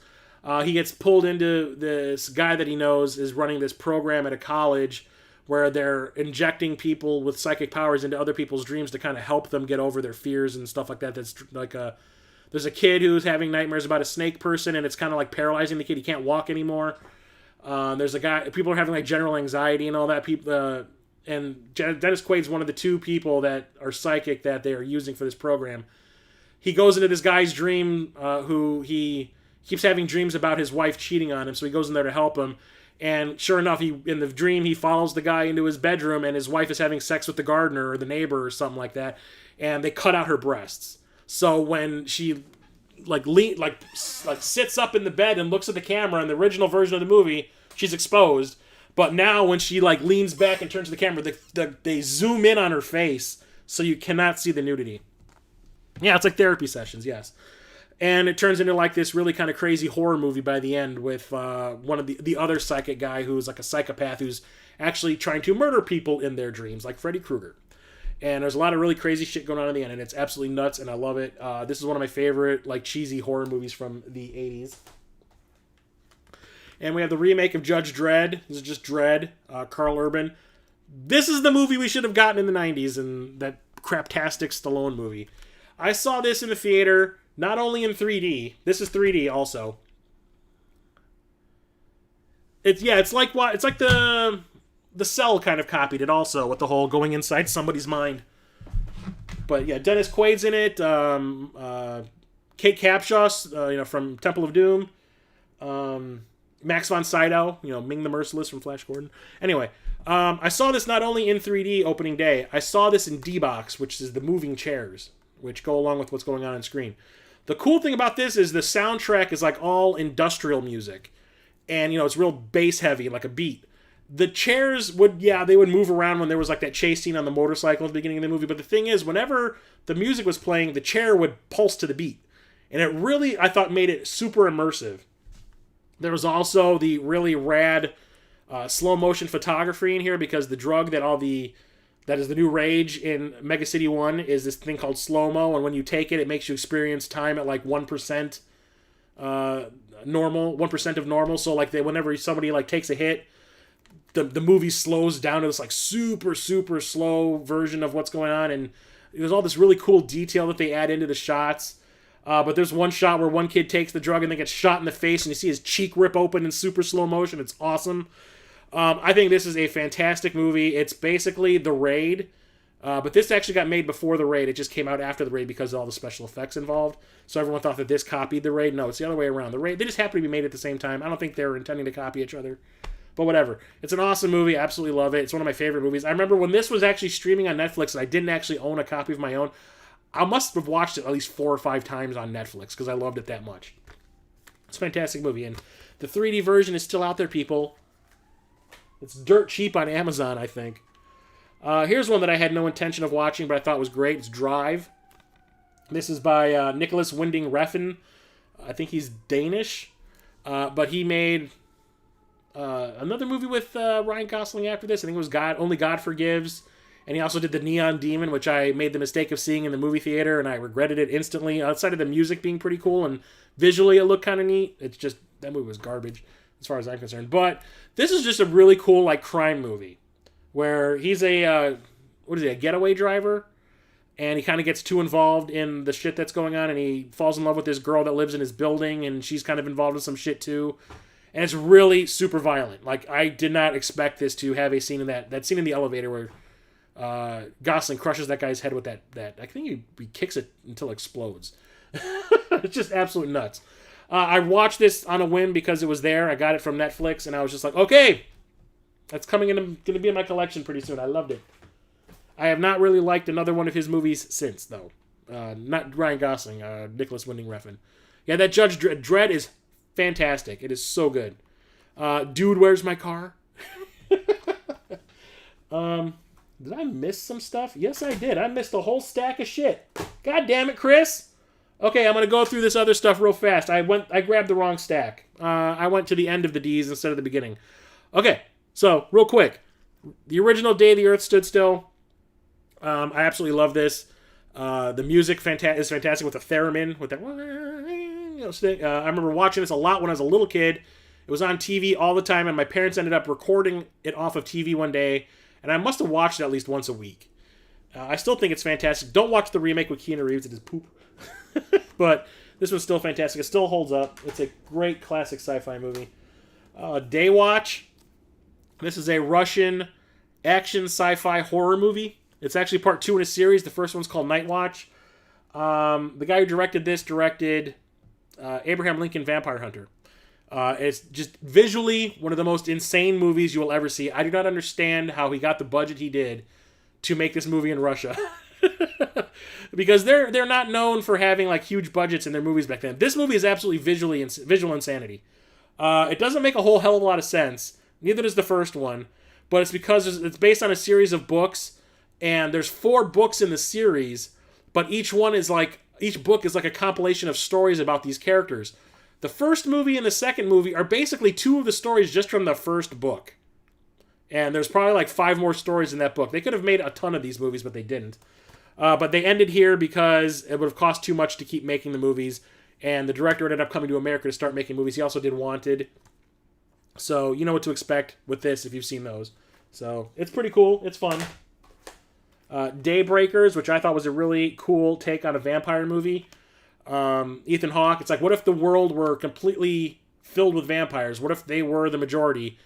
he gets pulled into this guy that he knows is running this program at a college where they're injecting people with psychic powers into other people's dreams to kind of help them get over their fears and stuff like that. That's there's a kid who's having nightmares about a snake person, and it's kind of paralyzing the kid. He can't walk anymore. There's a guy, people are having general anxiety and all that. And Dennis Quaid's one of the two people that are psychic that they are using for this program. He goes into this guy's dream, who he keeps having dreams about his wife cheating on him, so he goes in there to help him. And sure enough, in the dream, he follows the guy into his bedroom, and his wife is having sex with the gardener or the neighbor or something like that, and they cut out her breasts. So when she sits up in the bed and looks at the camera in the original version of the movie, she's exposed. But now when she leans back and turns to the camera, they zoom in on her face, so you cannot see the nudity. Yeah, it's like therapy sessions, yes. And it turns into this really kind of crazy horror movie by the end with one of the other psychic guy who's a psychopath who's actually trying to murder people in their dreams, like Freddy Krueger. And there's a lot of really crazy shit going on in the end, and it's absolutely nuts, and I love it. This is one of my favorite, like, cheesy horror movies from the 80s. And we have the remake of Judge Dredd. This is just Dredd, Carl Urban. This is the movie we should have gotten in the 90s, and that craptastic Stallone movie. I saw this in the theater, not only in 3D. This is 3D also. It's like the Cell kind of copied it also, with the whole going inside somebody's mind. But yeah, Dennis Quaid's in it. Kate Capshaw, from Temple of Doom. Max von Sydow, Ming the Merciless from Flash Gordon. Anyway, I saw this not only in 3D opening day, I saw this in D-Box, which is the moving chairs, which go along with what's going on screen. The cool thing about this is the soundtrack is like all industrial music. And, it's real bass heavy, like a beat. The chairs they would move around when there was like that chase scene on the motorcycle at the beginning of the movie. But the thing is, whenever the music was playing, the chair would pulse to the beat. And it really, I thought, made it super immersive. There was also the really rad slow motion photography in here, because the drug that is the new rage in Mega City 1 is this thing called slow-mo, and when you take it, it makes you experience time at like 1% normal, 1% of normal. So like whenever somebody like takes a hit, the movie slows down to this like super, super slow version of what's going on, and there's all this really cool detail that they add into the shots. But there's one shot where one kid takes the drug and then gets shot in the face, and you see his cheek rip open in super slow motion. It's awesome. I think this is a fantastic movie. It's basically The Raid, but this actually got made before The Raid. It just came out after The Raid because of all the special effects involved. So everyone thought that this copied The Raid. No, it's the other way around. The Raid, they just happen to be made at the same time. I don't think they were intending to copy each other. But whatever. It's an awesome movie. I absolutely love it. It's one of my favorite movies. I remember when this was actually streaming on Netflix and I didn't actually own a copy of my own. I must have watched it at least 4 or 5 times on Netflix because I loved it that much. It's a fantastic movie. And the 3D version is still out there, people. It's dirt cheap on Amazon, I think. Here's one that I had no intention of watching, but I thought was great. It's Drive. This is by Nicholas Winding Refn. I think he's Danish. But he made another movie with Ryan Gosling after this. I think it was Only God Forgives. And he also did The Neon Demon, which I made the mistake of seeing in the movie theater, and I regretted it instantly. Outside of the music being pretty cool, and visually it looked kind of neat, it's just, that movie was garbage, as far as I'm concerned. But this is just a really cool, like, crime movie, where he's a getaway driver, and he kind of gets too involved in the shit that's going on, and he falls in love with this girl that lives in his building, and she's kind of involved in some shit, too. And it's really super violent. Like, I did not expect this to have a scene in that scene in the elevator where Gosling crushes that guy's head with that I think he kicks it until it explodes. It's just absolute nuts. I watched this on a whim because it was there. I got it from Netflix, and I was just like, okay, that's going to be in my collection pretty soon. I loved it. I have not really liked another one of his movies since, though. Not Ryan Gosling, Nicholas Winding Refn. Yeah, that Judge Dredd is fantastic. It is so good. Dude, Where's My Car? Did I miss some stuff? Yes, I did. I missed a whole stack of shit. God damn it, Chris. Okay, I'm going to go through this other stuff real fast. I grabbed the wrong stack. I went to the end of the D's instead of the beginning. Okay, so real quick. The original Day the Earth Stood Still. I absolutely love this. The music is fantastic with the theremin, with that I remember watching this a lot when I was a little kid. It was on TV all the time, and my parents ended up recording it off of TV one day, and I must have watched it at least once a week. I still think it's fantastic. Don't watch the remake with Keanu Reeves. It is poop. But this one's still fantastic. It still holds up. It's a great classic sci-fi movie. Daywatch. This is a Russian action sci-fi horror movie. It's actually part 2 in a series. The first one's called Night Watch. The guy who directed this directed Abraham Lincoln Vampire Hunter. It's just visually one of the most insane movies you will ever see. I do not understand how he got the budget he did to make this movie in Russia. Because they're not known for having like huge budgets in their movies back then. This movie is absolutely visual insanity. It doesn't make a whole hell of a lot of sense. Neither does the first one. But it's because it's based on a series of books, and there's 4 books in the series, but each book is like a compilation of stories about these characters. The first movie and the second movie are basically 2 of the stories just from the first book. And there's probably like 5 more stories in that book. They could have made a ton of these movies, but they didn't. But they ended here because it would have cost too much to keep making the movies. And the director ended up coming to America to start making movies. He also did Wanted. So you know what to expect with this if you've seen those. So it's pretty cool. It's fun. Daybreakers, which I thought was a really cool take on a vampire movie. Ethan Hawke. It's like, what if the world were completely filled with vampires? What if they were the majority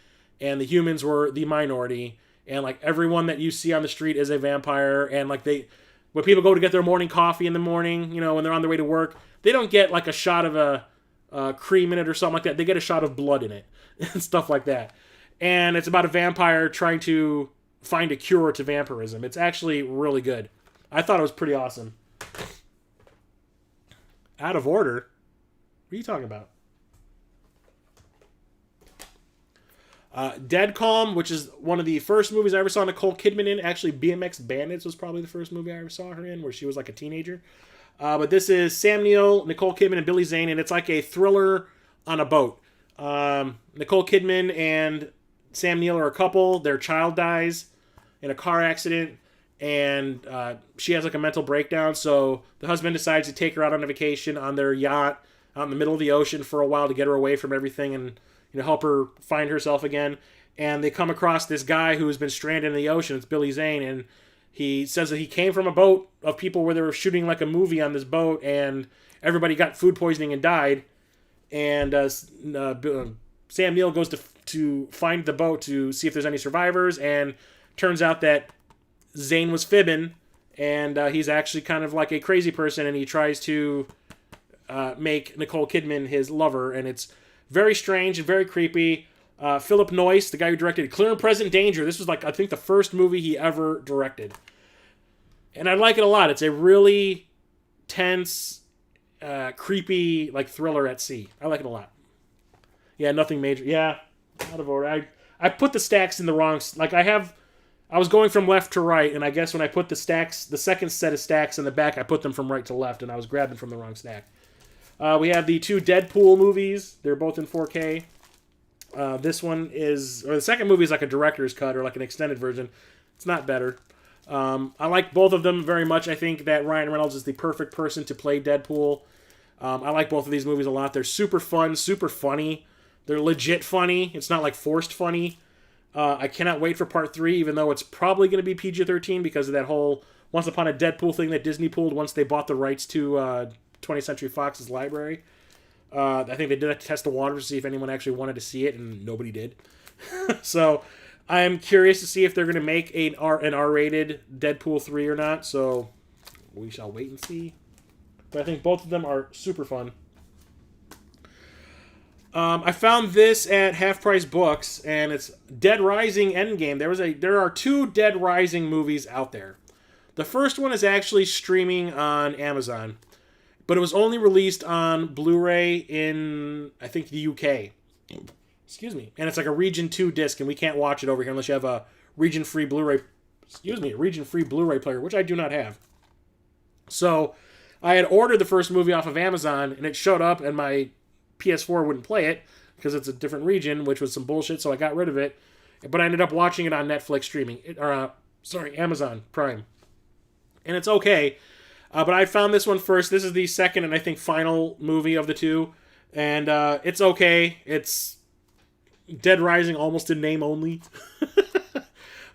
and the humans were the minority? And like everyone that you see on the street is a vampire. And like when people go to get their morning coffee in the morning, you know, when they're on their way to work, they don't get like a shot of a cream in it or something like that. They get a shot of blood in it and stuff like that. And it's about a vampire trying to find a cure to vampirism. It's actually really good. I thought it was pretty awesome. Out of order? What are you talking about? Dead Calm, which is one of the first movies I ever saw Nicole Kidman in. Actually, BMX Bandits was probably the first movie I ever saw her in, where she was like a teenager. But this is Sam Neill, Nicole Kidman, and Billy Zane, and it's like a thriller on a boat. Nicole Kidman and Sam Neill are a couple. Their child dies in a car accident, and she has like a mental breakdown. So the husband decides to take her out on a vacation on their yacht out in the middle of the ocean for a while to get her away from everything and help her find herself again. And they come across this guy who's been stranded in the ocean. It's Billy Zane, and he says that he came from a boat of people where they were shooting like a movie on this boat, and everybody got food poisoning and died. And Sam Neill goes to find the boat to see if there's any survivors, and turns out that Zane was fibbing, and he's actually kind of like a crazy person, and he tries to make Nicole Kidman his lover, and it's very strange and very creepy. Philip Noyce, the guy who directed Clear and Present Danger, this was like, I think, the first movie he ever directed. And I like it a lot. It's a really tense, creepy, like thriller at sea. I like it a lot. Yeah, nothing major. Yeah, out of order. I put the stacks in the wrong... Like, I was going from left to right, and I guess when I put the stacks, the second set of stacks in the back, I put them from right to left, and I was grabbing from the wrong stack. We have the 2 Deadpool movies. They're both in 4K. This one is... Or the second movie is like a director's cut or like an extended version. It's not better. I like both of them very much. I think that Ryan Reynolds is the perfect person to play Deadpool. I like both of these movies a lot. They're super fun, super funny. They're legit funny. It's not like forced funny. I cannot wait for part 3, even though it's probably going to be PG-13 because of that whole Once Upon a Deadpool thing that Disney pulled once they bought the rights to 20th Century Fox's library. I think they did a test of water to see if anyone actually wanted to see it, and nobody did. So I'm curious to see if they're going to make an R-rated Deadpool 3 or not, so we shall wait and see. But I think both of them are super fun. I found this at Half Price Books, and it's Dead Rising Endgame. There are 2 Dead Rising movies out there. The first one is actually streaming on Amazon, but it was only released on Blu-ray in, I think, the UK. Excuse me. And it's like a Region 2 disc, and we can't watch it over here unless you have a region-free Blu-ray. Region-free Blu-ray player, which I do not have. So I had ordered the first movie off of Amazon, and it showed up, and my PS4 wouldn't play it because it's a different region, which was some bullshit, so I got rid of it. But I ended up watching it on Netflix streaming, Amazon Prime. And it's okay. But I found this one first. This is the second and I think final movie of the 2. And it's okay. It's Dead Rising almost in name only.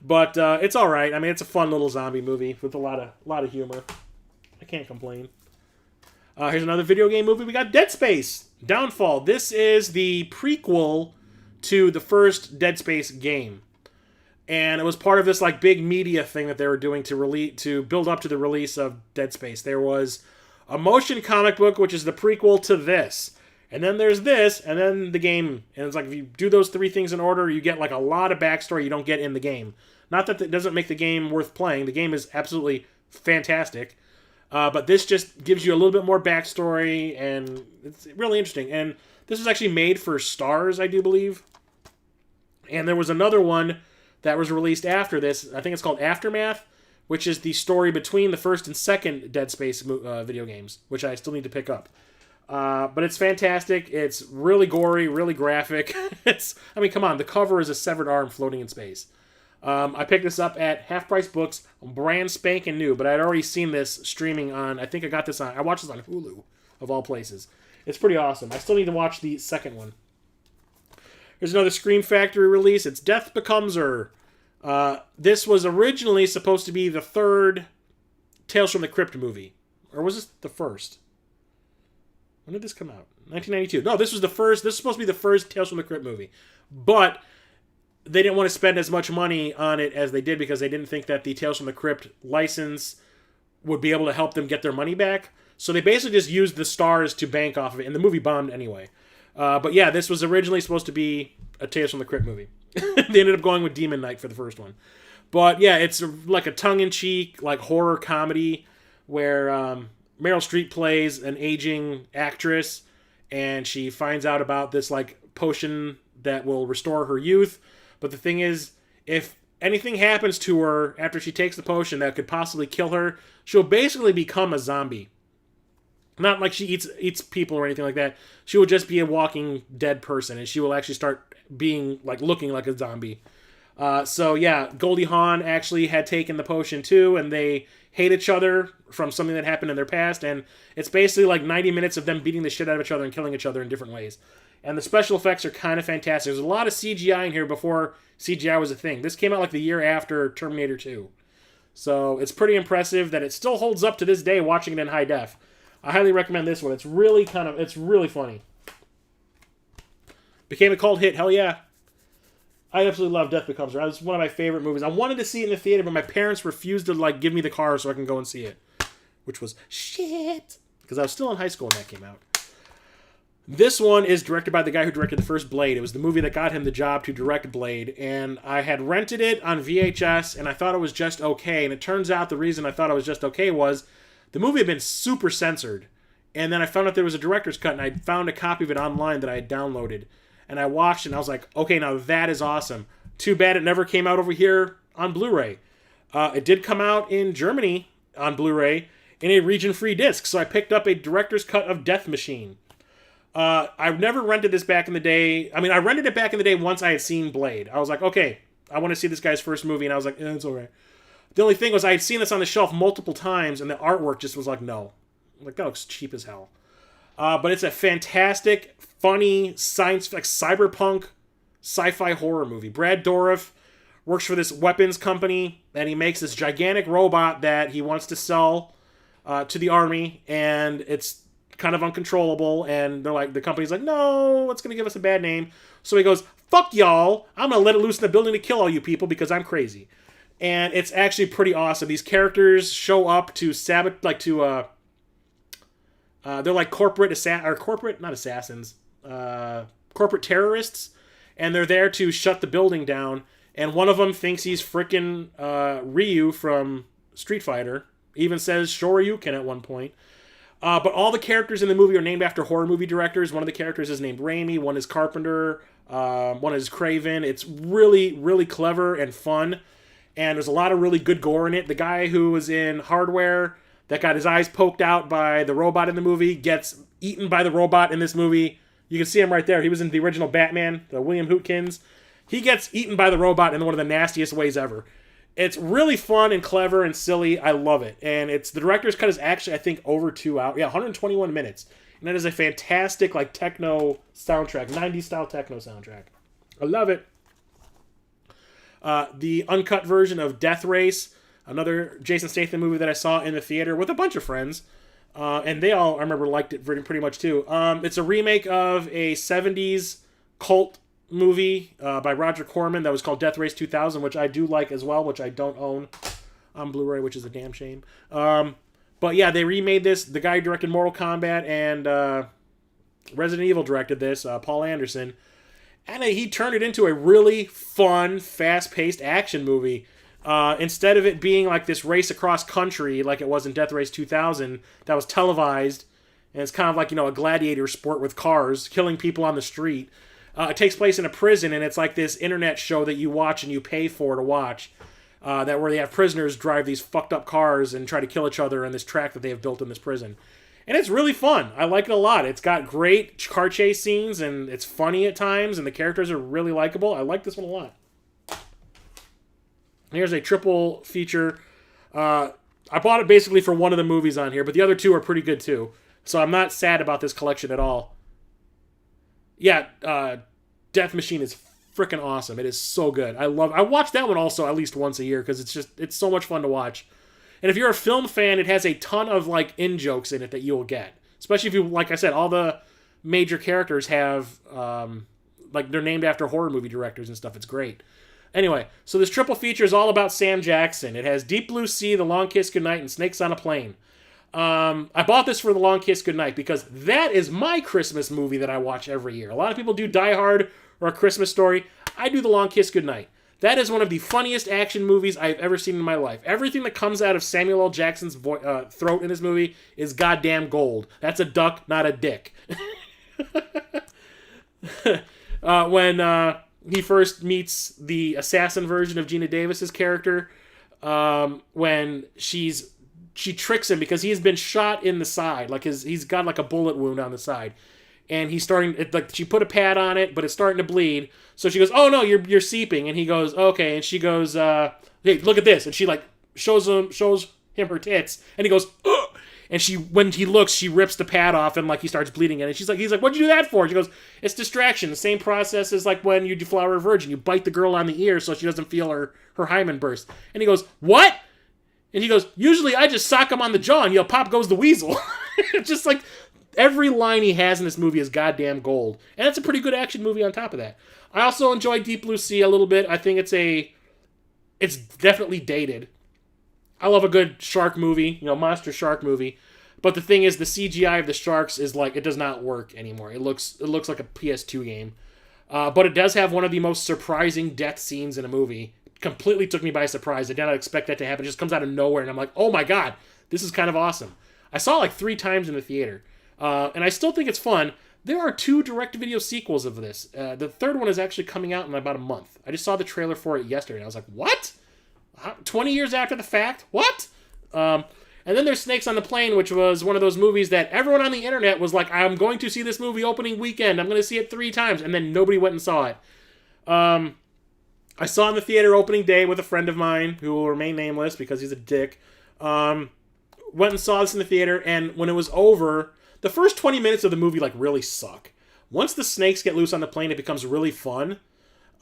But it's alright. I mean, it's a fun little zombie movie with a lot of humor. I can't complain. Here's another video game movie. We got Dead Space Downfall. This is the prequel to the first Dead Space game. And it was part of this like big media thing that they were doing to build up to the release of Dead Space. There was a motion comic book, which is the prequel to this. And then there's this, and then the game. And it's like if you do those 3 things in order, you get like a lot of backstory you don't get in the game. Not that it doesn't make the game worth playing. The game is absolutely fantastic. But this just gives you a little bit more backstory, and it's really interesting. And this was actually made for Stars, I do believe. And there was another one that was released after this. I think it's called Aftermath, which is the story between the first and second Dead Space video games, which I still need to pick up. But it's fantastic. It's really gory, really graphic. I mean, come on. The cover is a severed arm floating in space. I picked this up at Half Price Books, brand spanking new, but I'd already seen this streaming on, I think I watched this on Hulu, of all places. It's pretty awesome. I still need to watch the second one. Here's another Scream Factory release. It's Death Becomes Her. This was originally supposed to be the third Tales from the Crypt movie. Or was this the first? When did this come out? 1992. No, this was the first. This was supposed to be the first Tales from the Crypt movie. But they didn't want to spend as much money on it as they did because they didn't think that the Tales from the Crypt license would be able to help them get their money back. So they basically just used the stars to bank off of it, and the movie bombed anyway. But yeah, this was originally supposed to be a Tales from the Crypt movie. They ended up going with Demon Knight for the first one. But yeah, it's like a tongue-in-cheek, like horror comedy where Meryl Streep plays an aging actress, and she finds out about this like potion that will restore her youth. But the thing is, if anything happens to her after she takes the potion that could possibly kill her, she'll basically become a zombie. Not like she eats people or anything like that. She will just be a walking dead person, and she will actually start being like looking like a zombie. So yeah, Goldie Hawn actually had taken the potion too, and they hate each other from something that happened in their past, and it's basically like 90 minutes of them beating the shit out of each other and killing each other in different ways. And the special effects are kind of fantastic. There's a lot of CGI in here before CGI was a thing. This came out like the year after Terminator 2. So it's pretty impressive that it still holds up to this day watching it in high def. I highly recommend this one. It's really funny. Became a cult hit, hell yeah. I absolutely love Death Becomes Her. It's one of my favorite movies. I wanted to see it in the theater, but my parents refused to like give me the car so I can go and see it. Which was shit. Because I was still in high school when that came out. This one is directed by the guy who directed the first Blade. It was the movie that got him the job to direct Blade. And I had rented it on VHS, and I thought it was just okay. And it turns out the reason I thought it was just okay was the movie had been super censored. And then I found out there was a director's cut, and I found a copy of it online that I had downloaded. And I watched it, and I was like, okay, now that is awesome. Too bad it never came out over here on Blu-ray. It did come out in Germany on Blu-ray in a region-free disc, so I picked up a director's cut of Death Machine. I've never rented this back in the day. I mean, I rented it back in the day once I had seen Blade. I was like, okay, I want to see this guy's first movie, and I was like, it's alright. The only thing was I had seen this on the shelf multiple times, and the artwork just was like, no. Like, that looks cheap as hell. But it's a fantastic, funny, cyberpunk, sci-fi horror movie. Brad Dourif works for this weapons company, and he makes this gigantic robot that he wants to sell to the army, and it's kind of uncontrollable, and they're like, the company's like, no, it's going to give us a bad name. So he goes, fuck y'all, I'm going to let it loose in the building to kill all you people because I'm crazy. And it's actually pretty awesome. These characters show up to they're like corporate terrorists, and they're there to shut the building down. And one of them thinks he's frickin' Ryu from Street Fighter. Even says Shoryuken at one point. But all the characters in the movie are named after horror movie directors. One of the characters is named Raimi. One is Carpenter. One is Craven. It's really, really clever and fun. And there's a lot of really good gore in it. The guy who was in Hardware that got his eyes poked out by the robot in the movie gets eaten by the robot in this movie. You can see him right there. He was in the original Batman, the William Hootkins. He gets eaten by the robot in one of the nastiest ways ever. It's really fun and clever and silly. I love it. And the director's cut is actually, I think, over 2 hours. Yeah, 121 minutes. And that is a fantastic, like, techno soundtrack, 90s style techno soundtrack. I love it. The uncut version of Death Race, another Jason Statham movie that I saw in the theater with a bunch of friends. And they all, I remember, liked it pretty much too. It's a remake of a 70s cult movie by Roger Corman that was called Death Race 2000, which I do like as well, which I don't own on Blu-ray, which is a damn shame. But yeah, they remade this. The guy who directed Mortal Kombat and Resident Evil directed this, Paul Anderson. And he turned it into a really fun, fast-paced action movie. Instead of it being like this race across country like it was in Death Race 2000 that was televised, and it's kind of like, a gladiator sport with cars, killing people on the street. It takes place in a prison, and it's like this internet show that you watch and you pay for to watch, that where they have prisoners drive these fucked up cars and try to kill each other on this track that they have built in this prison. And it's really fun. I like it a lot. It's got great car chase scenes, and it's funny at times, and the characters are really likable. I like this one a lot. Here's a triple feature. I bought it basically for one of the movies on here, but the other two are pretty good too. So I'm not sad about this collection at all. Yeah, Death Machine is freaking awesome. It is so good. I watch that one also at least once a year because it's so much fun to watch. And if you're a film fan, it has a ton of like in-jokes in it that you'll get. Especially if you, like I said, all the major characters have, like they're named after horror movie directors and stuff. It's great. Anyway, so this triple feature is all about Sam Jackson. It has Deep Blue Sea, The Long Kiss Goodnight, and Snakes on a Plane. I bought this for The Long Kiss Goodnight because that is my Christmas movie that I watch every year. A lot of people do Die Hard or A Christmas Story. I do The Long Kiss Goodnight. That is one of the funniest action movies I've ever seen in my life. Everything that comes out of Samuel L. Jackson's throat in this movie is goddamn gold. That's a duck, not a dick. When he first meets the assassin version of Gina Davis's character, when she tricks him because he's been shot in the side, like he's got like a bullet wound on the side. And he's starting, she put a pad on it, but it's starting to bleed. So she goes, "Oh no, you're seeping." And he goes, "Okay." And she goes, "Hey, look at this." And she like shows him her tits. And he goes, "Ugh!" And when he looks, she rips the pad off and like he starts bleeding. And he's like, "What'd you do that for?" She goes, "It's distraction. The same process as like when you deflower a virgin. You bite the girl on the ear so she doesn't feel her hymen burst." And he goes, "What?" And he goes, "Usually I just sock him on the jaw and pop goes the weasel." It's just like, every line he has in this movie is goddamn gold. And it's a pretty good action movie on top of that. I also enjoy Deep Blue Sea a little bit. I think it's definitely dated. I love a good shark movie, monster shark movie. But the thing is, the CGI of the sharks is like, it does not work anymore. It looks like a PS2 game. But it does have one of the most surprising death scenes in a movie. Completely took me by surprise. I did not expect that to happen. It just comes out of nowhere. And I'm like, oh my god, this is kind of awesome. I saw it like 3 times in the theater. And I still think it's fun. There are 2 direct-to-video sequels of this. The third one is actually coming out in about a month. I just saw the trailer for it yesterday, and I was like, what? 20 years after the fact? What? And then there's Snakes on the Plane, which was one of those movies that everyone on the internet was like, I'm going to see this movie opening weekend. I'm going to see it 3 times. And then nobody went and saw it. I saw it in the theater opening day with a friend of mine, who will remain nameless because he's a dick. Went and saw this in the theater, and when it was over, the first 20 minutes of the movie like really suck. Once the snakes get loose on the plane, it becomes really fun.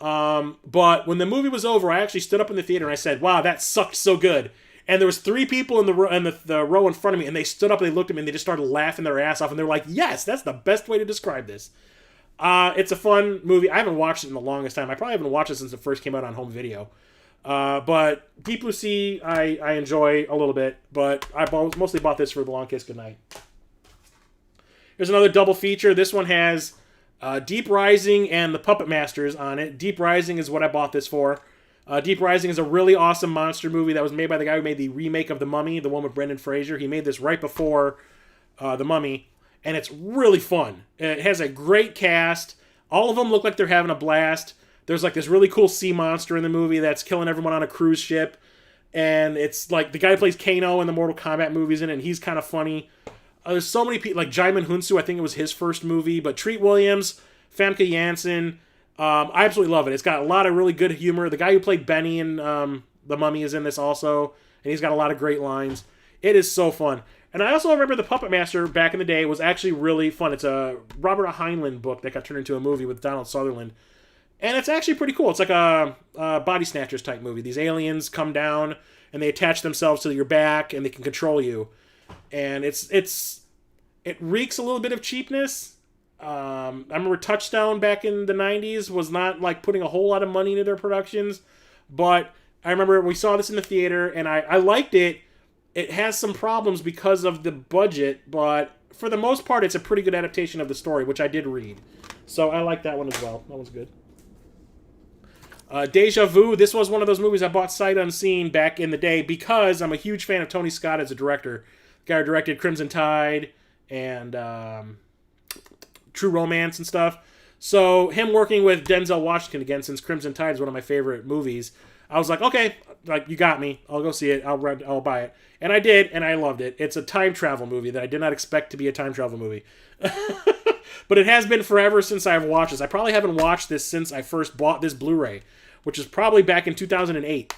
But when the movie was over, I actually stood up in the theater and I said, "Wow, that sucked so good." And there was 3 people in the row in front of me, and they stood up and they looked at me and they just started laughing their ass off, and they're like, "Yes, that's the best way to describe this." It's a fun movie. I haven't watched it in the longest time. I probably haven't watched it since it first came out on home video. But Deep Blue Sea, I enjoy a little bit, but I mostly bought this for The Long Kiss Goodnight. Here's another double feature. This one has Deep Rising and The Puppet Masters on it. Deep Rising is what I bought this for. Deep Rising is a really awesome monster movie that was made by the guy who made the remake of The Mummy, the one with Brendan Fraser. He made this right before The Mummy, and it's really fun. It has a great cast. All of them look like they're having a blast. There's like this really cool sea monster in the movie that's killing everyone on a cruise ship. And it's like the guy who plays Kano in the Mortal Kombat movies in it, and he's kind of funny. There's so many people, like Jaimin Hunsu, I think it was his first movie, but Treat Williams, Famke Janssen, I absolutely love it. It's got a lot of really good humor. The guy who played Benny in The Mummy is in this also, and he's got a lot of great lines. It is so fun. And I also remember The Puppet Master back in the day was actually really fun. It's a Robert Heinlein book that got turned into a movie with Donald Sutherland. And it's actually pretty cool. It's like a Body Snatchers type movie. These aliens come down, and they attach themselves to your back, and they can control you. And it reeks a little bit of cheapness. I remember Touchstone back in the 90s was not like putting a whole lot of money into their productions, but I remember we saw this in the theater and I liked it. It has some problems because of the budget, but for the most part it's a pretty good adaptation of the story, which I did read. So I like that one as well. That one's good. Deja Vu, this was one of those movies I bought sight unseen back in the day because I'm a huge fan of Tony Scott as a director. The guy who directed Crimson Tide and True Romance and stuff. So him working with Denzel Washington again, since Crimson Tide is one of my favorite movies, I was like, okay, like you got me. I'll go see it. I'll buy it. And I did, and I loved it. It's a time travel movie that I did not expect to be a time travel movie. But it has been forever since I've watched this. I probably haven't watched this since I first bought this Blu-ray, which is probably back in 2008.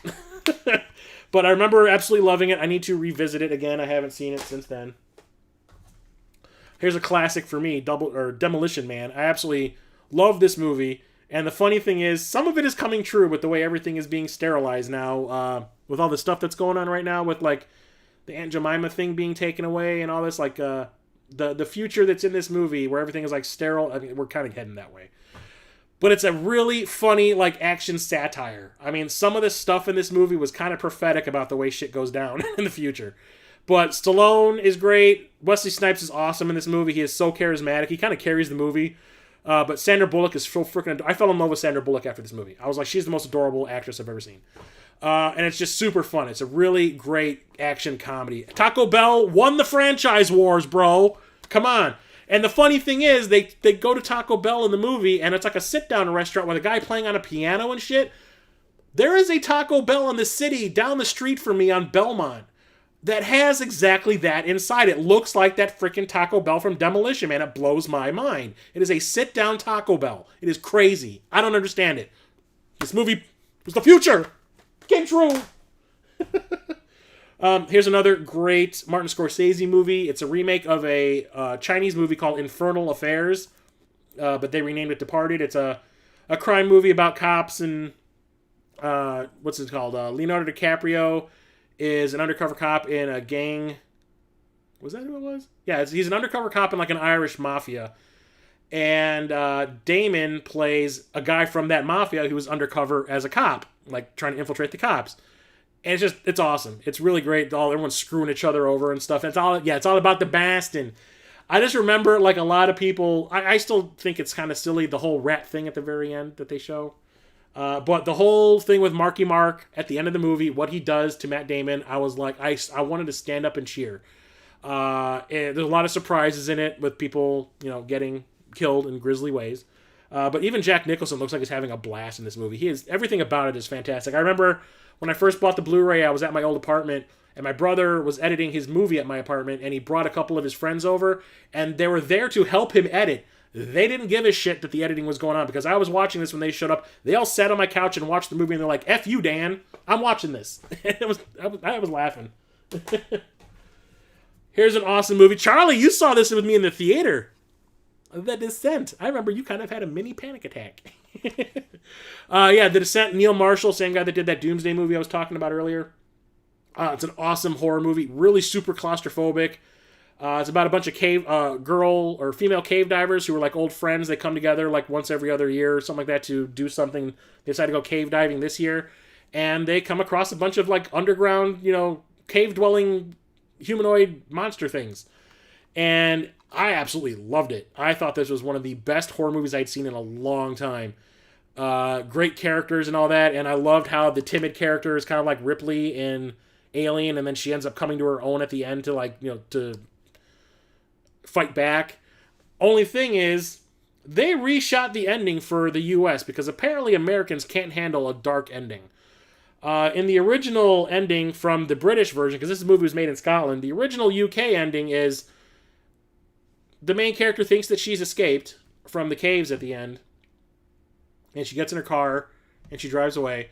But I remember absolutely loving it. I need to revisit it again. I haven't seen it since then. Here's a classic for me, Demolition Man. I absolutely love this movie. And the funny thing is, some of it is coming true with the way everything is being sterilized now. With all the stuff that's going on right now with, like, the Aunt Jemima thing being taken away and all this. Like, the future that's in this movie where everything is, like, sterile. I mean, we're kind of heading that way. But it's a really funny, like, action satire. I mean, some of the stuff in this movie was kind of prophetic about the way shit goes down in the future. But Stallone is great. Wesley Snipes is awesome in this movie. He is so charismatic. He kind of carries the movie. But Sandra Bullock is so freaking... I fell in love with Sandra Bullock after this movie. I was like, she's the most adorable actress I've ever seen. And it's just super fun. It's a really great action comedy. Taco Bell won the franchise wars, bro. Come on. And the funny thing is, they go to Taco Bell in the movie, and it's like a sit-down restaurant with a guy playing on a piano and shit. There is a Taco Bell in the city down the street from me on Belmont that has exactly that inside. It looks like that freaking Taco Bell from Demolition Man. It blows my mind. It is a sit-down Taco Bell. It is crazy. I don't understand it. This movie was the future. Came true. Here's another great Martin Scorsese movie. It's a remake of a Chinese movie called Infernal Affairs, but they renamed it Departed. It's a crime movie about cops and what's it called? Leonardo DiCaprio is an undercover cop in a gang. Was that who it was? Yeah, he's an undercover cop in like an Irish mafia. And Damon plays a guy from that mafia who was undercover as a cop, like trying to infiltrate the cops. And it's awesome. It's really great. Everyone's screwing each other over and stuff. It's all about the bast. And I just remember, like, a lot of people, I still think it's kind of silly, the whole rat thing at the very end that they show. But the whole thing with Marky Mark at the end of the movie, what he does to Matt Damon, I was like, I wanted to stand up and cheer. And there's a lot of surprises in it with people, getting killed in grisly ways. But even Jack Nicholson looks like he's having a blast in this movie. Everything about it is fantastic. I remember when I first bought the Blu-ray, I was at my old apartment, and my brother was editing his movie at my apartment, and he brought a couple of his friends over, and they were there to help him edit. They didn't give a shit that the editing was going on, because I was watching this when they showed up. They all sat on my couch and watched the movie, and they're like, F you, Dan. I'm watching this. I was laughing. Here's an awesome movie. Charlie, you saw this with me in the theater. The Descent. I remember you kind of had a mini panic attack. The Descent, Neil Marshall, same guy that did that Doomsday movie I was talking about earlier. It's an awesome horror movie, really super claustrophobic. It's about a bunch of female cave divers who were like old friends. They come together like once every other year or something like that to do something. They decide to go cave diving this year, and they come across a bunch of like underground, cave-dwelling humanoid monster things. And I absolutely loved it. I thought this was one of the best horror movies I'd seen in a long time. Great characters and all that, and I loved how the timid character is kind of like Ripley in Alien, and then she ends up coming to her own at the end to to fight back. Only thing is, they reshot the ending for the US because apparently Americans can't handle a dark ending. In the original ending from the British version, because this movie was made in Scotland, the original UK ending is the main character thinks that she's escaped from the caves at the end, and she gets in her car and she drives away,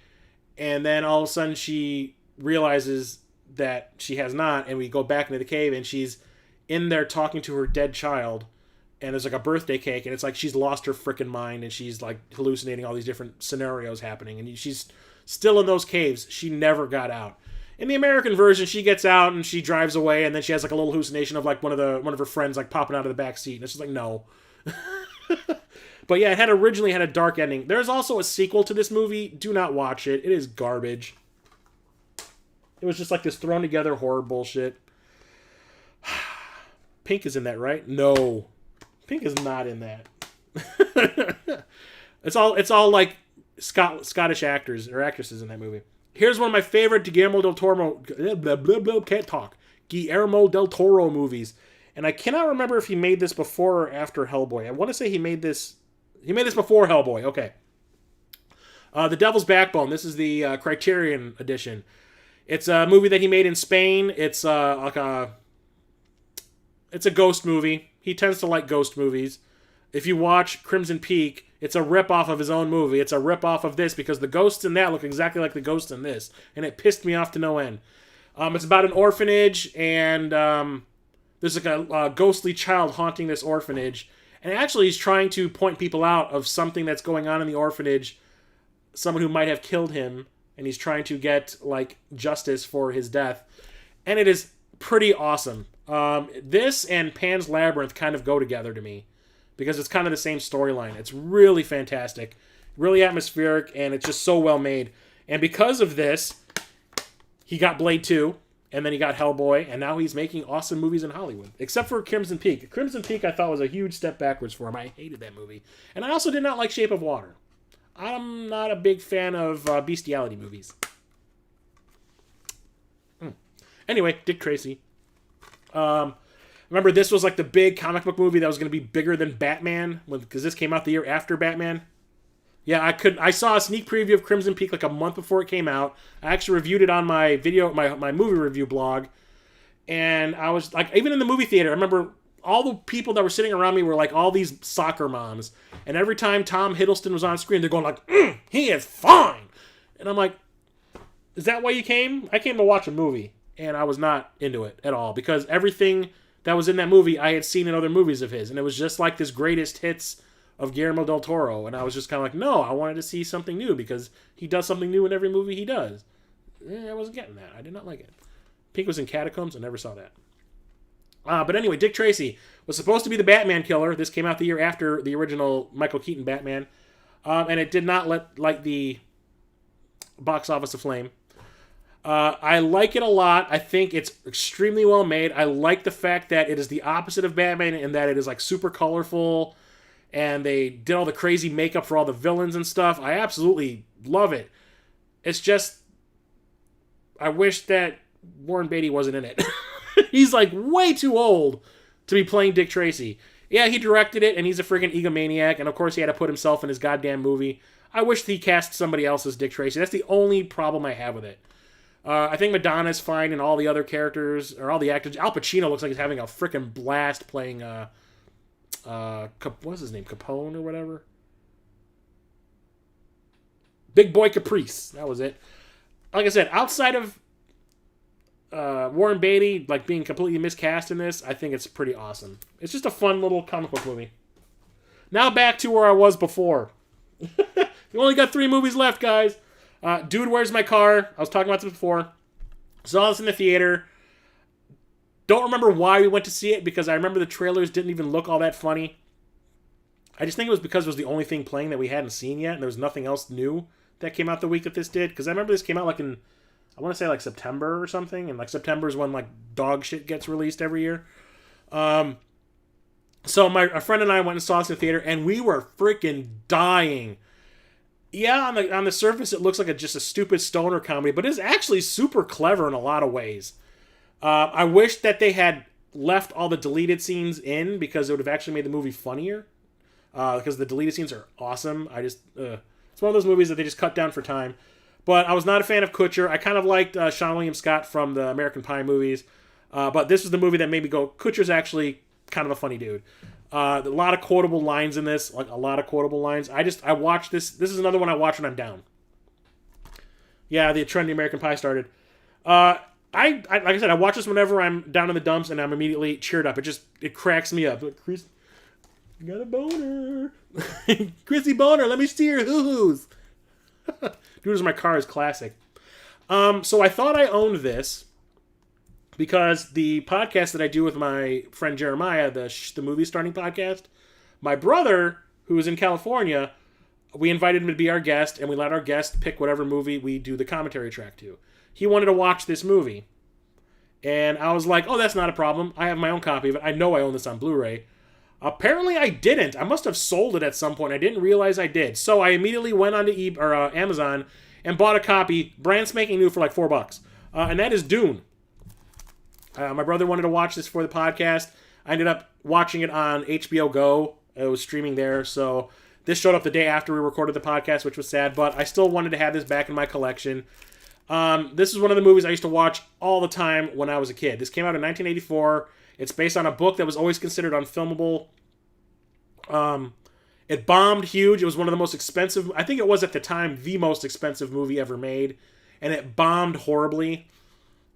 and then all of a sudden she realizes that she has not, and we go back into the cave and she's in there talking to her dead child, and there's like a birthday cake, and it's like she's lost her freaking mind, and she's like hallucinating all these different scenarios happening, and she's still in those caves. She never got out. In the American version, she gets out and she drives away, and then she has like a little hallucination of like one of her friends like popping out of the back seat, and it's just like, no. But yeah, it originally had a dark ending. There's also a sequel to this movie. Do not watch it. It is garbage. It was just like this thrown together horror bullshit. Pink is in that, right? No. Pink is not in that. It's all like Scottish actors or actresses in that movie. Here's one of my favorite Guillermo del Toro movies. And I cannot remember if he made this before or after Hellboy. I want to say he made this before Hellboy. Okay. The Devil's Backbone. This is the Criterion edition. It's a movie that he made in Spain. It's a ghost movie. He tends to like ghost movies. If you watch Crimson Peak, It's a ripoff of his own movie. It's a ripoff of this because the ghosts in that look exactly like the ghosts in this. And it pissed me off to no end. It's about an orphanage, and there's like a ghostly child haunting this orphanage. And actually he's trying to point people out of something that's going on in the orphanage, someone who might have killed him, and he's trying to get like justice for his death. And it is pretty awesome. This and Pan's Labyrinth kind of go together to me because it's kind of the same storyline. It's really fantastic, really atmospheric, and it's just so well made. And because of this, he got Blade 2, and then he got Hellboy, and now he's making awesome movies in Hollywood. Except for Crimson Peak. Crimson Peak I thought was a huge step backwards for him. I hated that movie. And I also did not like Shape of Water. I'm not a big fan of bestiality movies. Anyway, Dick Tracy. Remember, this was like the big comic book movie that was going to be bigger than Batman, because this came out the year after Batman. Yeah, I saw a sneak preview of Crimson Peak like a month before it came out. I actually reviewed it on my my movie review blog. And I was like, even in the movie theater, I remember all the people that were sitting around me were like all these soccer moms. And every time Tom Hiddleston was on screen, they're going like, he is fine. And I'm like, is that why you came? I came to watch a movie. And I was not into it at all. Because everything that was in that movie, I had seen in other movies of his. And it was just like this greatest hits of Guillermo del Toro. And I was just kind of like, no, I wanted to see something new. Because he does something new in every movie he does. I wasn't getting that. I did not like it. Pink was in Catacombs. I never saw that. But anyway, Dick Tracy was supposed to be the Batman killer. This came out the year after the original Michael Keaton Batman. And it did not light the box office aflame. I like it a lot. I think it's extremely well made. I like the fact that it is the opposite of Batman in that it is like super colorful. And they did all the crazy makeup for all the villains and stuff. I absolutely love it. It's just, I wish that Warren Beatty wasn't in it. He's like way too old to be playing Dick Tracy. Yeah, he directed it, and he's a friggin' egomaniac, and of course he had to put himself in his goddamn movie. I wish he cast somebody else as Dick Tracy. That's the only problem I have with it. I think Madonna's fine, and all the other characters, or all the actors. Al Pacino looks like he's having a frickin' blast playing, what's his name? Capone or whatever? Big Boy Caprice. That was it. Like I said, outside of Warren Beatty like being completely miscast in this, I think it's pretty awesome. It's just a fun little comic book movie. Now back to where I was before. We only got 3 movies left, guys. Dude, Where's My Car? I was talking about this before. Saw this in the theater. Don't remember why we went to see it, because I remember the trailers didn't even look all that funny. I just think it was because it was the only thing playing that we hadn't seen yet, and there was nothing else new that came out the week that this did. Because I remember this came out like in, I want to say like September or something, and like September is when like dog shit gets released every year. So a friend and I went and saw this in the theater, and we were freaking dying. Yeah, on the surface it looks like just a stupid stoner comedy, but it's actually super clever in a lot of ways. I wish that they had left all the deleted scenes in, because it would have actually made the movie funnier. Because the deleted scenes are awesome. It's one of those movies that they just cut down for time. But I was not a fan of Kutcher. I kind of liked Sean William Scott from the American Pie movies. But this was the movie that made me go, Kutcher's actually kind of a funny dude. A lot of quotable lines in this. Like, a lot of quotable lines. I watched this. This is another one I watch when I'm down. Yeah, the trendy American Pie started. Like I said, I watch this whenever I'm down in the dumps, and I'm immediately cheered up. It cracks me up. Chris, I got a boner. Chrissy boner, let me steer. Hoo-hoos. Dude, Is My Car is classic. So I thought I owned this because the podcast that I do with my friend Jeremiah, the movie starting podcast, my brother, who is in California, we invited him to be our guest, and we let our guest pick whatever movie we do the commentary track to. He wanted to watch this movie. And I was like, oh, that's not a problem. I have my own copy of it. I know I own this on Blu-ray. Apparently I didn't. I must have sold it at some point. I didn't realize I did. So I immediately went onto Amazon and bought a copy, brand spanking new, for like $4. And that is Dune. My brother wanted to watch this for the podcast. I ended up watching it on HBO Go. It was streaming there. So this showed up the day after we recorded the podcast, which was sad. But I still wanted to have this back in my collection. This is one of the movies I used to watch all the time when I was a kid. This came out in 1984. It's based on a book that was always considered unfilmable. It bombed huge. It was one of the most expensive. I think it was at the time the most expensive movie ever made, and it bombed horribly.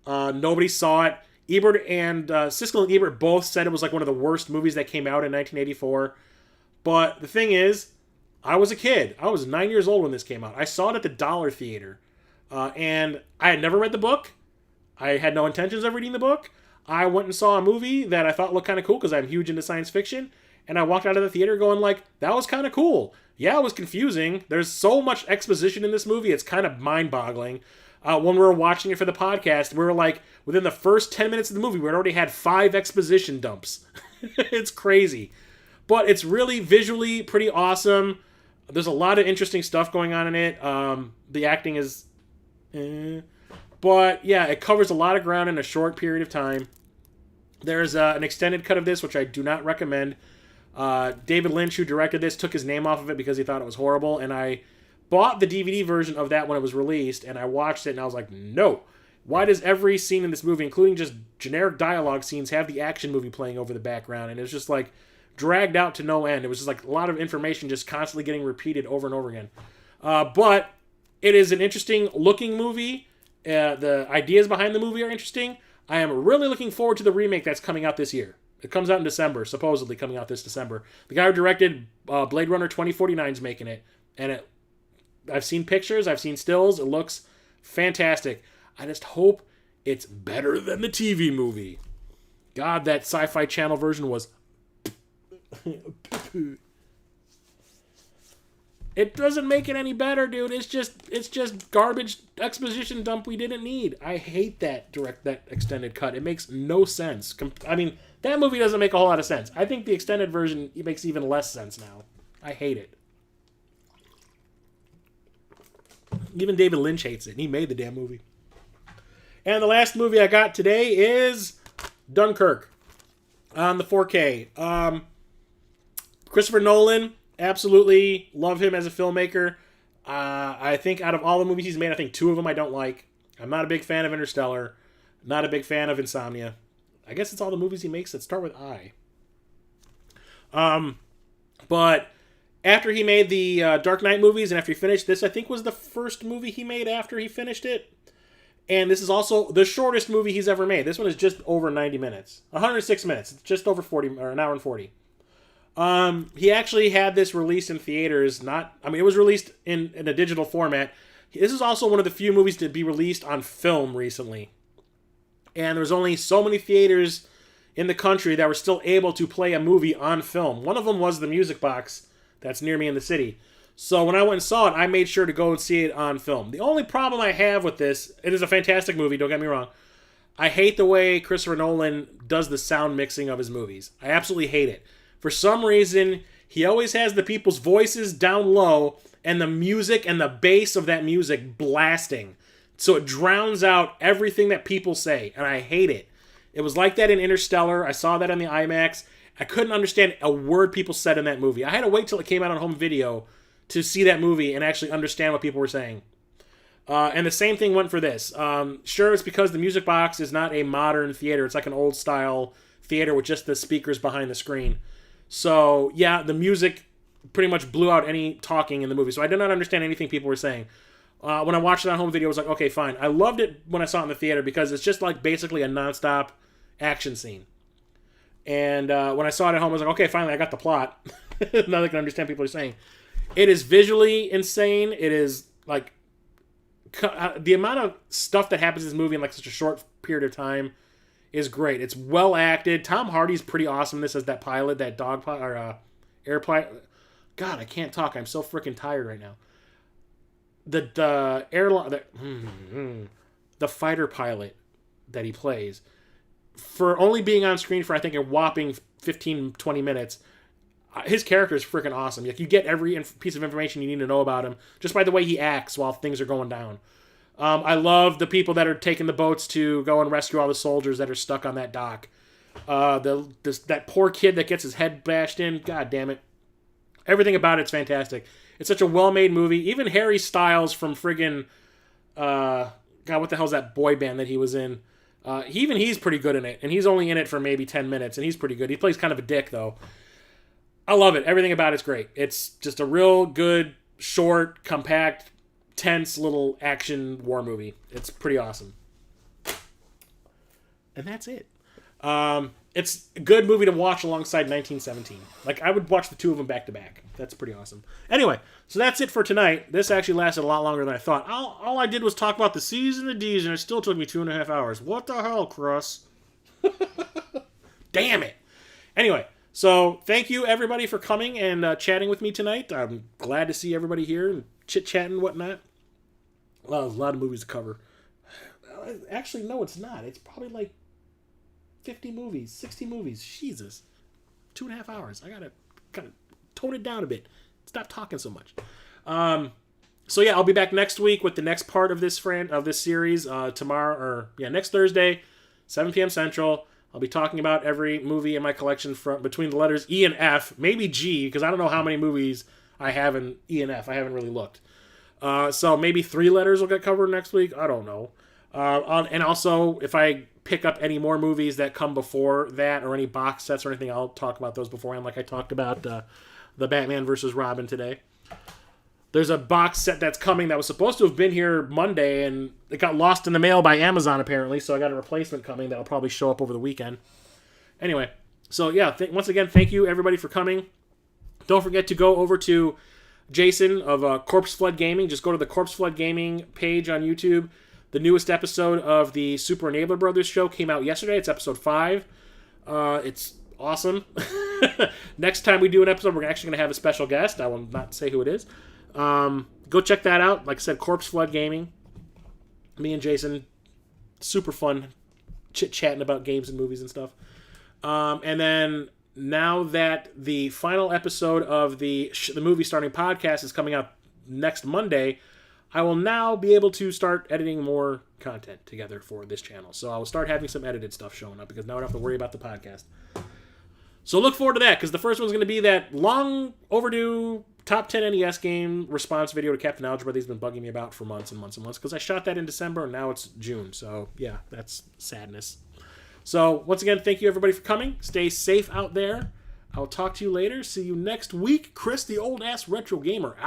Nobody saw it. Ebert and Siskel and Ebert both said it was like one of the worst movies that came out in 1984. But the thing is, I was a kid. I was 9 years old when this came out. I saw it at the Dollar Theater, and I had never read the book. I had no intentions of reading the book. I went and saw a movie that I thought looked kind of cool because I'm huge into science fiction. And I walked out of the theater going like, that was kind of cool. Yeah, it was confusing. There's so much exposition in this movie. It's kind of mind-boggling. When we were watching it for the podcast, we were like, within the first 10 minutes of the movie, we had already had 5 exposition dumps. It's crazy. But it's really visually pretty awesome. There's a lot of interesting stuff going on in it. The acting is... But yeah, it covers a lot of ground in a short period of time. There's an extended cut of this, which I do not recommend. David Lynch, who directed this, took his name off of it because he thought it was horrible, and I bought the DVD version of that when it was released, and I watched it, and I was like, no. Why does every scene in this movie, including just generic dialogue scenes, have the action movie playing over the background? And it was just like dragged out to no end. It was just like a lot of information just constantly getting repeated over and over again. But it is an interesting looking movie. The ideas behind the movie are interesting. I am really looking forward to the remake that's coming out this year. It comes out in December, supposedly coming out this December. The guy who directed Blade Runner 2049 is making it. And I've seen pictures, I've seen stills. It looks fantastic. I just hope it's better than the TV movie. God, that Sci-Fi Channel version was... It doesn't make it any better, dude. It's just garbage exposition dump we didn't need. I hate that extended cut. It makes no sense. I mean, that movie doesn't make a whole lot of sense. I think the extended version makes even less sense now. I hate it. Even David Lynch hates it, and he made the damn movie. And the last movie I got today is Dunkirk on the 4K. Christopher Nolan, absolutely love him as a filmmaker. I think out of all the movies he's made, I think 2 of them I don't like. I'm not a big fan of Interstellar. Not a big fan of Insomnia. I guess it's all the movies he makes that start with I. But after he made the Dark Knight movies and after he finished this, I think was the first movie he made after he finished it. And this is also the shortest movie he's ever made. This one is just over 90 minutes. 106 minutes. It's just over 40, or an hour and 40. He actually had this released in theaters. It was released in a digital format. This is also one of the few movies to be released on film recently. And there's only so many theaters in the country that were still able to play a movie on film. One of them was the Music Box that's near me in the city. So when I went and saw it, I made sure to go and see it on film. The only problem I have with this, it is a fantastic movie, don't get me wrong. I hate the way Christopher Nolan does the sound mixing of his movies. I absolutely hate it. For some reason, he always has the people's voices down low and the music and the bass of that music blasting. So it drowns out everything that people say, and I hate it. It was like that in Interstellar. I saw that on the IMAX. I couldn't understand a word people said in that movie. I had to wait till it came out on home video to see that movie and actually understand what people were saying. And the same thing went for this. Sure, it's because the Music Box is not a modern theater. It's like an old-style theater with just the speakers behind the screen. So, yeah, the music pretty much blew out any talking in the movie. So I did not understand anything people were saying. When I watched it on home video, I was like, okay, fine. I loved it when I saw it in the theater because it's just like basically a nonstop action scene. And when I saw it at home, I was like, okay, finally, I got the plot. Now I can understand what people are saying. It is visually insane. It is like the amount of stuff that happens in this movie in like such a short period of time is great. It's well acted. Tom Hardy's pretty awesome. This as that pilot, that dog pilot or air pilot. God, I can't talk. I'm so freaking tired right now. The airline, the fighter pilot that he plays, for only being on screen for I think a whopping 15-20 minutes. His character is freaking awesome. Like, you get every piece of information you need to know about him just by the way he acts while things are going down. I love the people that are taking the boats to go and rescue all the soldiers that are stuck on that dock. That poor kid that gets his head bashed in. God damn it. Everything about it's fantastic. It's such a well-made movie. Even Harry Styles from friggin' God, what the hell's that boy band that he was in? He's pretty good in it, and he's only in it for maybe 10 minutes, and he's pretty good. He plays kind of a dick, though. I love it. Everything about it's great. It's just a real good, short, compact, tense little action war movie. It's pretty awesome. And that's it. It's a good movie to watch alongside 1917. Like, I would watch the two of them back to back. That's pretty awesome. Anyway, so that's it for tonight. This actually lasted a lot longer than I thought. All I did was talk about the C's and the D's, and it still took me 2.5 hours. What the hell, Cross? Damn it. Anyway, so thank you, everybody, for coming and chatting with me tonight. I'm glad to see everybody here and chit-chatting and whatnot. Well, there's a lot of movies to cover. Actually, no, it's not. It's probably like 50 movies, 60 movies. Jesus. 2.5 hours. I gotta tone it down a bit. Stop talking so much. So yeah, I'll be back next week with the next part of this series. Next Thursday, 7 p.m. Central. I'll be talking about every movie in my collection from between the letters E and F, maybe G, because I don't know how many movies I have in E and F. I haven't really looked. So maybe 3 letters will get covered next week. I don't know. And also, if I pick up any more movies that come before that, or any box sets or anything, I'll talk about those beforehand, like I talked about the Batman vs. Robin today. There's a box set that's coming that was supposed to have been here Monday, and it got lost in the mail by Amazon, apparently, so I got a replacement coming that'll probably show up over the weekend. Anyway, so yeah, once again, thank you, everybody, for coming. Don't forget to go over to Jason of Corpse Flood Gaming. Just go to the Corpse Flood Gaming page on YouTube. The newest episode of the Super Enabler Brothers show came out yesterday. It's episode 5. It's awesome. Next time we do an episode, we're actually going to have a special guest. I will not say who it is. Go check that out. Like I said, Corpse Flood Gaming. Me and Jason, super fun chit-chatting about games and movies and stuff. And then now that the final episode of the Movie Starting Podcast is coming out next Monday, I will now be able to start editing more content together for this channel. So I will start having some edited stuff showing up because now I don't have to worry about the podcast. So look forward to that, because the first one's going to be that long overdue top 10 NES game response video to Captain Algebra that he's been bugging me about for months and months and months, because I shot that in December and now it's June. So yeah, that's sadness. So once again, thank you everybody for coming. Stay safe out there. I'll talk to you later. See you next week. Chris, the old ass retro gamer, out.